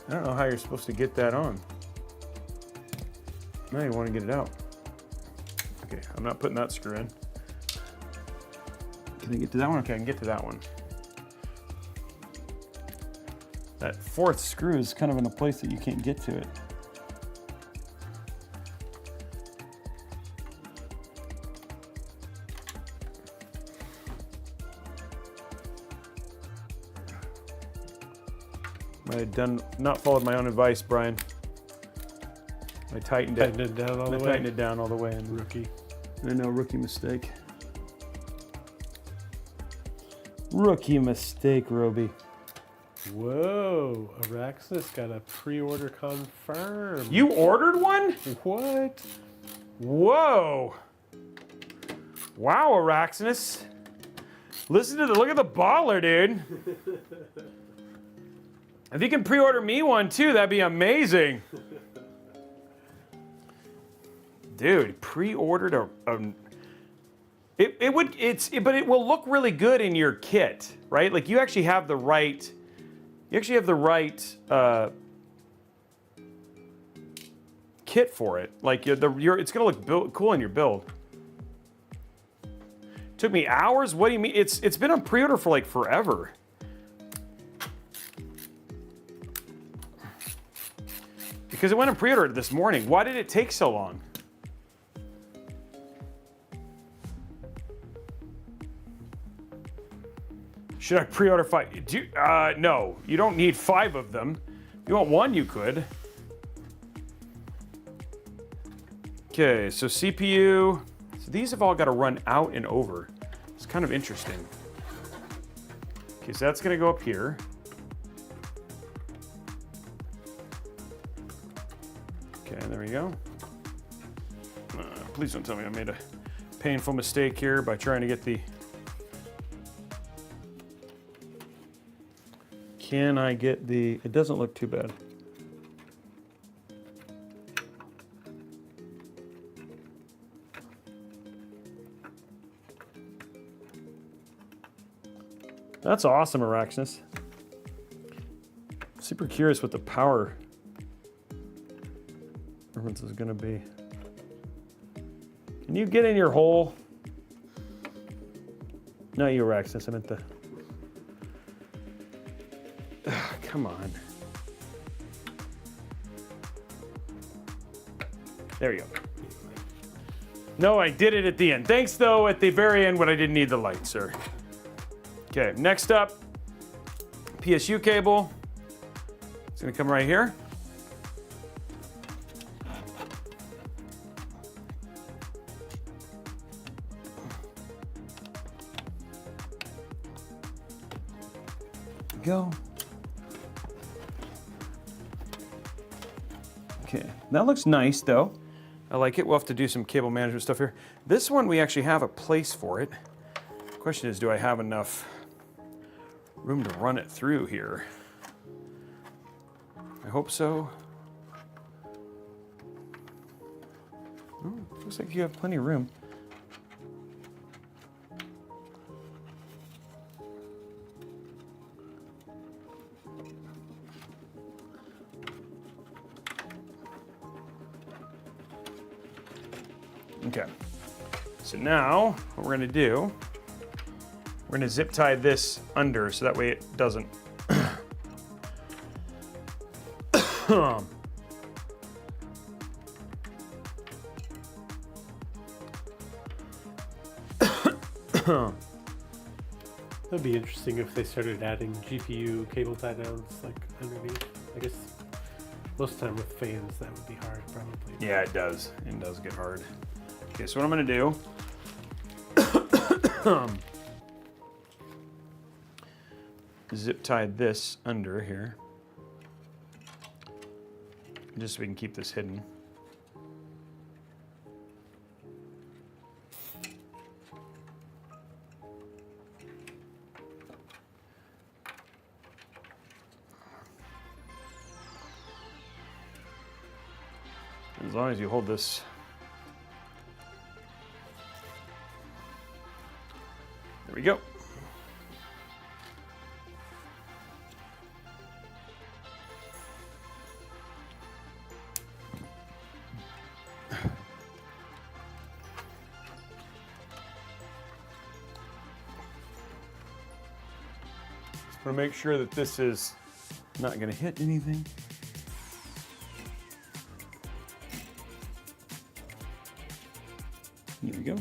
I don't know how you're supposed to get that on. Now you want to get it out. Okay, I'm not putting that screw in. Can I get to that one? Okay, I can get to that one. That fourth screw is kind of in a place that you can't get to it. I had not followed my own advice, Brian. I tightened it. Tightened it down all the way. Tightened it down all the way. Rookie. I know, rookie mistake. Rookie mistake, Robey. Whoa, Araxis got a pre-order confirmed. You ordered one? What? Whoa. Wow, Araxis. Listen to look at the baller, dude. If you can pre-order me one too, that'd be amazing. Dude, pre-ordered but it will look really good in your kit, right? Like you actually have the right kit for it. Like it's gonna look cool in your build. Took me hours. What do you mean? It's been on pre-order for like forever. Because it went on pre-order this morning. Why did it take so long? Should I pre-order 5? No, you don't need 5 of them. If you want one, you could. Okay, so CPU. So these have all got to run out and over. It's kind of interesting. Okay, so that's going to go up here. Okay, there we go. Please don't tell me I made a painful mistake here by trying to get the... Can I get the... It doesn't look too bad. That's awesome, Araxis. Super curious what the power difference is gonna be. Can you get in your hole? No, you Araxis, I meant the... Come on. There you go. No, I did it at the end. Thanks, though, at the very end when I didn't need the light, sir. Okay, next up, PSU cable. It's gonna come right here. Go. Okay, that looks nice though. I like it. We'll have to do some cable management stuff here. This one, we actually have a place for it. The question is, do I have enough room to run it through here? I hope so. Oh, looks like you have plenty of room. Okay, so now what we're gonna do, we're gonna zip tie this under so that way it doesn't That'd be interesting if they started adding GPU cable tie downs like underneath. I guess most of the time with fans that would be hard probably. Yeah, it does. It does get hard. Okay, so what I'm gonna do zip tie this under here, just so we can keep this hidden. As long as you hold this. There we go. want to make sure that this is not going to hit anything. Here we go.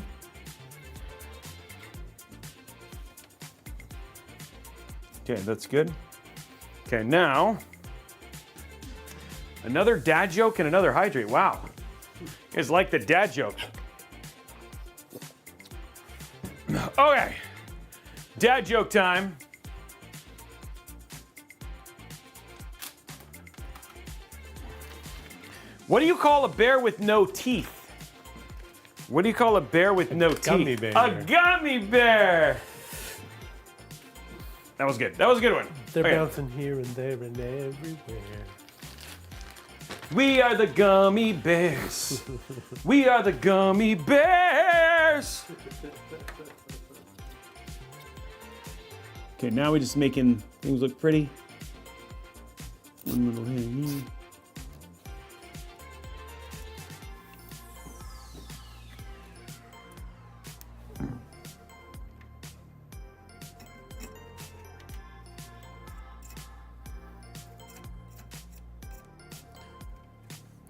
Okay, that's good. Okay, now another dad joke and another hydrate. Wow. You guys like the dad joke. Okay. Dad joke time. What do you call a bear with no teeth? What do you call a bear with no teeth? Gummy bear. A gummy bear. That was good. That was a good one. They're Okay. bouncing here and there and everywhere. We are the gummy bears. We are the gummy bears. Okay, now we're just making things look pretty. One little thing here.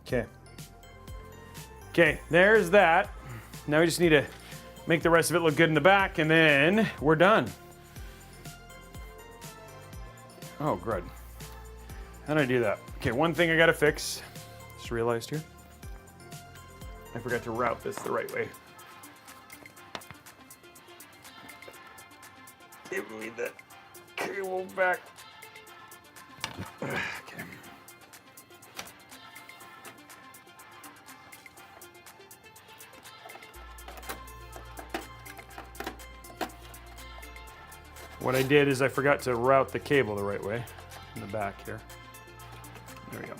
Okay. Okay, there's that. Now we just need to make the rest of it look good in the back, and then we're done. Oh, good. How did I do that? Okay, one thing I gotta fix. Just realized here. I forgot to route this the right way. Give me that cable back. Okay. What I did is I forgot to route the cable the right way in the back here. There we go.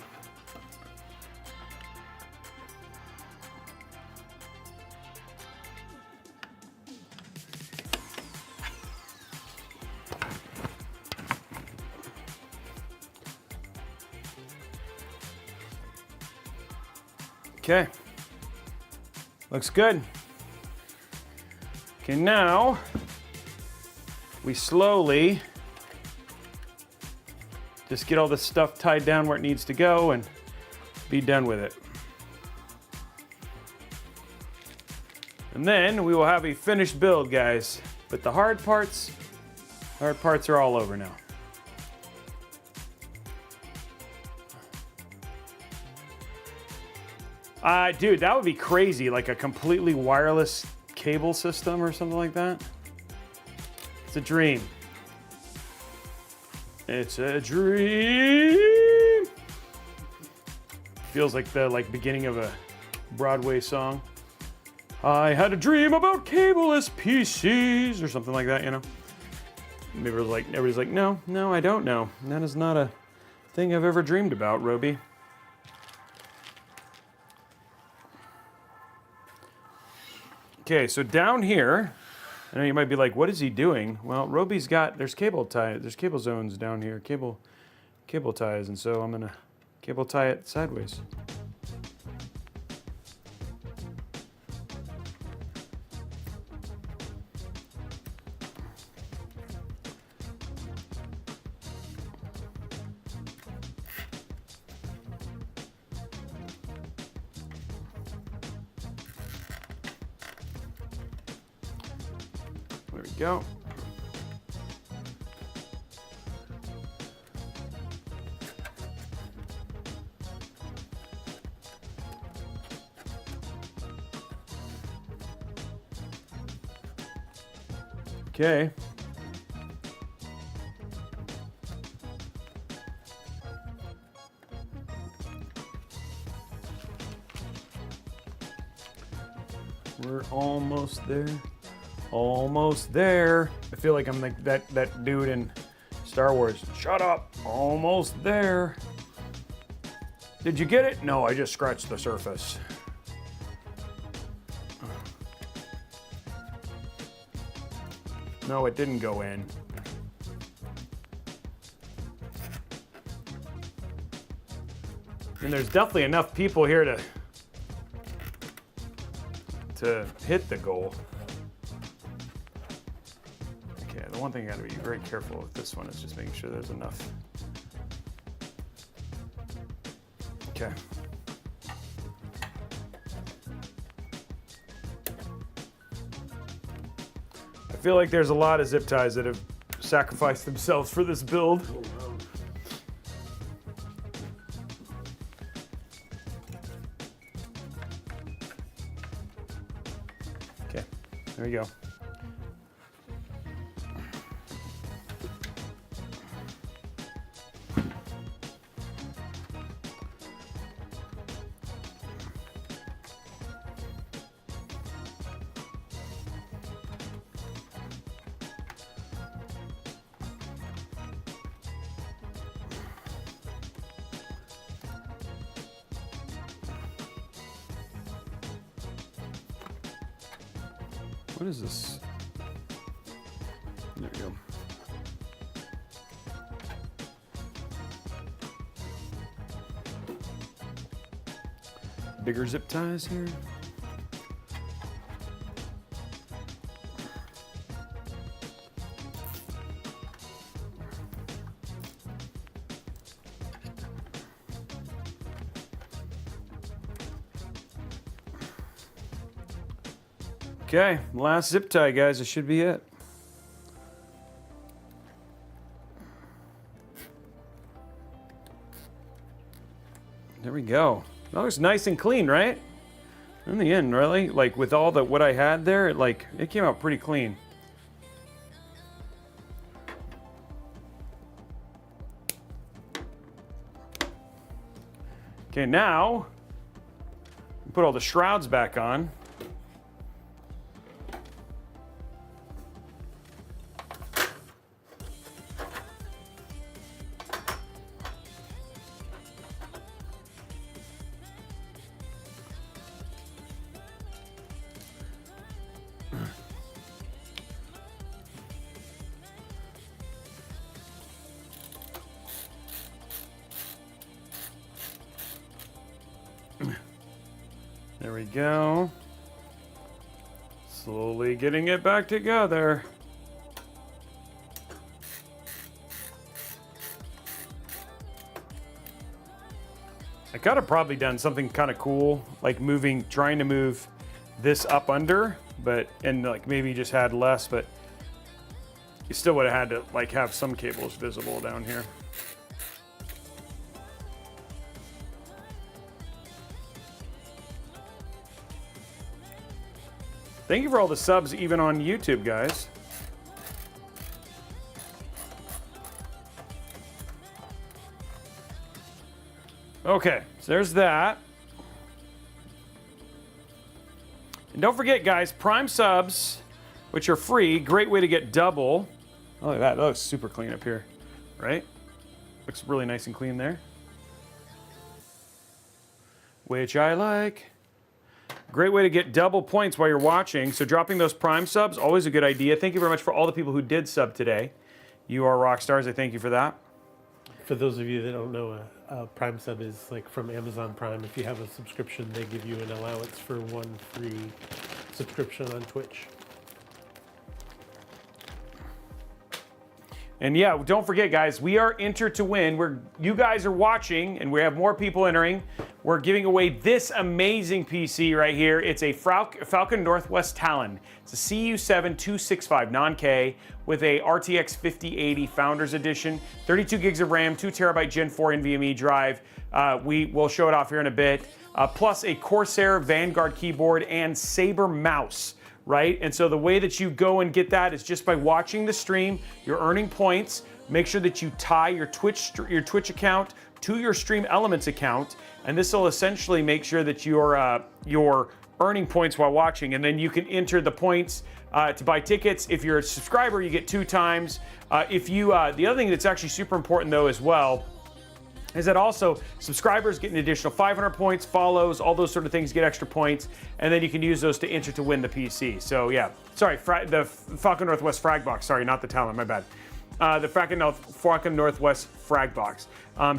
Okay. Looks good. Okay, now we slowly just get all this stuff tied down where it needs to go and be done with it. And then we will have a finished build, guys. But the hard parts are all over now. Dude, that would be crazy, like a completely wireless cable system or something like that. It's a dream. It's a dream. Feels like the beginning of a Broadway song. I had a dream about cableless PCs or something like that, you know. Everybody's like, no, I don't know. That is not a thing I've ever dreamed about, Robey. Okay, so down here, I know you might be like, what is he doing? Well, Robey's there's cable zones down here, cable ties, and so I'm gonna cable tie it sideways. There we go. Okay. We're almost there. Almost there. I feel like I'm like that dude in Star Wars. Shut up. Almost there. Did you get it? No, I just scratched the surface. No, it didn't go in. And there's definitely enough people here to hit the goal. Okay, the one thing I gotta be very careful with this one is just making sure there's enough. Okay. I feel like there's a lot of zip ties that have sacrificed themselves for this build. Okay, there you go. What is this? There we go. Bigger zip ties here. Okay, last zip tie, guys. This should be it. There we go. That looks nice and clean, right? In the end, really, like with all the what I had there, it came out pretty clean. Okay, now put all the shrouds back on. There we go. Slowly getting it back together. I could have probably done something kind of cool, like trying to move this up under, and like maybe just had less, but you still would have had to like have some cables visible down here. Thank you for all the subs, even on YouTube, guys. Okay, so there's that. And don't forget, guys, Prime subs, which are free, great way to get double. Oh, look at that. That looks super clean up here, right? Looks really nice and clean there. Which I like. Great way to get double points while you're watching. So dropping those Prime subs, always a good idea. Thank you very much for all the people who did sub today. You are rock stars. I thank you for that. For those of you that don't know, a Prime sub is like from Amazon Prime. If you have a subscription, they give you an allowance for one free subscription on Twitch. And yeah, don't forget, guys, we are enter to win. You guys are watching, and we have more people entering. We're giving away this amazing PC right here. It's a Falcon Northwest Talon. It's a CU7-265 non-K with a RTX 5080 Founders Edition, 32 gigs of RAM, 2 terabyte Gen 4 NVMe drive. We will show it off here in a bit. Plus a Corsair Vanguard keyboard and Sabre mouse. Right? And so the way that you go and get that is just by watching the stream. You're earning points. Make sure that you tie your Twitch account to your Stream Elements account, and this will essentially make sure that you're earning points while watching, and then you can enter the points to buy tickets. If you're a subscriber, you get 2 times. The other thing that's actually super important though as well is that also subscribers get an additional 500 points, follows, all those sort of things get extra points, and then you can use those to enter to win the PC. So yeah, sorry, the Falcon Northwest Frag Box. Sorry, not the Talon, my bad. The Falcon Northwest Frag Box.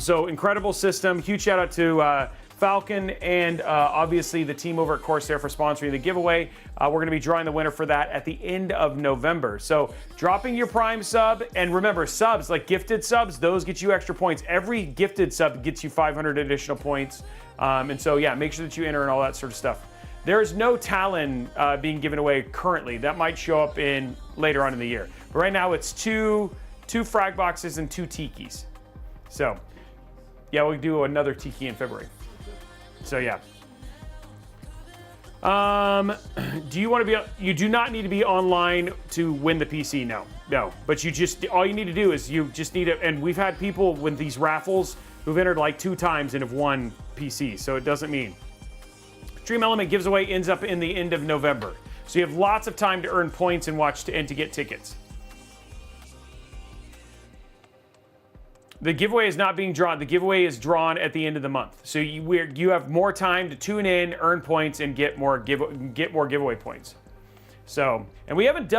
So incredible system. Huge shout out to Falcon, and obviously the team over at Corsair for sponsoring the giveaway. We're going to be drawing the winner for that at the end of November. So dropping your Prime sub, and remember, subs, like gifted subs, those get you extra points. Every gifted sub gets you 500 additional points. And so, yeah, make sure that you enter and all that sort of stuff. There is no Talon being given away currently. That might show up in later on in the year. But right now it's two frag boxes and 2 tikis. So, yeah, we'll do another tiki in February. So, yeah. Do you want to be? You do not need to be online to win the PC. No. But all you need to do is you just need to. And we've had people with these raffles who've entered like 2 times and have won PC. So it doesn't mean. Dream Element gives away ends up in the end of November. So you have lots of time to earn points and to get tickets. The giveaway is not being drawn. The giveaway is drawn at the end of the month. So you have more time to tune in, earn points, and get more giveaway points. So, and we haven't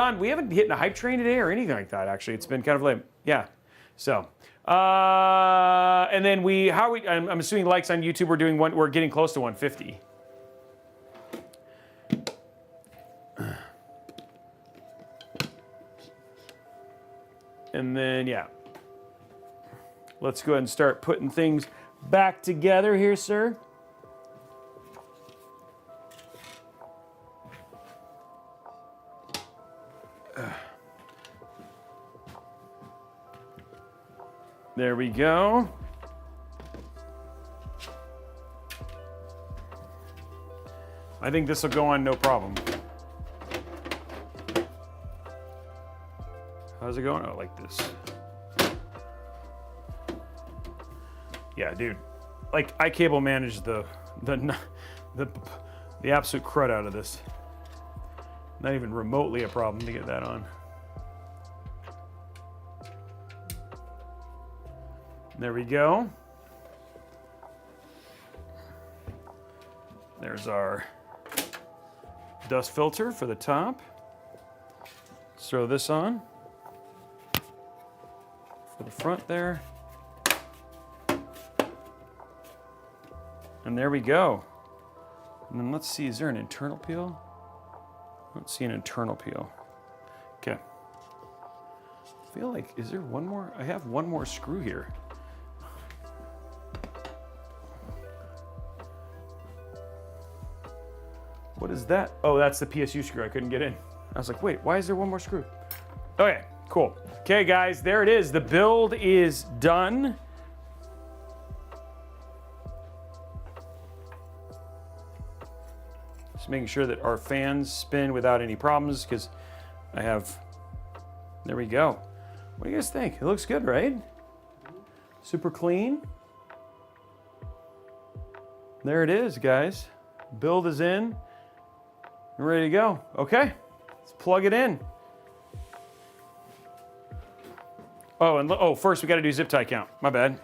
hit a hype train today or anything like that. Actually, it's been kind of lame. Yeah. So, and then I'm assuming likes on YouTube. We're getting close to 150. And then, yeah. Let's go ahead and start putting things back together here, sir. There we go. I think this will go on no problem. How's it going? Oh, like this. Yeah, dude. Like, I cable managed the absolute crud out of this. Not even remotely a problem to get that on. There we go. There's our dust filter for the top. Let's throw this on for the front there. And there we go. And then let's see, is there an internal peel? I don't see an internal peel. Okay. I feel like, is there one more? I have one more screw here. What is that? Oh, that's the PSU screw I couldn't get in. I was like, wait, why is there one more screw? Okay, cool. Okay, guys, there it is. The build is done. Just making sure that our fans spin without any problems, because I have, there we go. What do you guys think? It looks good, right? Super clean. There it is, guys. Build is in. We're ready to go. Okay, let's plug it in. Oh, and first we got to do zip tie count. My bad.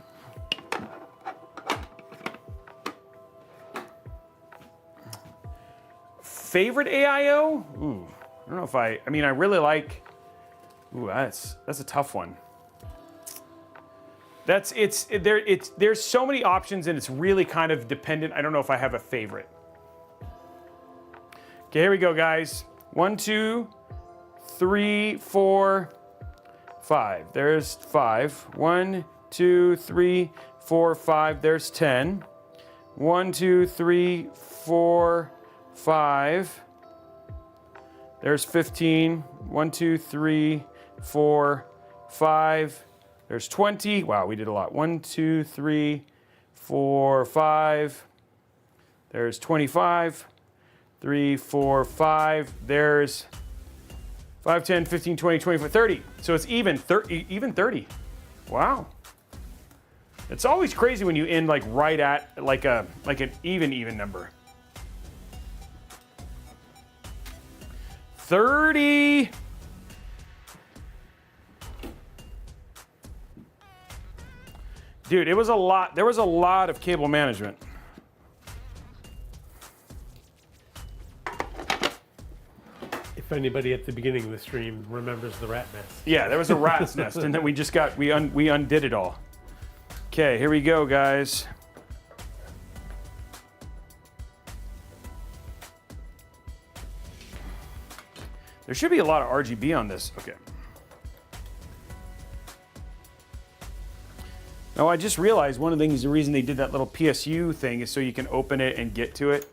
Favorite AIO? Ooh, I don't know if I mean, I really like, ooh, that's a tough one. There's so many options and it's really kind of dependent. I don't know if I have a favorite. Okay, here we go, guys. 1, 2, 3, 4, 5. There's 5. 1, 2, 3, 4, 5. There's 10. 1, 2, 3, 4, 5. There's 15. 1, 2, 3, 4, 5. There's 20. Wow, we did a lot. 1, 2, 3, 4, 5. There's 25. 3, 4, 5. There's 5, 10, 15, 20, 25, 30. So it's even 30. Wow. It's always crazy when you end like right at like an even number. 30. Dude, it was a lot. There was a lot of cable management. If anybody at the beginning of the stream remembers the rat nest. Yeah, there was a rat's nest, and then we undid it all. Okay, here we go, guys. There should be a lot of RGB on this. Okay. Oh, I just realized one of the things, the reason they did that little PSU thing is so you can open it and get to it.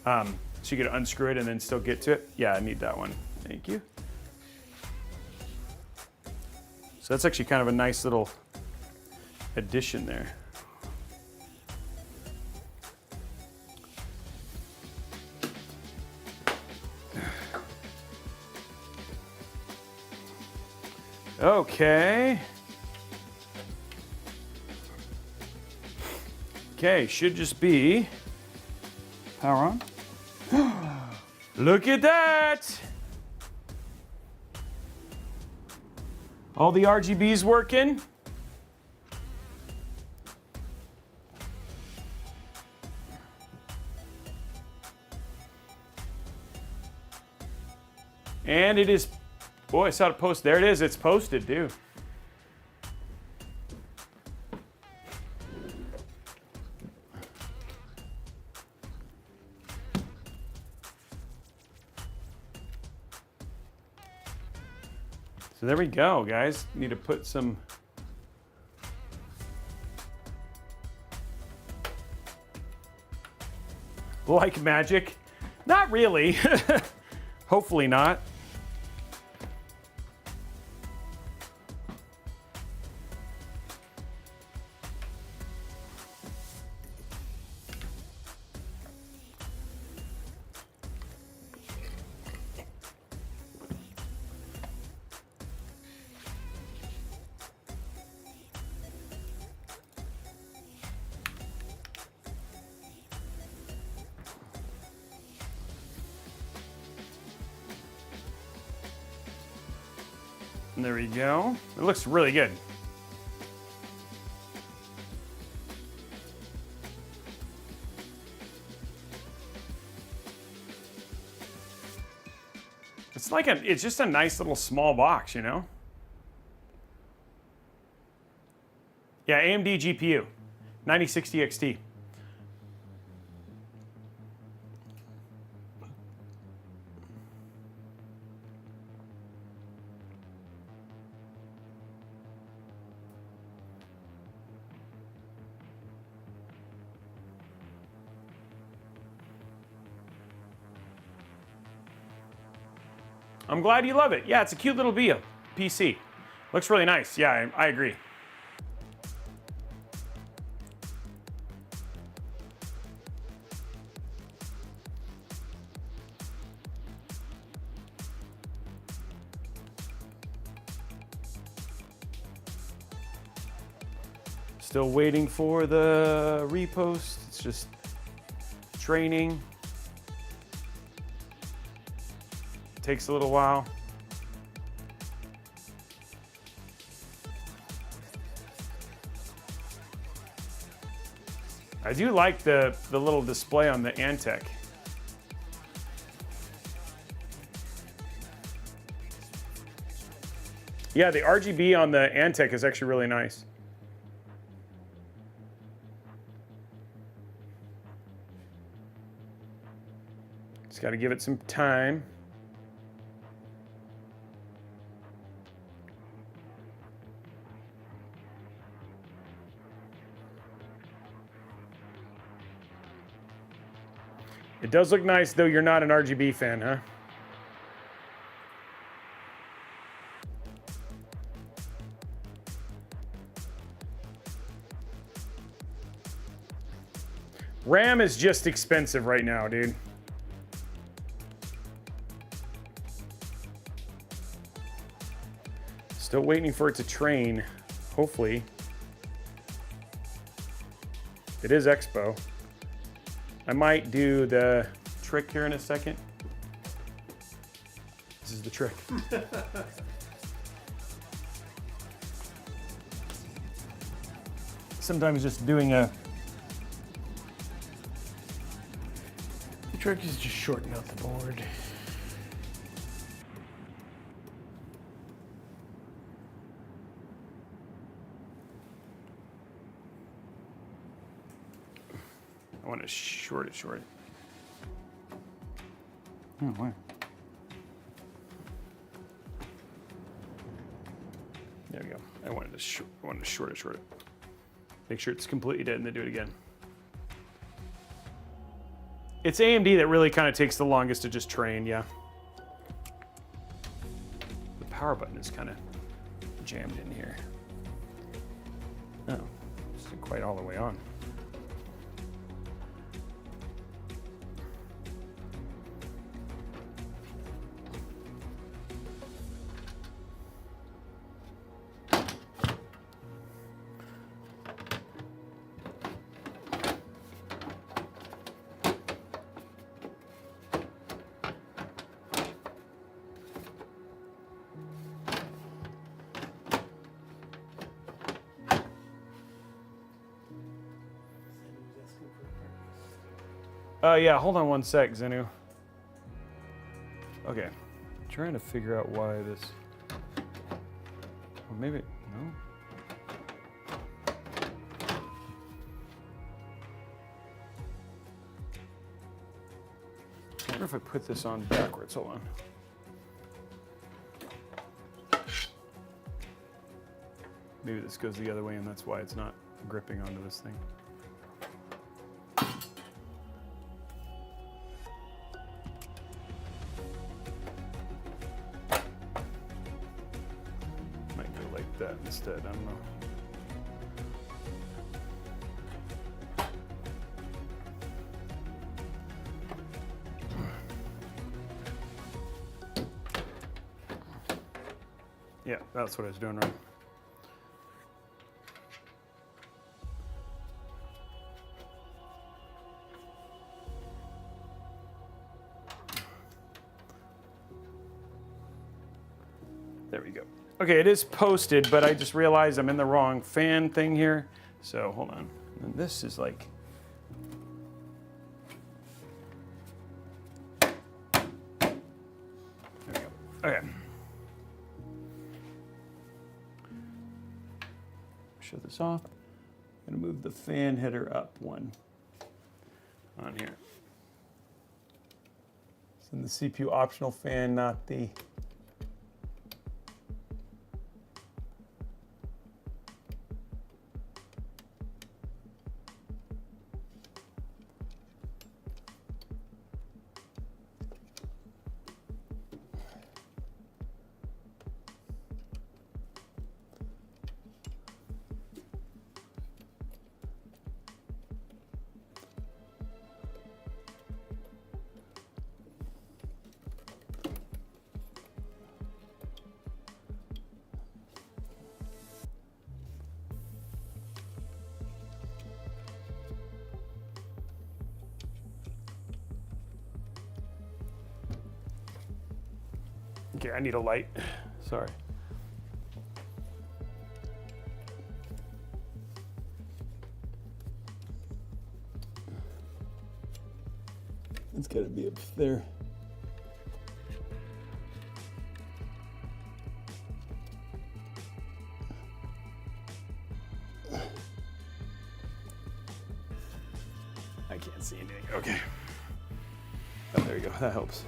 So you can unscrew it and then still get to it. Yeah, I need that one. Thank you. So that's actually kind of a nice little addition there. Okay. Okay, should just be power on. Look at that! All the RGBs working. And it is, boy, I saw it post. There it is, it's posted, dude. So there we go, guys. Need to put some like magic. Not really. Hopefully not. And there we go. It looks really good. It's like it's just a nice little small box, you know? Yeah, AMD GPU, 9060 XT. I'm glad you love it. Yeah, it's a cute little PC. Looks really nice. Yeah, I agree. Still waiting for the repost. It's just training. Takes a little while. I do like the little display on the Antec. Yeah, the RGB on the Antec is actually really nice. Just got to give it some time. It does look nice, though you're not an RGB fan, huh? RAM is just expensive right now, dude. Still waiting for it to train, hopefully. It is Expo. I might do the trick here in a second. This is the trick. Sometimes just doing a... The trick is just shorten out the board. I want to short it. Oh, wow. There we go. I wanted to short it. Make sure it's completely dead and then do it again. It's AMD that really kind of takes the longest to just train, yeah. The power button is kind of jammed in here. Oh, it's not quite all the way on. Yeah, hold on one sec, Zenu. Okay, I'm trying to figure out why this. Well, maybe no. I wonder if I put this on backwards. Hold on. Maybe this goes the other way, and that's why it's not gripping onto this thing. That instead, I don't know. Yeah, that's what I was doing wrong. There we go. Okay, it is posted, but I just realized I'm in the wrong fan thing here. So hold on. And this is like. There we go. Okay. Shut this off. I'm gonna move the fan header up one on here. It's in the CPU optional fan, not the. Okay, I need a light. Sorry. It's got to be up there. I can't see anything. Okay. Oh, there you go. That helps.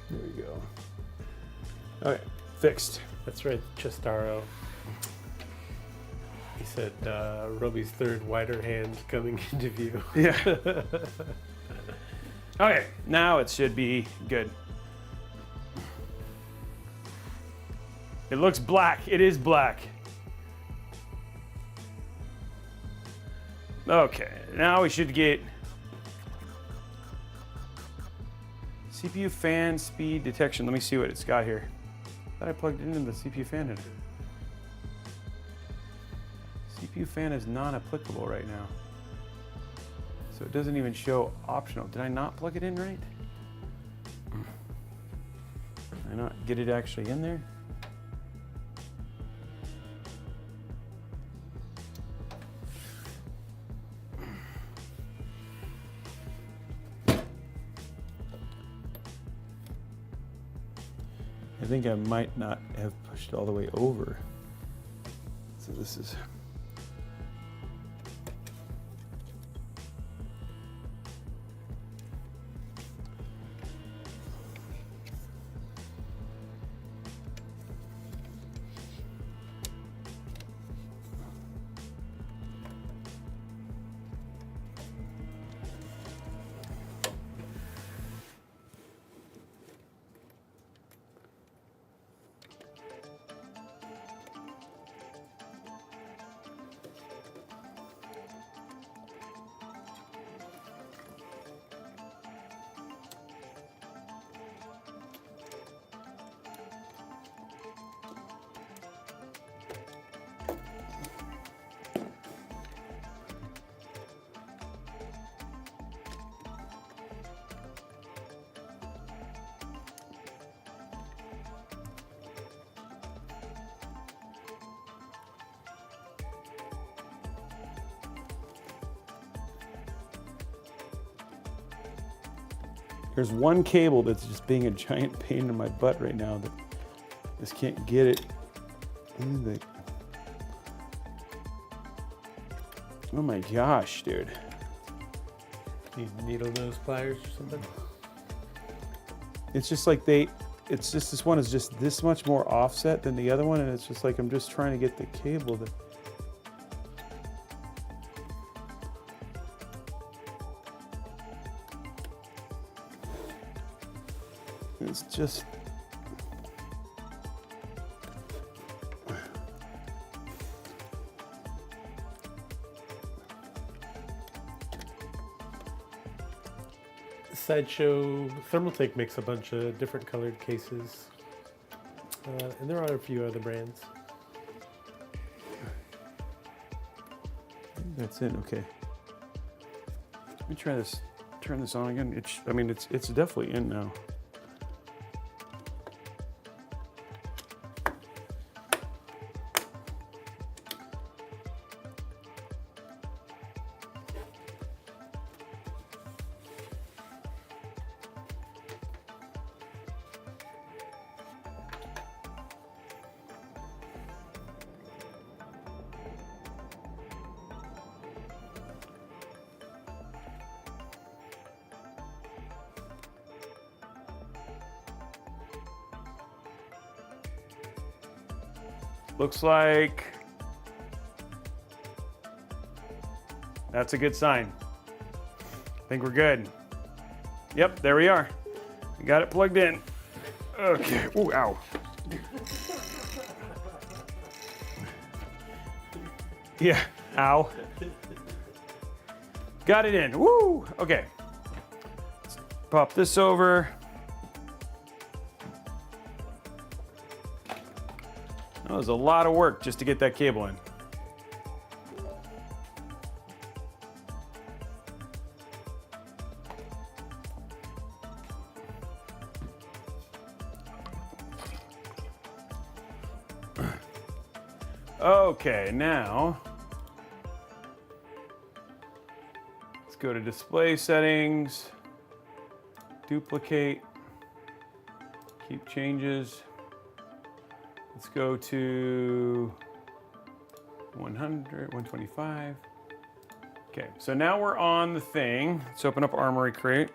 There we go. Okay, fixed. That's right, Chestaro. He said Robey's third wider hand coming into view. Yeah. Okay, now it should be good. It looks black. It is black. Okay, now we should get CPU fan speed detection. Let me see what it's got here. I thought I plugged it into the CPU fan header. CPU fan is non-applicable right now. So it doesn't even show optional. Did I not plug it in right? Did I not get it actually in there? I think I might not have pushed all the way over. So this is... There's one cable that's just being a giant pain in my butt right now that I just can't get it. Oh my gosh, dude. Need needle nose pliers or something? It's just like it's just this one is just this much more offset than the other one, and it's just like I'm just trying to get the cable to... It's just... Sideshow Thermaltake makes a bunch of different colored cases, and there are a few other brands. That's it. Okay. Let me try this. Turn this on again. I mean, it's definitely in now. Looks like that's a good sign. I think we're good. Yep, there we are. We got it plugged in. Okay. Ooh, ow. Yeah, ow. Got it in. Woo! Okay. Let's pop this over. That was a lot of work just to get that cable in. Okay, now let's go to display settings, duplicate, keep changes. Let's go to 100, 125. Okay, so now we're on the thing. Let's open up Armory Crate.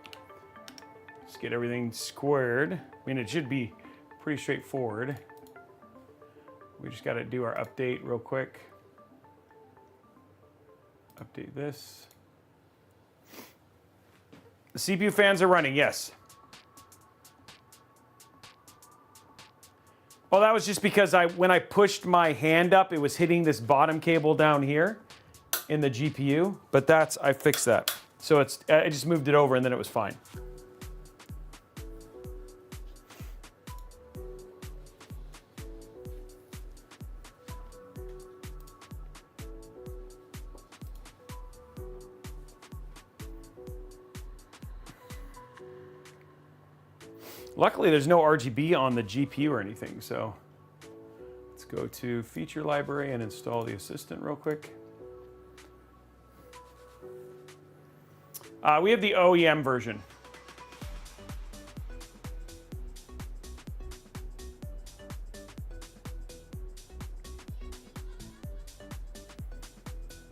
Let's get everything squared. I mean, it should be pretty straightforward. We just got to do our update real quick. Update this. The CPU fans are running, yes. Well, that was just because when I pushed my hand up, it was hitting this bottom cable down here in the GPU, but I fixed that. So I just moved it over and then it was fine. Luckily, there's no RGB on the GPU or anything, so let's go to Feature Library and install the Assistant real quick. We have the OEM version.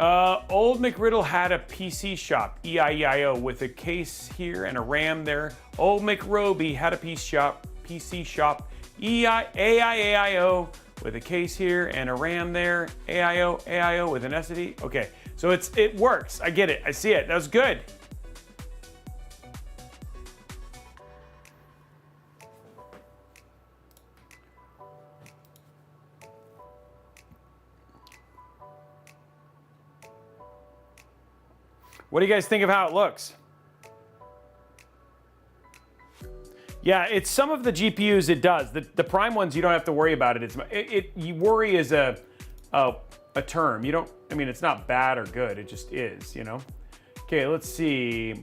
Old McRiddle had a PC shop, E-I-E-I-O, with a case here and a RAM there. Old McRobey had a PC shop, E-I-A-I-A-I-O, with a case here and a RAM there, A-I-O, A-I-O with an SSD. Okay, so it works. I get it. I see it. That was good. What do you guys think of how it looks? Yeah, it's some of the GPUs it does. The prime ones you don't have to worry about it. You worry is a term. You don't. I mean, it's not bad or good. It just is. You know. Okay, let's see.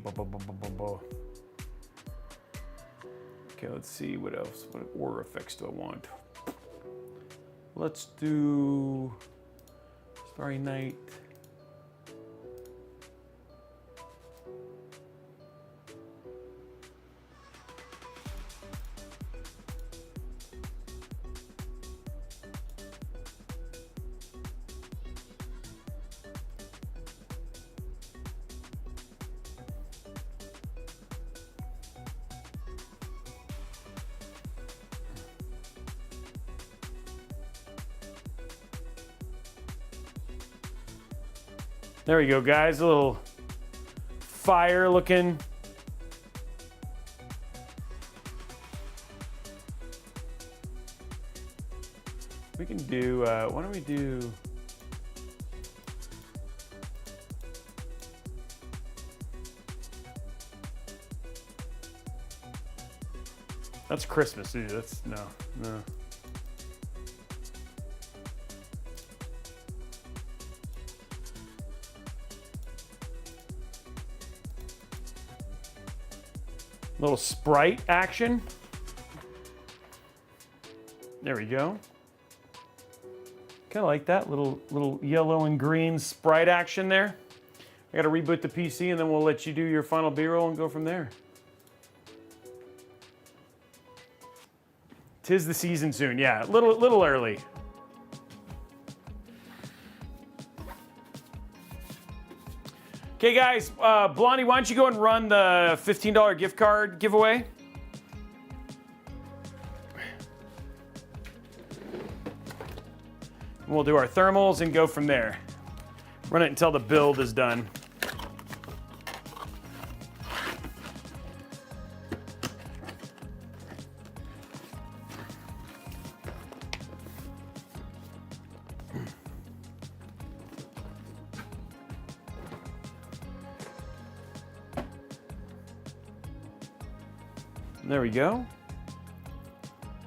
Okay, let's see what else. What order effects do I want? Let's do Starry Night. There we go, guys. A little fire looking. We can do, why don't we do, that's Christmas, dude. That's, no. Little sprite action. There we go. Kind of like that little yellow and green sprite action there. I got to reboot the PC and then we'll let you do your final B-roll and go from there. 'Tis the season soon. Yeah, a little early. Okay, guys, Blondie, why don't you go and run the $15 gift card giveaway? And we'll do our thermals and go from there. Run it until the build is done. There we go.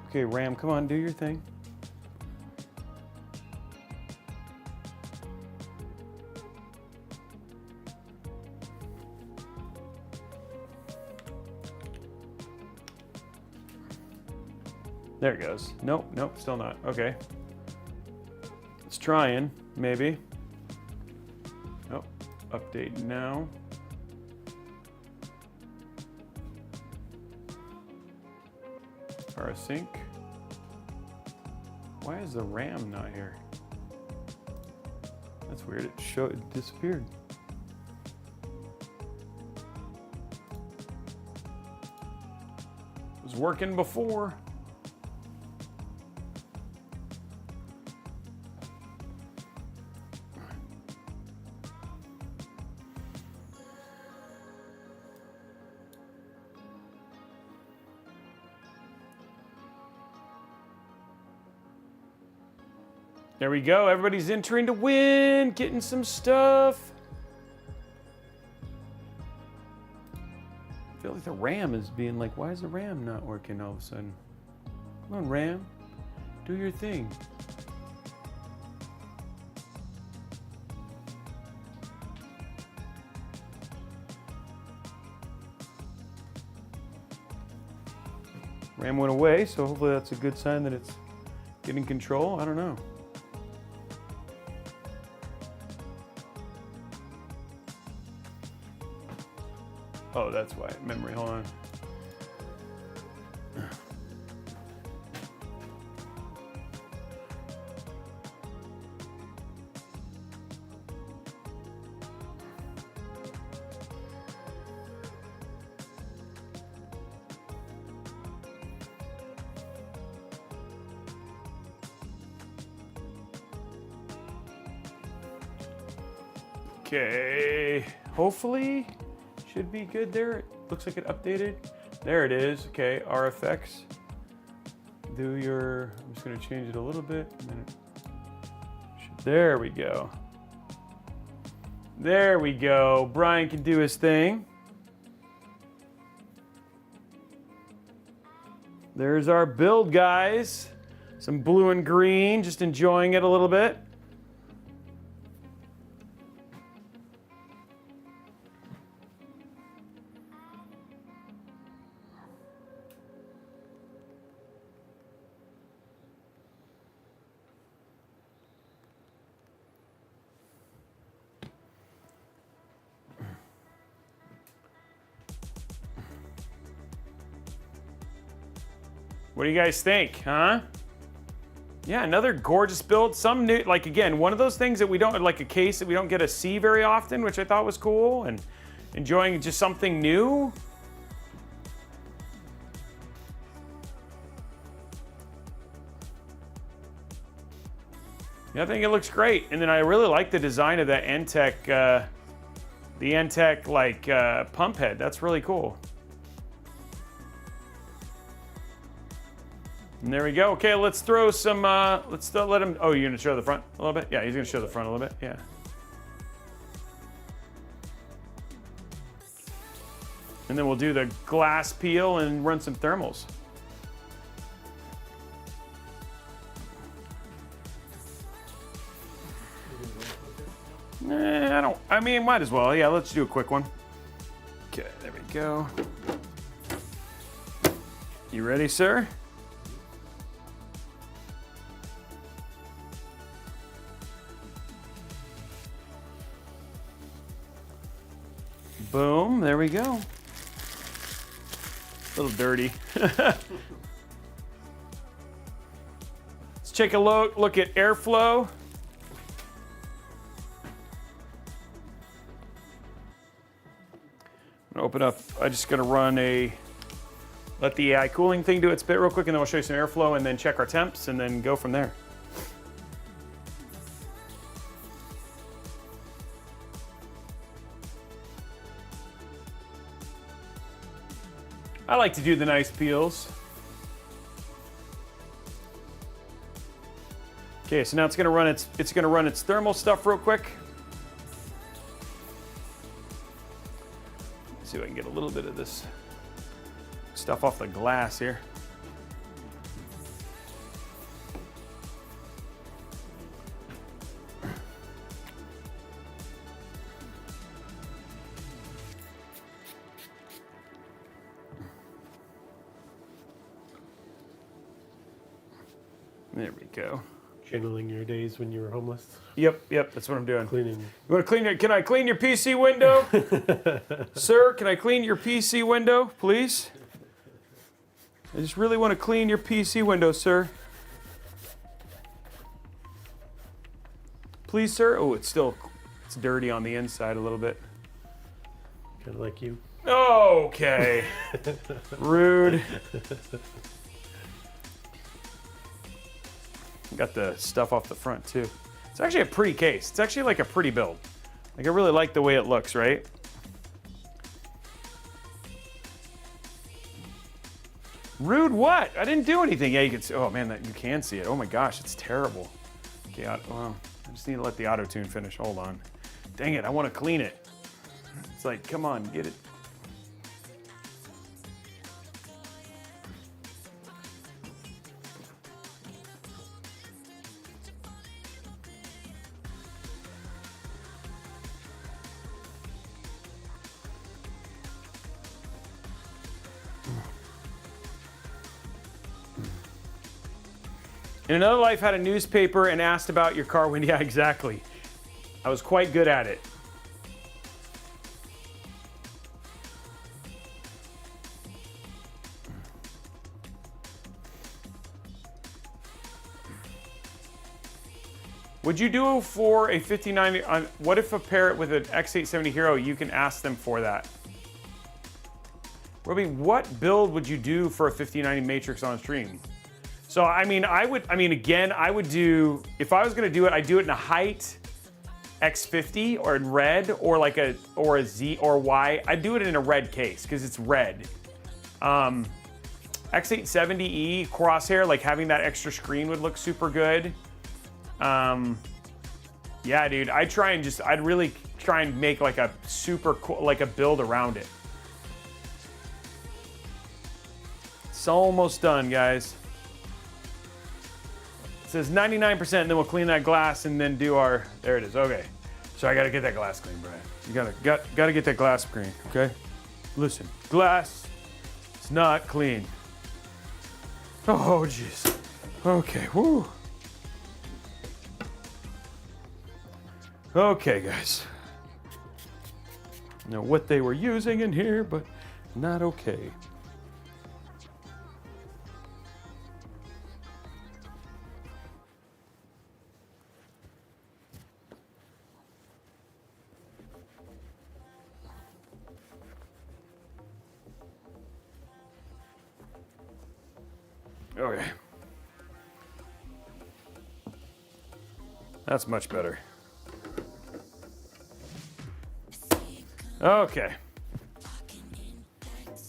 Okay, RAM, come on, do your thing. There it goes. Nope, still not. Okay. It's trying, maybe. Oh, update now. Sync. Why is the RAM not here? That's weird. It disappeared. It was working before. There we go. Everybody's entering to win, getting some stuff. I feel like the RAM is being like, why is the RAM not working all of a sudden? Come on, RAM. Do your thing. RAM went away, so hopefully that's a good sign that it's getting control. I don't know. Oh, that's why. Memory, hold on. Okay, hopefully should be good there. It looks like it updated. There it is. Okay, RFX. I'm just gonna change it a little bit. There we go. There we go. Brian can do his thing. There's our build, guys. Some blue and green, just enjoying it a little bit. What do you guys think, huh? Yeah, another gorgeous build. Some new, like again, one of those things that we don't, like a case that we don't get to see very often, which I thought was cool, and enjoying just something new. Yeah, I think it looks great. And then I really like the design of that Antec, the Antec like pump head. That's really cool. And there we go. Okay, let's throw some, let's let him, oh, you're gonna show the front a little bit? Yeah, he's gonna show the front a little bit, yeah. And then we'll do the glass peel and run some thermals. I mean, might as well. Yeah, let's do a quick one. Okay, there we go. You ready, sir? Boom, there we go. A little dirty. Let's take a look at airflow. I'm gonna open up, I'm just gonna run let the AI cooling thing do its bit real quick, and then we'll show you some airflow and then check our temps and then go from there. I like to do the nice peels. Okay, so now it's gonna run its thermal stuff real quick. Let's see if I can get a little bit of this stuff off the glass here. There we go. Channeling your days when you were homeless. Yep, that's what I'm doing. Cleaning. You want to clean it? Can I clean your PC window? Sir, can I clean your PC window, please? I just really want to clean your PC window, sir. Please, sir. Oh, it's dirty on the inside a little bit. Kind of like you. Okay. Rude. Got the stuff off the front too. It's actually a pretty case. It's actually like a pretty build. Like I really like the way it looks, right? Rude what? I didn't do anything. Yeah, you can see, oh man, you can see it. Oh my gosh, it's terrible. Okay, well, I just need to let the auto tune finish. Hold on. Dang it, I want to clean it. It's like, come on, get it. In another life, had a newspaper and asked about your car window. Yeah, exactly. I was quite good at it. Would you do for a 59? What if a pair with an X870 Hero? You can ask them for that. Robey, what build would you do for a 5090 Matrix on stream? So, I mean, again, I would do, if I was gonna do it, I'd do it in a height. X50 or in red or like a Z or Y. I'd do it in a red case because it's red. X870E crosshair, like having that extra screen would look super good. Yeah, dude, I'd really try and make like a super cool, like a build around it. It's almost done, guys. It says 99%, and then we'll clean that glass and then do our, there it is, okay. So I gotta get that glass clean, Brian. You gotta get that glass clean, okay? Listen, glass is not clean. Oh, jeez. Okay, whoo. Okay, guys. Know what they were using in here, but not okay. Okay. That's much better. Okay.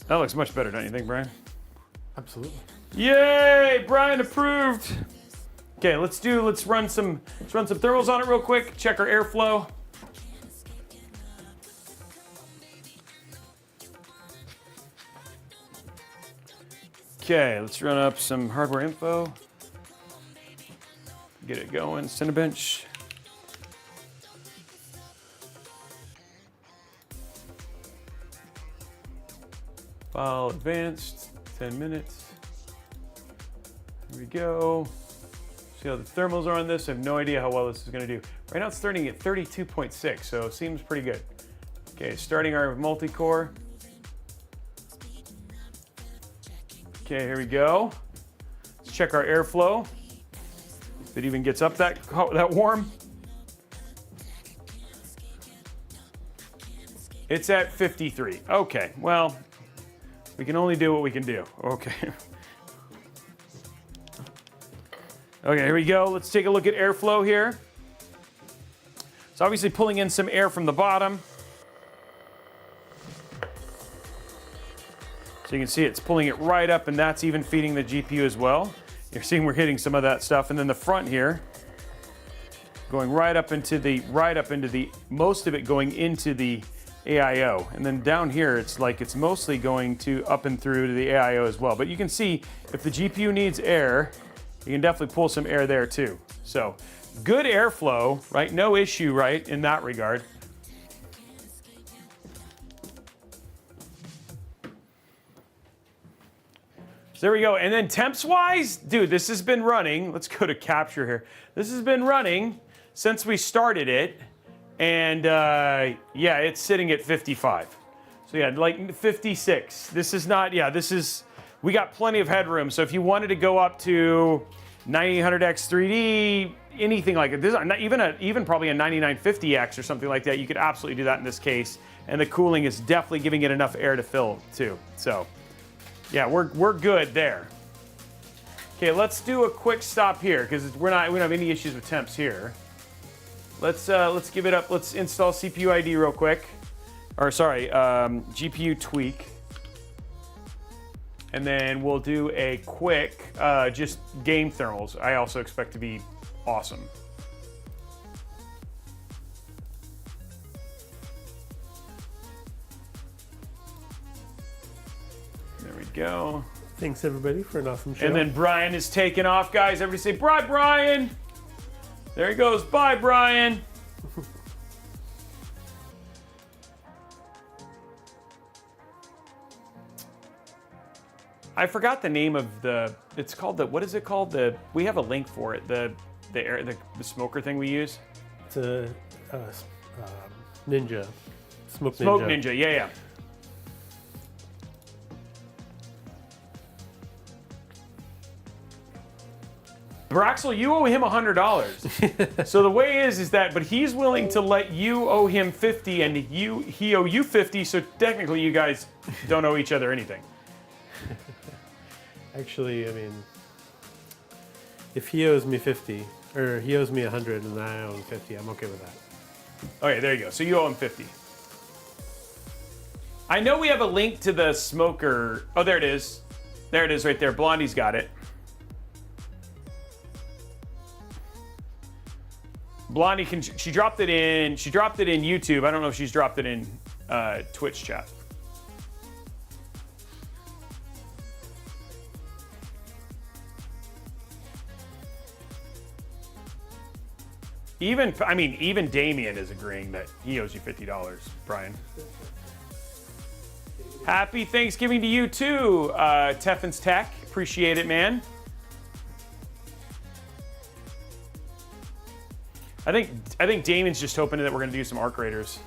That looks much better, don't you think, Brian? Absolutely. Yay! Brian approved. Okay, let's run some thermals on it real quick. Check our airflow. Okay, let's run up some hardware info. Get it going. Cinebench. File advanced, 10 minutes. Here we go. See how the thermals are on this. I have no idea how well this is gonna do. Right now it's starting at 32.6, so it seems pretty good. Okay, starting our multi-core. Okay, here we go. Let's check our airflow. If it even gets up that warm. It's at 53. Okay, well, we can only do what we can do. Okay. Okay, here we go. Let's take a look at airflow here. It's obviously pulling in some air from the bottom. So you can see it's pulling it right up, and that's even feeding the GPU as well. You're seeing we're hitting some of that stuff. And then the front here, going right up into the, most of it going into the AIO. And then down here, it's like it's mostly going to up and through to the AIO as well. But you can see if the GPU needs air, you can definitely pull some air there too. So good airflow, right? No issue, right, in that regard. So there we go. And then temps wise, dude, this has been running. Let's go to capture here. This has been running since we started it. And yeah, it's sitting at 55. So yeah, like 56. This is not, yeah, we got plenty of headroom. So if you wanted to go up to 9800X 3D, anything like it, even probably a 9950X or something like that, you could absolutely do that in this case. And the cooling is definitely giving it enough air to fill too. So yeah, we're good there. Okay, let's do a quick stop here because we don't have any issues with temps here. Let's give it up. Let's install CPU ID real quick. Or sorry, GPU tweak. And then we'll do a quick just game thermals. I also expect to be awesome. There we go. Thanks everybody for an awesome show. And then Brian is taking off, guys. Everybody say bye, Brian. There he goes. Bye, Brian. I forgot the name of it's called what is it called? We have a link for it. The smoker thing we use. It's a Ninja. Smoke Ninja, yeah. Braxel, you owe him $100. So the way is that, but he's willing to let you owe him 50 and he owe you 50, so technically you guys don't owe each other anything. Actually, I mean, if he owes me 50, or he owes me 100 and I owe him 50, I'm okay with that. Okay, there you go. So you owe him 50. I know we have a link to the smoker. Oh, there it is. There it is right there. Blondie's got it. Blondie she dropped it in YouTube. I don't know if she's dropped it in Twitch chat. Even Damien is agreeing that he owes you $50, Brian. Happy Thanksgiving to you too, Teffins Tech. Appreciate it, man. I think Damien's just hoping that we're gonna do some arc raiders.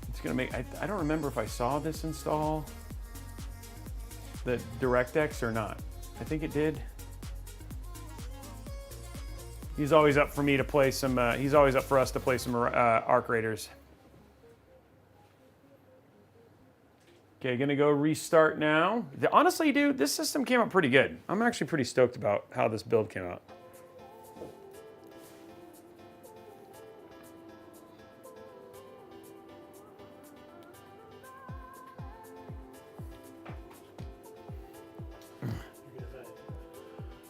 It's gonna make. I don't remember if I saw this install the DirectX or not. I think it did. He's always up for me to play some. He's always up for us to play some arc raiders. Okay, gonna go restart now. Honestly, dude, this system came out pretty good. I'm actually pretty stoked about how this build came out.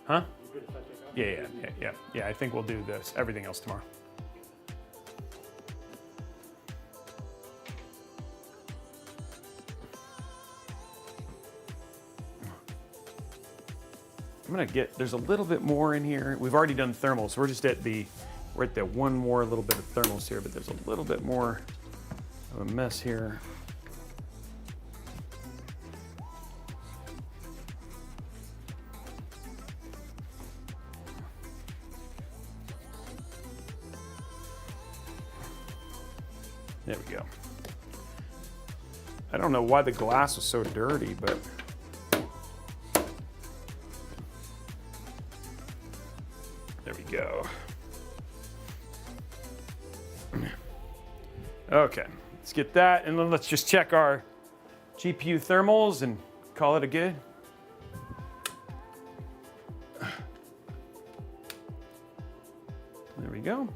Huh? Yeah. I think we'll do this, everything else tomorrow. I'm gonna get, there's a little bit more in here. We've already done thermals, so we're at the one more little bit of thermals here, but there's a little bit more of a mess here. There we go. I don't know why the glass was so dirty, but there we go. Okay, let's get that, and then let's just check our GPU thermals and call it a good. There we go.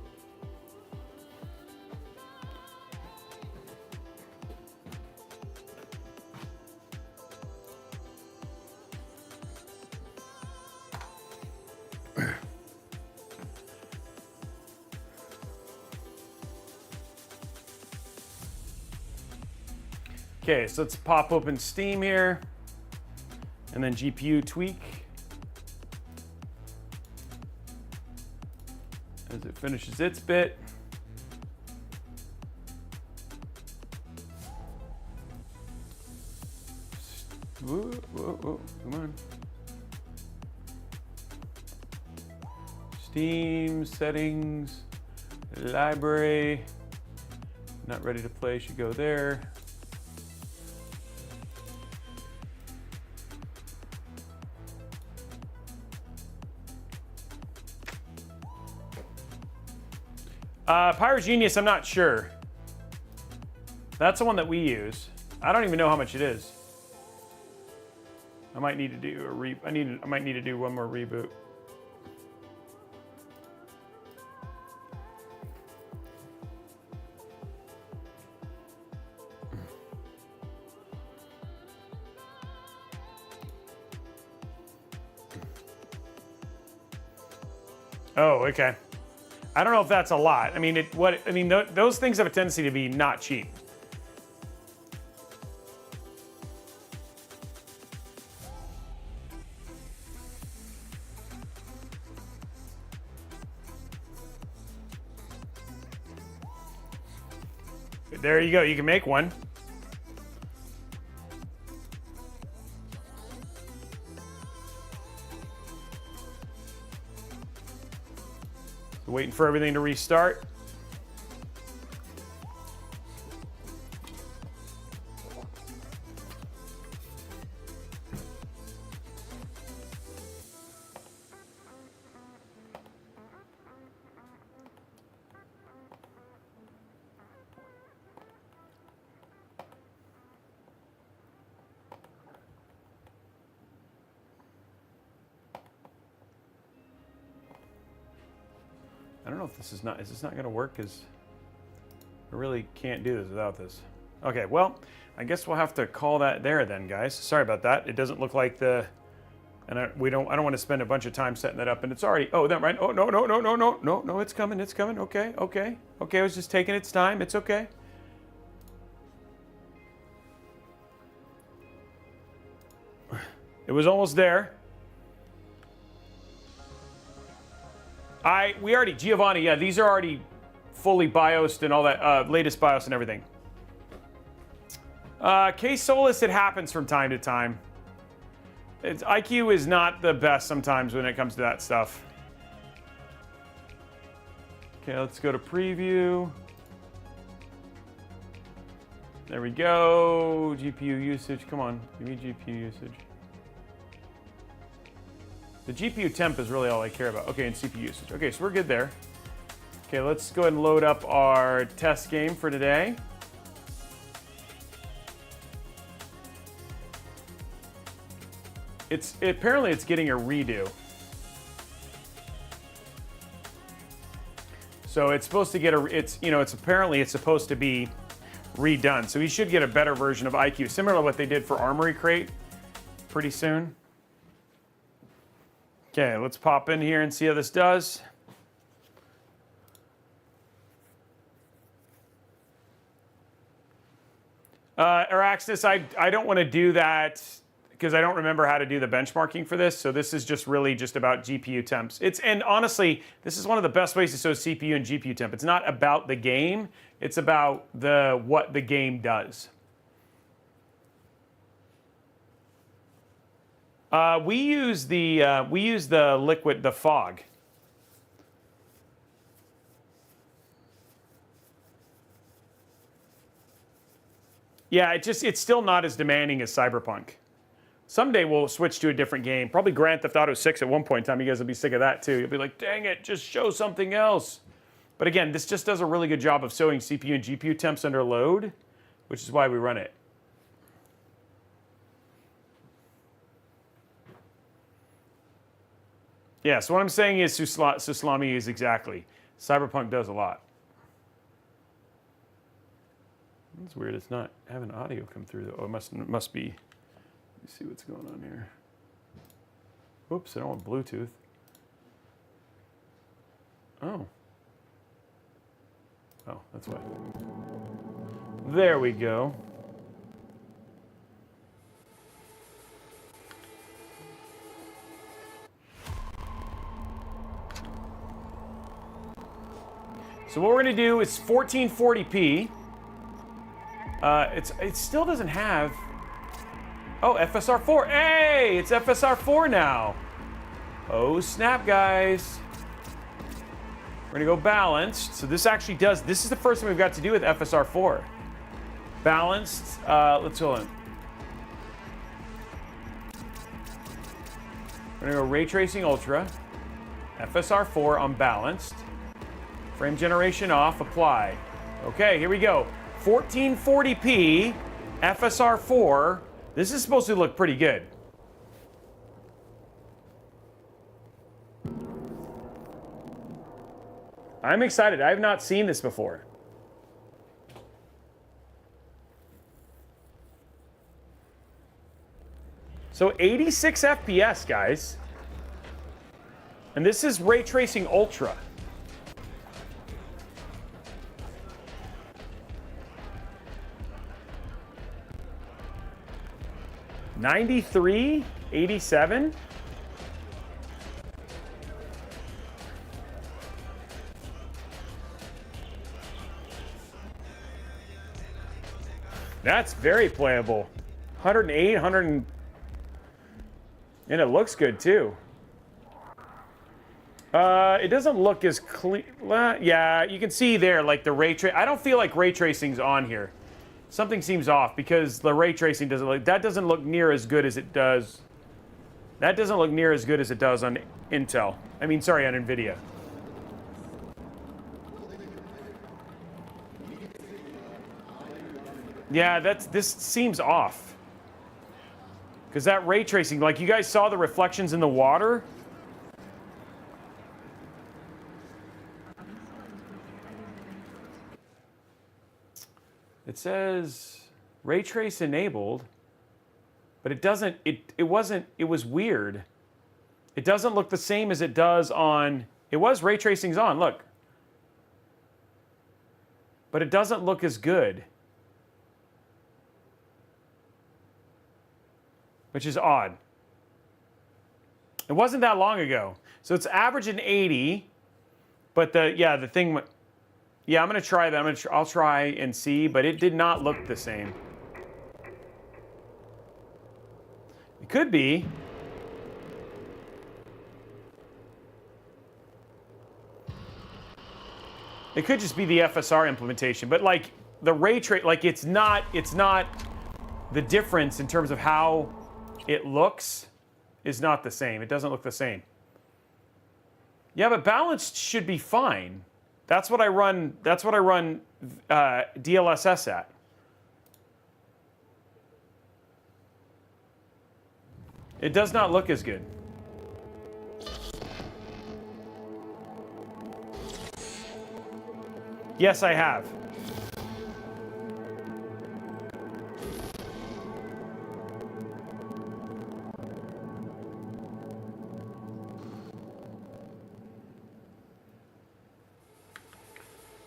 Okay, so let's pop open Steam here, and then GPU tweak. As it finishes its bit. Whoa, come on. Steam, settings, library. Not ready to play, should go there. Pyrogenius, I'm not sure. That's the one that we use. I don't even know how much it is. I might need to do a I might need to do one more reboot. Oh, okay. I don't know if that's a lot. I mean, those things have a tendency to be not cheap. There you go. You can make one. Waiting for everything to restart. know if this is not going to work, because I really can't do this without this. Okay, well, I guess we'll have to call that there then, guys. Sorry about that. It doesn't look like the, and I don't want to spend a bunch of time setting that up, and it's already, oh, that right. Oh, no, it's coming. Okay. I was just taking its time. It's okay. It was almost there. Giovanni, yeah, these are already fully BIOSed and all that, latest BIOS and everything. K-Solus, it happens from time to time. IQ is not the best sometimes when it comes to that stuff. Okay, let's go to preview. There we go. GPU usage, come on, give me GPU usage. The GPU temp is really all I care about. Okay, and CPU usage. Okay, so we're good there. Okay, let's go ahead and load up our test game for today. Apparently it's getting a redo. So it's supposed to get apparently it's supposed to be redone. So we should get a better version of IQ, similar to what they did for Armory Crate pretty soon. Okay, let's pop in here and see how this does. Araxis, I don't want to do that because I don't remember how to do the benchmarking for this. So this is just really just about GPU temps. And honestly, this is one of the best ways to show CPU and GPU temp. It's not about the game. It's about what the game does. We use the liquid, the fog. Yeah, it's still not as demanding as Cyberpunk. Someday we'll switch to a different game. Probably Grand Theft Auto 6 at one point in time. You guys will be sick of that too. You'll be like, dang it, just show something else. But again, this just does a really good job of showing CPU and GPU temps under load, which is why we run it. Yeah, so what I'm saying is Suslami is exactly. Cyberpunk does a lot. That's weird, it's not having audio come through though. Oh, it must be. Let me see what's going on here. Whoops, I don't want Bluetooth. Oh. Oh, that's why. There we go. So what we're going to do is 1440p. It still doesn't have. Oh, FSR4. Hey, it's FSR4 now. Oh, snap, guys. We're going to go balanced. So this actually does. This is the first thing we've got to do with FSR4. Balanced. Let's hold on. We're going to go Ray Tracing Ultra. FSR4 on balanced. Frame generation off, apply. Okay, here we go. 1440p, FSR4. This is supposed to look pretty good. I'm excited. I have not seen this before. So 86 FPS, guys. And this is Ray Tracing Ultra. $93, $87. That's very playable. 108, 100, and it looks good too. It doesn't look as clean. Yeah, you can see there, like the ray trace. I don't feel like ray tracing's on here. Something seems off because the ray tracing doesn't look. That doesn't look near as good as it does. That doesn't look near as good as it does on Intel. I mean, sorry, on NVIDIA. Yeah, this seems off. Because that ray tracing, like you guys saw the reflections in the water. It says ray trace enabled, but it doesn't, it was weird. It doesn't look the same as it does on, it was ray tracing's on, look. But it doesn't look as good. Which is odd. It wasn't that long ago. So it's averaging 80, but the thing, yeah, I'm gonna try that. I'll try and see, but it did not look the same. It could be. It could just be the FSR implementation, but like the ray trace, like it's not the difference in terms of how it looks is not the same. It doesn't look the same. Yeah, but balanced should be fine. That's what I run. That's what I run DLSS at. It does not look as good. Yes, I have.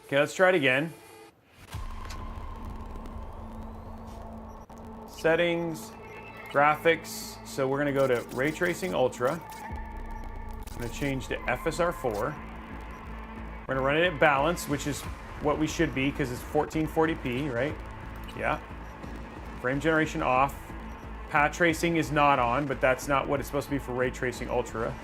Okay, let's try it again. Settings, graphics. So we're going to go to Ray Tracing Ultra. I'm going to change to FSR4. We're going to run it at balance, which is what we should be because it's 1440p, right? Yeah. Frame generation off. Path tracing is not on, but that's not what it's supposed to be for Ray Tracing Ultra.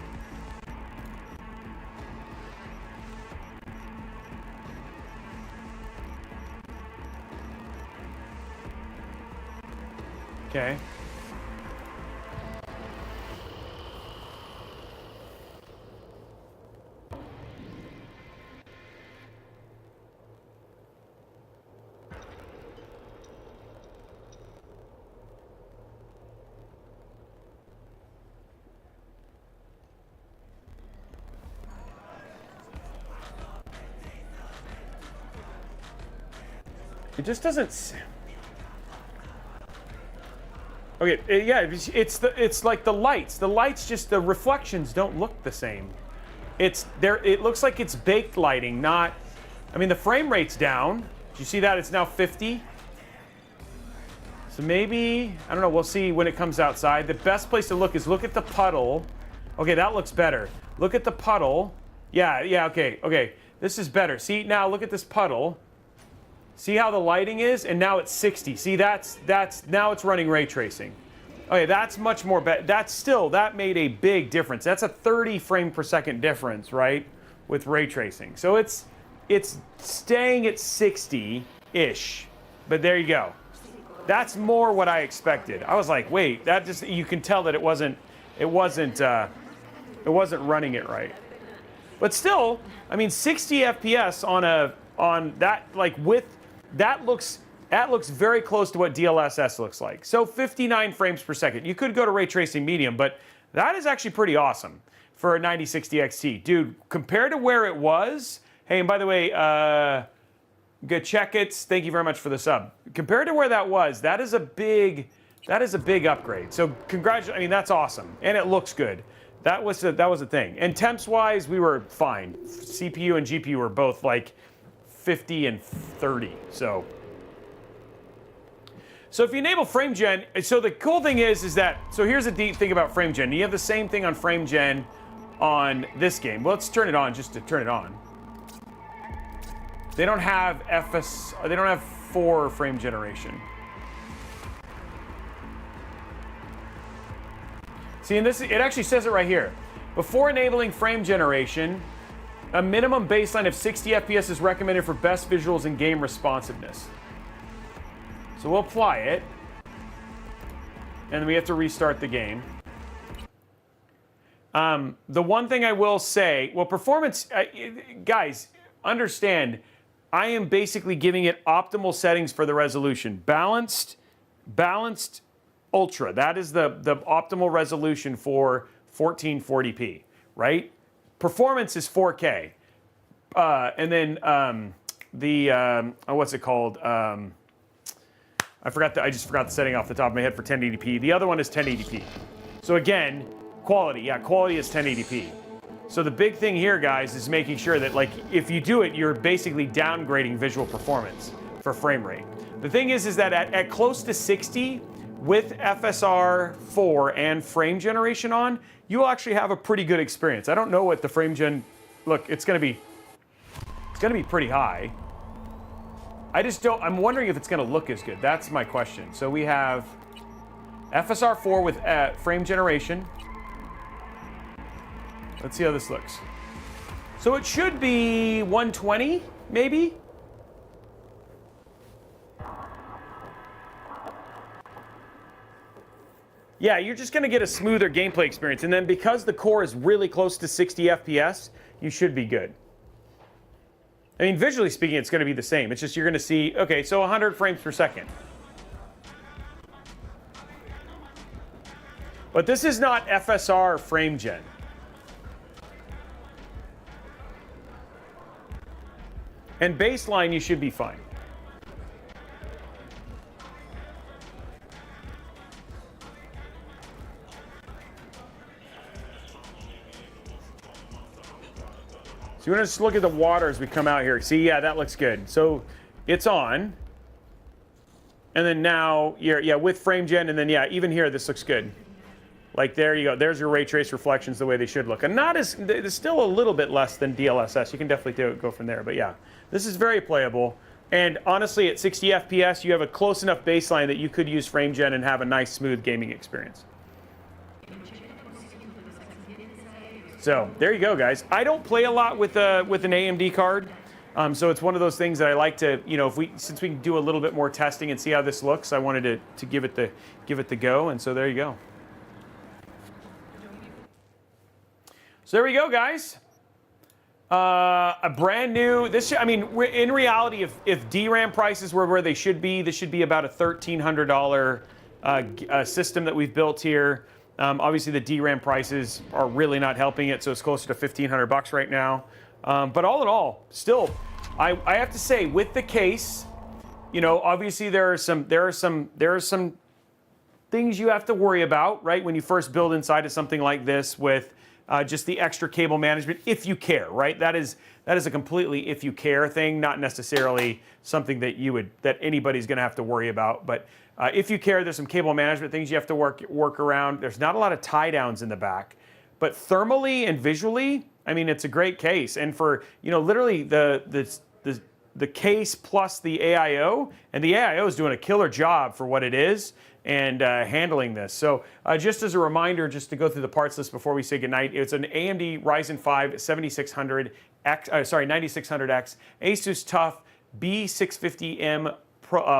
Okay. It just doesn't. Okay, yeah, it's like the lights. The lights, just the reflections don't look the same. It's there. It looks like it's baked lighting, not. I mean, the frame rate's down. Do you see that? It's now 50. So maybe, I don't know. We'll see when it comes outside. The best place to look is look at the puddle. Okay, that looks better. Look at the puddle. Yeah. Okay. This is better. See now, look at this puddle. See how the lighting is, and now it's 60. See, that's now it's running ray tracing. Okay, that's much more better. That made a big difference. That's a 30 frame per second difference, right, with ray tracing. So it's staying at 60-ish, but there you go. That's more what I expected. I was like, wait, that just, you can tell that it wasn't running it right. But still, I mean, 60 FPS on that, like with. That looks very close to what DLSS looks like. So 59 frames per second. You could go to ray tracing medium, but that is actually pretty awesome for a 9060 XT. Dude, compared to where it was, hey, and by the way, good check it. Thank you very much for the sub. Compared to where that was, that is a big upgrade. So congratulations, I mean, that's awesome. And it looks good. That was the thing. And temps wise, we were fine. CPU and GPU were both like 50 and 30. So if you enable frame gen, so the cool thing is that, so here's the neat thing about frame gen. You have the same thing on frame gen on this game. Well, let's turn it on just to turn it on. They don't have they don't have 4 frame generation. See, and it actually says it right here. Before enabling frame generation, a minimum baseline of 60 FPS is recommended for best visuals and game responsiveness. So we'll apply it. And then we have to restart the game. The one thing I will say, well, performance, guys, understand, I am basically giving it optimal settings for the resolution. Balanced ultra. That is the optimal resolution for 1440p, right? Performance is 4K, and then what's it called? I just forgot the setting off the top of my head for 1080p. The other one is 1080p. So again, quality. Yeah, quality is 1080p. So the big thing here, guys, is making sure that, like, if you do it, you're basically downgrading visual performance for frame rate. The thing is that at close to 60, with FSR 4 and frame generation on, you'll actually have a pretty good experience. I don't know what the frame gen, look, it's gonna be pretty high. I'm wondering if it's gonna look as good. That's my question. So we have FSR 4 with frame generation. Let's see how this looks. So it should be 120, maybe? Yeah, you're just gonna get a smoother gameplay experience. And then because the core is really close to 60 FPS, you should be good. I mean, visually speaking, it's gonna be the same. It's just you're gonna see, okay, so 100 frames per second. But this is not FSR frame gen. And baseline, you should be fine. So you want to just look at the water as we come out here. See, yeah, that looks good. So it's on. And then now, yeah, with frame gen, and then yeah, even here, this looks good. Like there you go. There's your ray trace reflections the way they should look. And not as, it's still a little bit less than DLSS. You can definitely go from there. But yeah, this is very playable. And honestly, at 60 FPS, you have a close enough baseline that you could use frame gen and have a nice, smooth gaming experience. So there you go, guys. I don't play a lot with an AMD card, so it's one of those things that I like to, you know, since we can do a little bit more testing and see how this looks, I wanted to give it the go, and so there you go. So there we go, guys. A brand new. I mean, in reality, if DRAM prices were where they should be, this should be about a $1,300 system that we've built here. Obviously, the DRAM prices are really not helping it, so it's closer to $1,500 right now. But all in all, still, I have to say, with the case, you know, obviously there are some things you have to worry about, right? When you first build inside of something like this, with just the extra cable management, if you care, right? That is a completely if you care thing, not necessarily something that anybody's going to have to worry about, but. If you care, there's some cable management things you have to work around. There's not a lot of tie downs in the back, but thermally and visually, I mean, it's a great case. And for, you know, literally the case plus the AIO, and the AIO is doing a killer job for what it is and handling this. So just as a reminder, just to go through the parts list before we say goodnight, it's an AMD Ryzen 5 9600X, Asus TUF B650M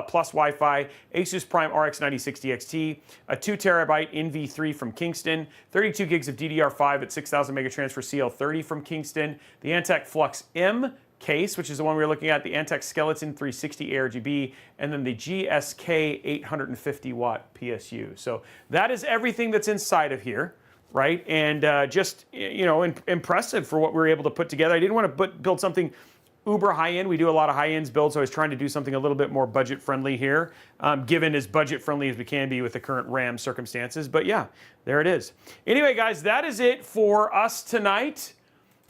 plus Wi-Fi, Asus Prime RX 9060 XT, a 2 terabyte NV3 from Kingston, 32 gigs of DDR5 at 6000 megatransfer CL30 from Kingston, the Antec Flux M case, which is the one we were looking at, the Antec Skeleton 360 ARGB, and then the GSK 850 watt PSU. So that is everything that's inside of here, right? And just, you know, impressive for what we were able to put together. I didn't want to build something uber high-end. We do a lot of high-ends builds, so I was trying to do something a little bit more budget-friendly here, given as budget-friendly as we can be with the current RAM circumstances. But yeah, there it is. Anyway, guys, that is it for us tonight.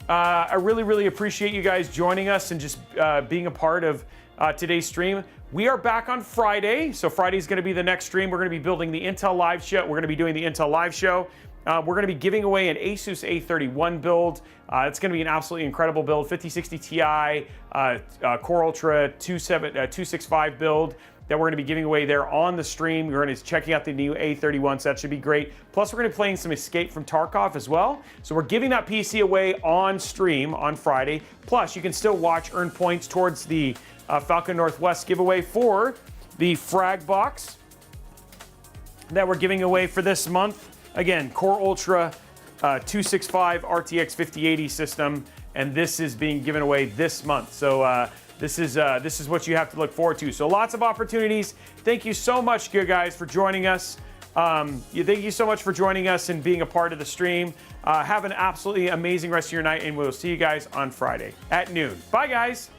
I really, really appreciate you guys joining us and just being a part of today's stream. We are back on Friday, so Friday's going to be the next stream. We're going to be building the Intel Live show. We're going to be doing the Intel Live show. We're going to be giving away an Asus A31 build. It's going to be an absolutely incredible build, 5060 Ti, Core Ultra 265 build that we're going to be giving away there on the stream. We're going to be checking out the new A31, so that should be great. Plus, we're going to be playing some Escape from Tarkov as well. So we're giving that PC away on stream on Friday. Plus, you can still earn points towards the Falcon Northwest giveaway for the Frag Box that we're giving away for this month. Again, Core Ultra 265 RTX 5080 system, and this is being given away this month. So this is what you have to look forward to. So lots of opportunities. Thank you so much, good guys, for joining us. Thank you so much for joining us and being a part of the stream. Have an absolutely amazing rest of your night, and we'll see you guys on Friday at noon. Bye, guys.